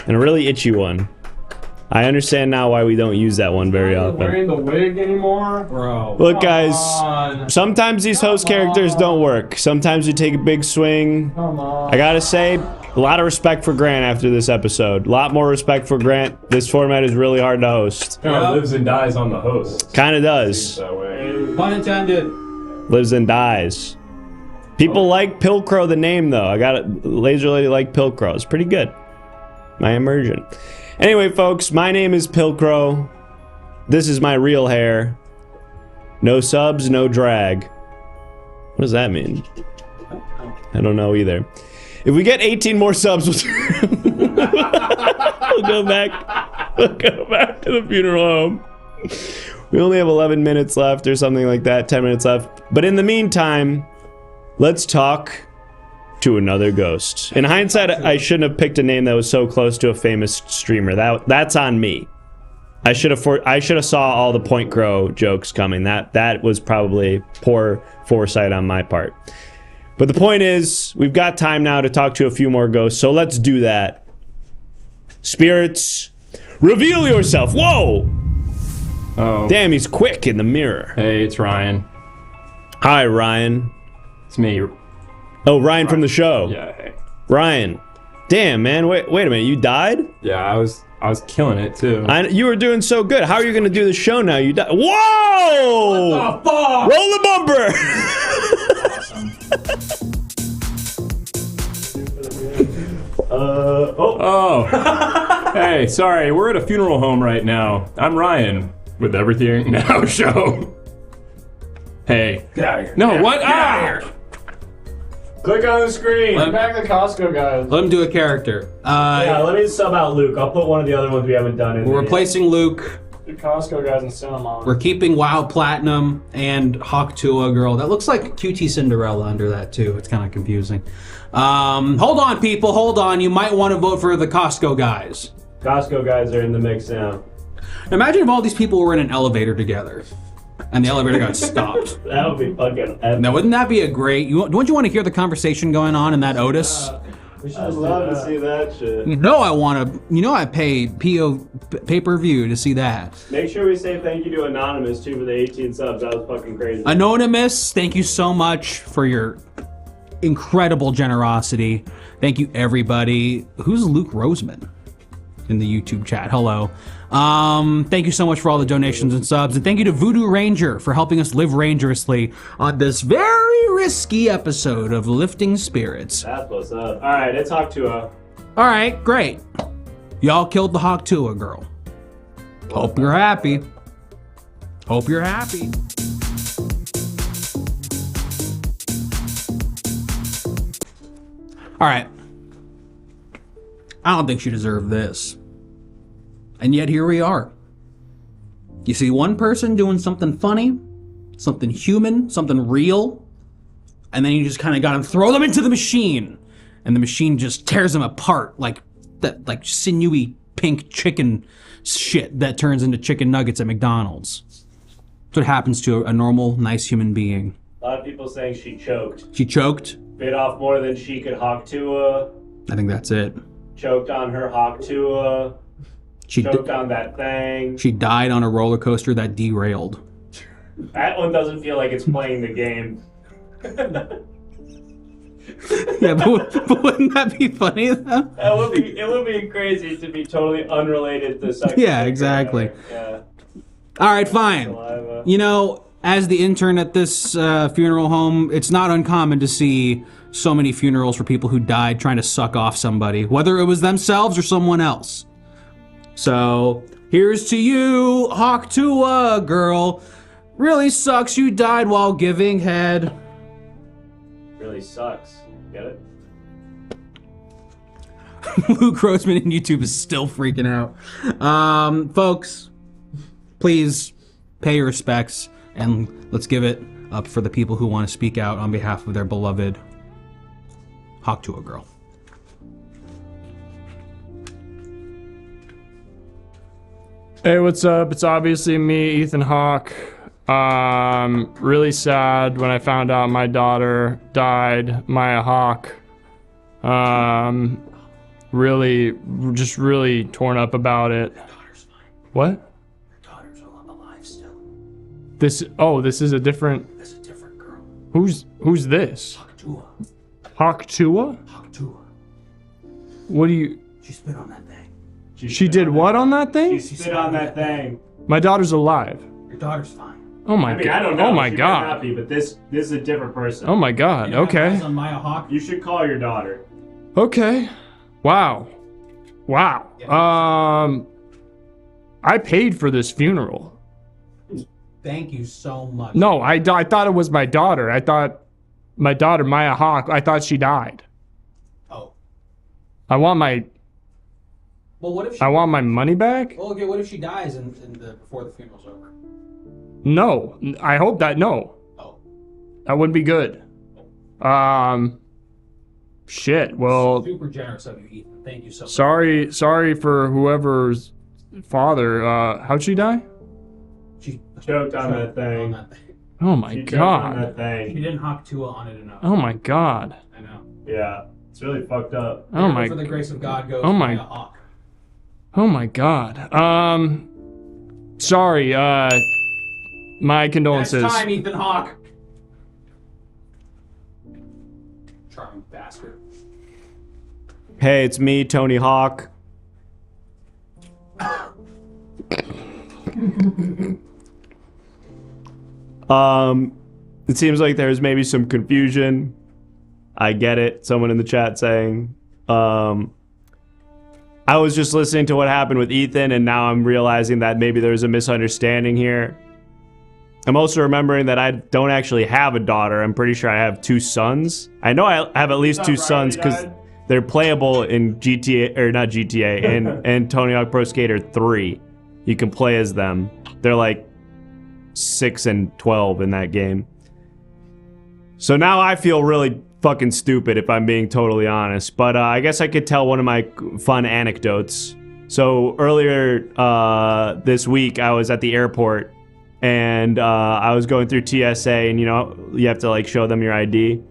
And a really itchy one. I understand now why we don't use that one very often. Wearing the wig anymore? Bro. Look, guys, sometimes these host characters don't work. Sometimes we take a big swing. Come on. I gotta say, a lot of respect for Grant after this episode. A lot more respect for Grant. This format is really hard to host. Kind of lives and dies on the host. Kinda does. That way. Pun intended. Lives and dies. People like Pilcrow the name, though. I got it. Laser Lady like Pilcrow. It's pretty good. My immersion. Anyway, folks, my name is Pilcrow. This is my real hair. No subs, no drag. What does that mean? I don't know either. If we get 18 more subs, we'll go back. We'll go back to the funeral home. We only have 11 minutes left or something like that, 10 minutes left. But in the meantime, let's talk to another ghost. In hindsight, I shouldn't have picked a name that was so close to a famous streamer. That's on me. I should have saw all the Point Crow jokes coming. That was probably poor foresight on my part. But the point is, we've got time now to talk to a few more ghosts, so let's do that. Spirits, reveal yourself. Whoa! Oh. Damn, he's quick in the mirror. Hey, it's Ryan. Hi, Ryan. It's me. Oh, Ryan from the show. Yeah, hey. Ryan. Damn, man. Wait a minute. You died? Yeah, I was killing it too. You were doing so good. How are you going to do the show now? You died. Whoa! What the fuck? Roll the bumper! Hey, sorry. We're at a funeral home right now. I'm Ryan with Everything Now Show. Hey. Get out of here. No, what? Get out of here. Click on the screen. Let- Back the Costco guys. Let him do a character. Yeah, let me sub out Luke. I'll put one of the other ones we haven't done in. We're replacing Luke. The Costco guys in Cinnamon. We're keeping WoW Platinum and Hawk Tua girl. That looks like QT Cinderella under that too. It's kind of confusing. Hold on, people. Hold on. You might want to vote for the Costco guys. Costco guys are in the mix now. Now imagine if all these people were in an elevator together, and the elevator got stopped. That would be fucking epic. Now, wouldn't that be a great? Don't you want to hear the conversation going on in that Otis? We should love to see that shit. You know I want to. You know I pay pay-per-view to see that. Make sure we say thank you to Anonymous too for the 18 subs. That was fucking crazy. Anonymous, thank you so much for your incredible generosity. Thank you, everybody. Who's Luke Roseman in the YouTube chat? Hello. Thank you so much for all the donations and subs, and thank you to Voodoo Ranger for helping us live rangerously on this very risky episode of Lifting Spirits. That's what's up. All right, it's Hawk Tua. All right, great. Y'all killed the Hawk Tua girl. Hope you're happy. Hope you're happy. All right. I don't think she deserved this. And yet here we are. You see one person doing something funny, something human, something real, and then you just kind of got to throw them into the machine, and the machine just tears them apart like that, like sinewy pink chicken shit that turns into chicken nuggets at McDonald's. That's what happens to a normal, nice human being. A lot of people saying she choked. She choked. Bit off more than she could Hawk Tua. I think that's it. Choked on her Hawk Tua. She choked on that thing. She died on a roller coaster that derailed. That one doesn't feel like it's playing the game. Yeah, but wouldn't that be funny though? It would be crazy to be totally unrelated to sex. Yeah, exactly. Yeah. All right, fine. You know, as the intern at this funeral home, it's not uncommon to see so many funerals for people who died trying to suck off somebody, whether it was themselves or someone else. So, here's to you, Hawk Tua girl. Really sucks you died while giving head. Really sucks. Get it? Luke Roseman in YouTube is still freaking out. Folks, please pay your respects and let's give it up for the people who want to speak out on behalf of their beloved Hawk Tua girl. Hey, what's up? It's obviously me, Ethan Hawke. Really sad when I found out my daughter died, Maya Hawke. Really, just really torn up about it. What? Your daughter's alive still. This is a different. That's a different girl. Who's this? Haktua. Haktua? Haktua. What do you? She spit on that thing. She did what on that thing? She spit on that thing. My daughter's alive. Your daughter's fine. Oh my I mean, god. I don't know. Oh my She might god. not be, but this is a different person. Oh my god. You know, Okay. eyes on Maya Hawk. You should call your daughter. Okay. Wow. I paid for this funeral. Thank you so much. No, I thought it was my daughter. I thought my daughter, Maya Hawk, I thought she died. Oh. I want my money back? Well, okay, what if she dies before the funeral's over? No. I hope that, no. Oh. That wouldn't be good. Shit, well, Super generous of you, Ethan. Thank you so much. sorry for whoever's father. How'd she die? She choked on that thing. Oh my She choked on god. that thing. She didn't Haktua on it enough. Oh my god. I know. Yeah, it's really fucked up. Oh my. For the grace of God goes Oh my. Maya Hawk. Oh my god. Sorry. My condolences. Next time, Ethan Hawke. Charming bastard. Hey, it's me, Tony Hawk. It seems like there's maybe some confusion. I get it. Someone in the chat saying, I was just listening to what happened with Ethan, and now I'm realizing that maybe there's a misunderstanding here. I'm also remembering that I don't actually have a daughter. I'm pretty sure I have 2 sons. I know I have at least 2 sons because they're playable in GTA, or not GTA, and Tony Hawk Pro Skater 3. You can play as them. They're like 6 and 12 in that game. So now I feel really fucking stupid if I'm being totally honest. But I guess I could tell one of my fun anecdotes. So earlier this week, I was at the airport and I was going through TSA, and you know, you have to like show them your ID.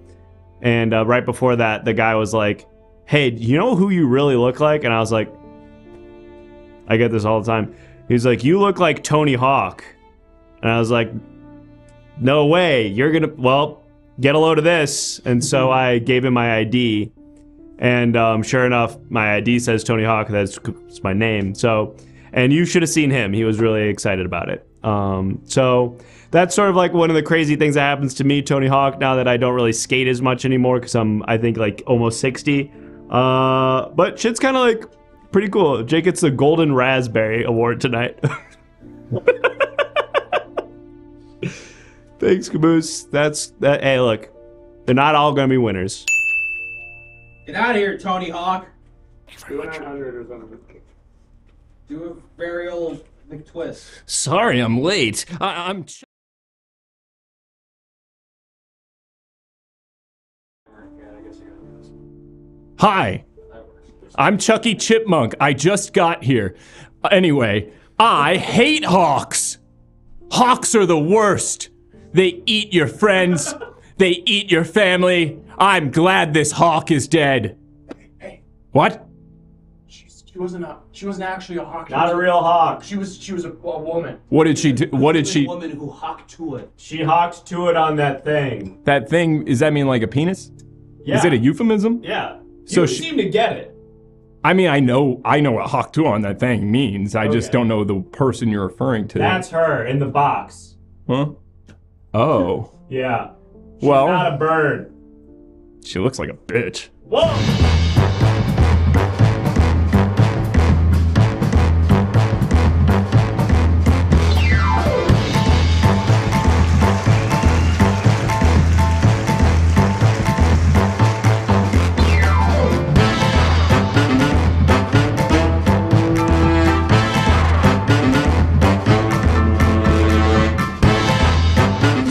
And right before that, the guy was like, "Hey, do you know who you really look like?" And I was like, I get this all the time. He's like, "You look like Tony Hawk." And I was like, "No way, you're gonna, well, get a load of this." And so I gave him my ID, and sure enough, my ID says Tony Hawk. That's my name. So, and you should have seen him. He was really excited about it. So that's sort of like one of the crazy things that happens to me, Tony Hawk, now that I don't really skate as much anymore because I'm, I think, like almost 60. But shit's kind of like pretty cool. Jake gets the Golden Raspberry Award tonight. Thanks, Caboose. That's that. Hey, look, they're not all gonna be winners. Get out of here, Tony Hawk. Do 900 or something. Do a very old McTwist. Sorry, I'm late. I'm. Hi, I'm Chucky Chipmunk. I just got here. Anyway, I hate hawks. Hawks are the worst. They eat your friends. They eat your family. I'm glad this hawk is dead. Hey. What? She wasn't actually a hawk. Not a real hawk. She was a woman. What did she do? What did she? A woman who hawked to it. She hawked to it on that thing. That thing, does that mean like a penis? Yeah. Is it a euphemism? Yeah. So You she- seem to get it. I mean, I know what hawk to on that thing means. I just Okay. don't know the person you're referring to. That's her in the box. Huh? Oh. Yeah. She's Well, not a bird. she looks like a bitch. Whoa!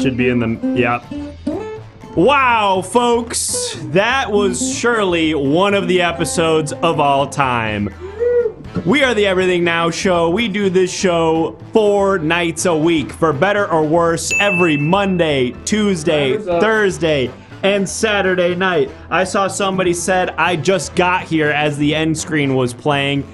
Should be in the, yeah. Wow, folks, that was surely one of the episodes of all time. We are the Everything Now Show. We do this show 4 nights a week, for better or worse, every Monday, Tuesday, Thursday, and Saturday night. I saw somebody said I just got here as the end screen was playing.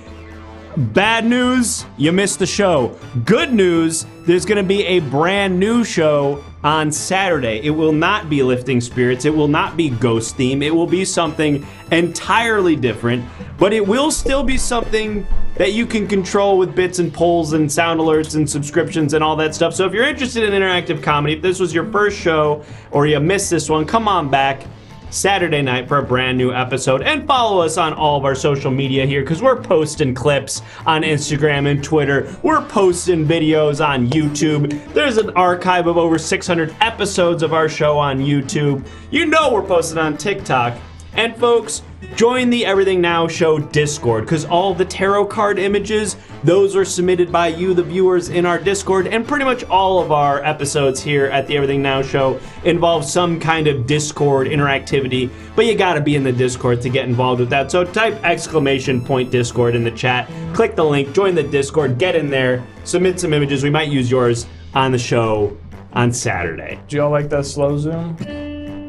Bad news, you missed the show. Good news, there's going to be a brand new show on Saturday. It will not be Lifting Spirits. It will not be Ghost Theme. It will be something entirely different, but it will still be something that you can control with bits and pulls and sound alerts and subscriptions and all that stuff. So if you're interested in interactive comedy, if this was your first show or you missed this one, come on back Saturday night for a brand new episode, and follow us on all of our social media here, because we're posting clips on Instagram and Twitter. We're posting videos on YouTube. There's an archive of over 600 episodes of our show on YouTube. You know we're posting on TikTok. And folks, join the Everything Now Show Discord, because all the tarot card images, those are submitted by you, the viewers, in our Discord, and pretty much all of our episodes here at the Everything Now Show involve some kind of Discord interactivity, but you gotta be in the Discord to get involved with that. So type !Discord in the chat, click the link, join the Discord, get in there, submit some images. We might use yours on the show on Saturday. Do y'all like that slow zoom?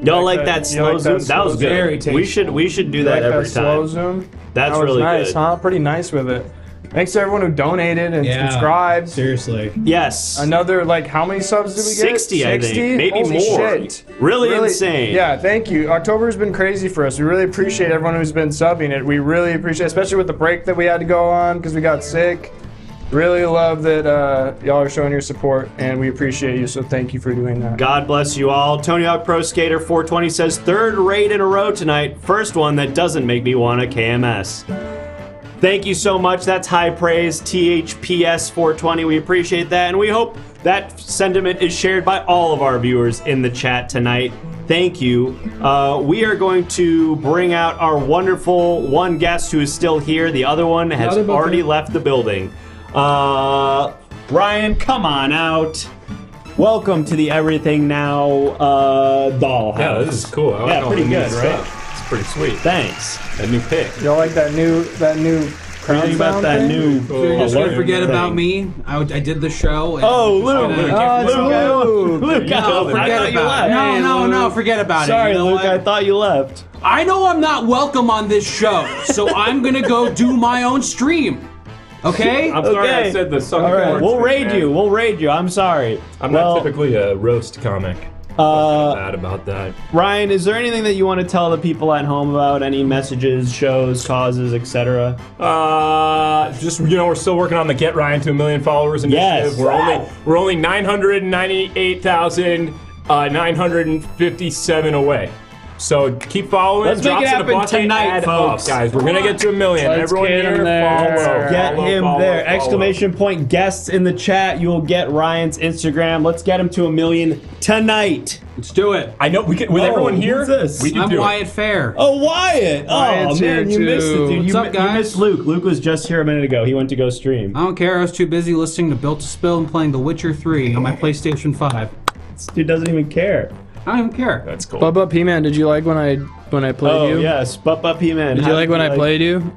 Y'all like that slow zoom? That was good. Very tasteful. We should do that every time. Slow zoom? That's that was really nice, good. huh? Pretty nice with it. Thanks to everyone who donated and subscribed. Seriously. Yes. Another, like, how many subs did we get? 60, I think. Maybe Holy more. Shit. Really insane. Yeah, thank you. October's been crazy for us. We really appreciate everyone who's been subbing it. We really appreciate, especially with the break that we had to go on because we got sick. Really love that y'all are showing your support, and we appreciate you, so thank you for doing that. God bless you all. Tony Hawk Pro Skater 420 says, third raid in a row tonight. First one that doesn't make me want a KMS. Thank you so much. That's high praise, THPS 420. We appreciate that, and we hope that sentiment is shared by all of our viewers in the chat tonight. Thank you. We are going to bring out our wonderful one guest who is still here. The other one has already left the building. Brian, come on out. Welcome to the Everything Now dollhouse. Yeah, this is cool. I like all pretty the new good, right? stuff. It's pretty sweet. Thanks. That new pick. Y'all like that new Tell me about that new. You're just gonna forget about me. I did the show. And Oh, Luke! Luke! No, forget about it. No, forget about it. Sorry, You know Luke. what? I thought you left. I know I'm not welcome on this show, so I'm gonna go do my own stream. Okay? I'm sorry I said the sucker. All right, we'll raid you. We'll raid you. I'm sorry. I'm not typically a roast comic. Bad about that. Ryan, is there anything that you want to tell the people at home about? Any messages, shows, causes, etc.? Just we're still working on the Get Ryan to 1 million followers initiative. Yes. We're only 998,957 away. So keep following. Let's make it happen tonight, folks. Guys, we're gonna get to 1 million. Let's Everyone get here, him there. follow. Get follow, him follow, there! follow. Exclamation point guests in the chat. You will get Ryan's Instagram. Let's get him to 1 million tonight. Let's do it. I know we can. With everyone here, who's this? we can I'm do Wyatt Fair. Oh, Wyatt! Wyatt's Oh man, here you missed it, too. dude. What's up, You guys? missed Luke. Luke was just here a minute ago. He went to go stream. I don't care. I was too busy listening to Built to Spill and playing The Witcher 3 on my PlayStation 5. This dude doesn't even care. I don't even care. That's cool. Bubba P-Man, did you like when I played you? Oh yes, Buppa P-Man. Did you like when I played you on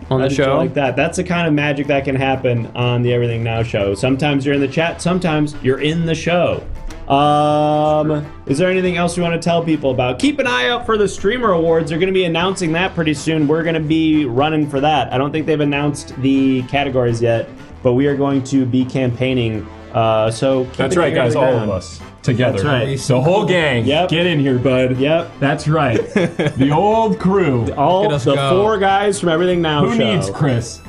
How the did you show? like that? That's the kind of magic that can happen on the Everything Now show. Sometimes you're in the chat, sometimes you're in the show. Is there anything else you want to tell people about? Keep an eye out for the Streamer Awards. They're going to be announcing that pretty soon. We're going to be running for that. I don't think they've announced the categories yet, but we are going to be campaigning. So keep That's an right, ear to guys. the All ground. of us together. That's right. The whole gang. Yep. Get in here, bud. Yep. That's right. The old crew. All Get us the go. 4 guys from Everything Now Who show. needs Chris?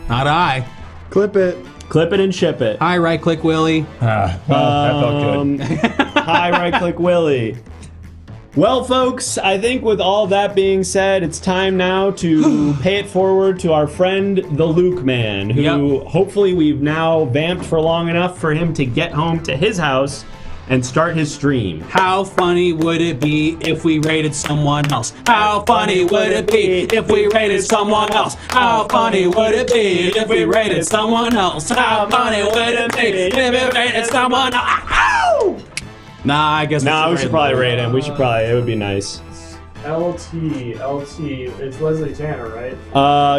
Not I. Clip it. Clip it and ship it. Hi, Right Click Willie. Well, that felt good. Hi, Right Click Willie. Well, folks, I think with all that being said, it's time now to pay it forward to our friend, the Luke Man, who hopefully we've now vamped for long enough for him to get home to his house and start his stream. How funny would it be if we raided someone else? How funny would it be if we raided someone else? How funny would it be if we raided someone else? How funny would it be if we raided someone else? Ow! Nah, I guess We should probably rate him. It would be nice. LT, it's Leslie Tanner, right?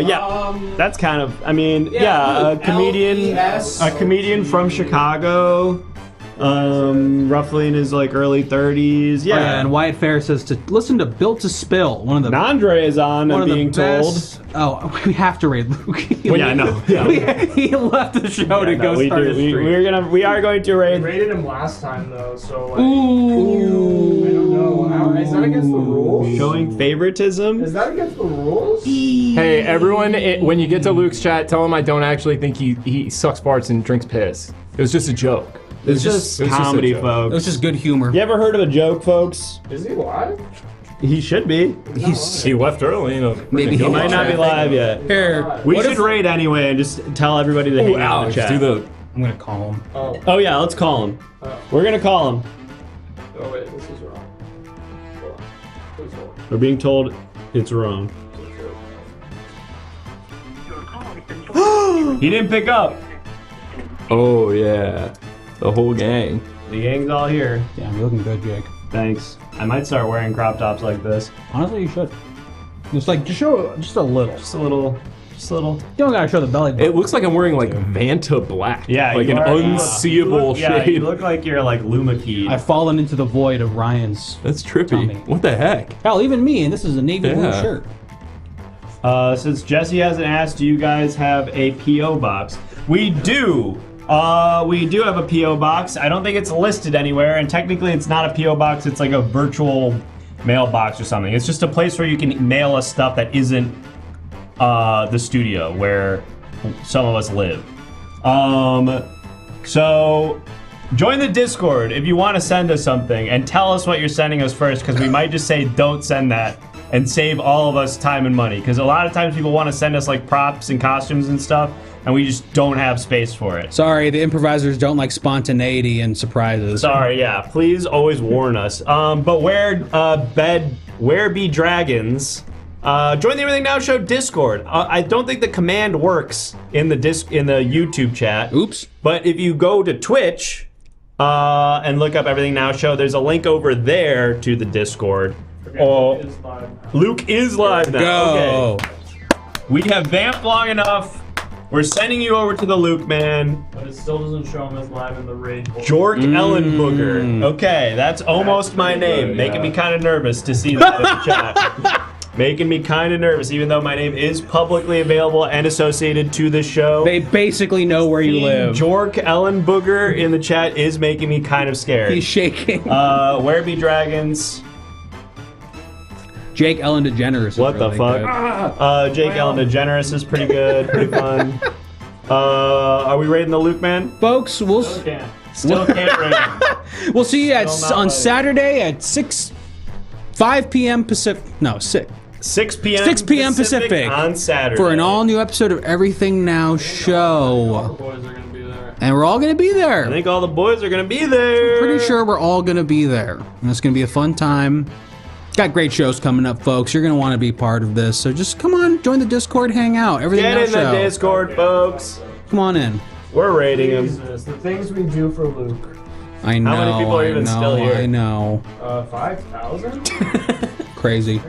Yeah. That's kind of, a comedian, LES. a comedian from Chicago. roughly in his like early 30s. Yeah. Oh, yeah, and Wyatt Fair says to listen to Built to Spill. One of the Andre is on. I'm being told. Oh, we have to raid Luke. Yeah, no. Yeah. He left the show to go start his stream. We are going to raid. We raided him last time though, so like. Ooh. I don't know. Is that against the rules? Showing favoritism. Is that against the rules? Hey, everyone! When you get to Luke's chat, tell him I don't actually think he sucks farts and drinks piss. It was just a joke. It's just comedy, folks. It was just good humor. You ever heard of a joke, folks? Is he live? He should be. He left early. Maybe he might not be live yet. Here, we should raid anyway and just tell everybody to hang out in the chat. I'm gonna call him. Oh yeah, let's call him. We're gonna call him. Oh wait, this is wrong. Hold on. Please hold. We're being told it's wrong. He didn't pick up. Oh yeah, the whole gang. The gang's all here. Yeah, you're looking good, Jake. Thanks. I might start wearing crop tops like this. Honestly, you should. Just like just show just a little. Just a little. You don't gotta show the belly button. It looks like I'm wearing like Vanta black. Yeah, like an unseeable Yeah, shade. you look like you're like Luma Key. I've fallen into the void of Ryan's. That's trippy. Tummy. What the heck? Hell, even me, and this is a navy blue shirt. Since Jesse hasn't asked, do you guys have a P.O. box? We do. We do have a P.O. box. I don't think it's listed anywhere, and technically it's not a P.O. box. It's like a virtual mailbox or something. It's just a place where you can mail us stuff that isn't the studio where some of us live. So join the Discord if you want to send us something, and tell us what you're sending us first, because we might just say don't send that and save all of us time and money, because a lot of times people want to send us like props and costumes and stuff, and we just don't have space for it. Sorry, the improvisers don't like spontaneity and surprises. Sorry, yeah. Please always warn us. But where be dragons? Join the Everything Now Show Discord. I don't think the command works in the YouTube chat. Oops. But if you go to Twitch and look up Everything Now Show, there's a link over there to the Discord. Oh, Luke is live now. Go. Okay. We have vamped long enough. We're sending you over to the Luke man. But it still doesn't show him as live in the raid. Jork Ellenbooger. Okay, that's almost my name. Making me kind of nervous to see that in the chat. Making me kind of nervous, even though my name is publicly available and associated to the show. They basically know where you live. Jork Ellenbooger in the chat is making me kind of scared. He's shaking. Where be dragons? Jake Ellen DeGeneres. What the fuck? Jake Ellen DeGeneres is pretty good, pretty fun. Are we raiding the Luke man? Folks, we'll Still can't raid him. We'll see you on Saturday at 5 p.m. Pacific. No, 6 p.m. 6 p.m. Pacific on Saturday for an all-new episode of Everything Now Show. And we're all gonna be there. I think all the boys are gonna be there. I'm pretty sure we're all gonna be there, and it's gonna be a fun time. Got great shows coming up, folks. You're gonna want to be part of this, so just come on, join the Discord, hang out. Everything Get Now in Show. the Discord, folks. Come on in. We're raiding him. Jesus, the things we do for Luke. I know. How many people are even still here? I know. 5,000? Crazy.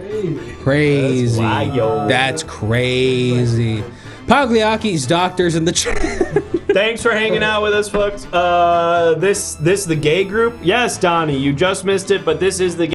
Crazy. That's crazy. Pagliacci's doctors in the chat. Thanks for hanging out with us, folks. This the gay group? Yes, Donnie, you just missed it, but this is the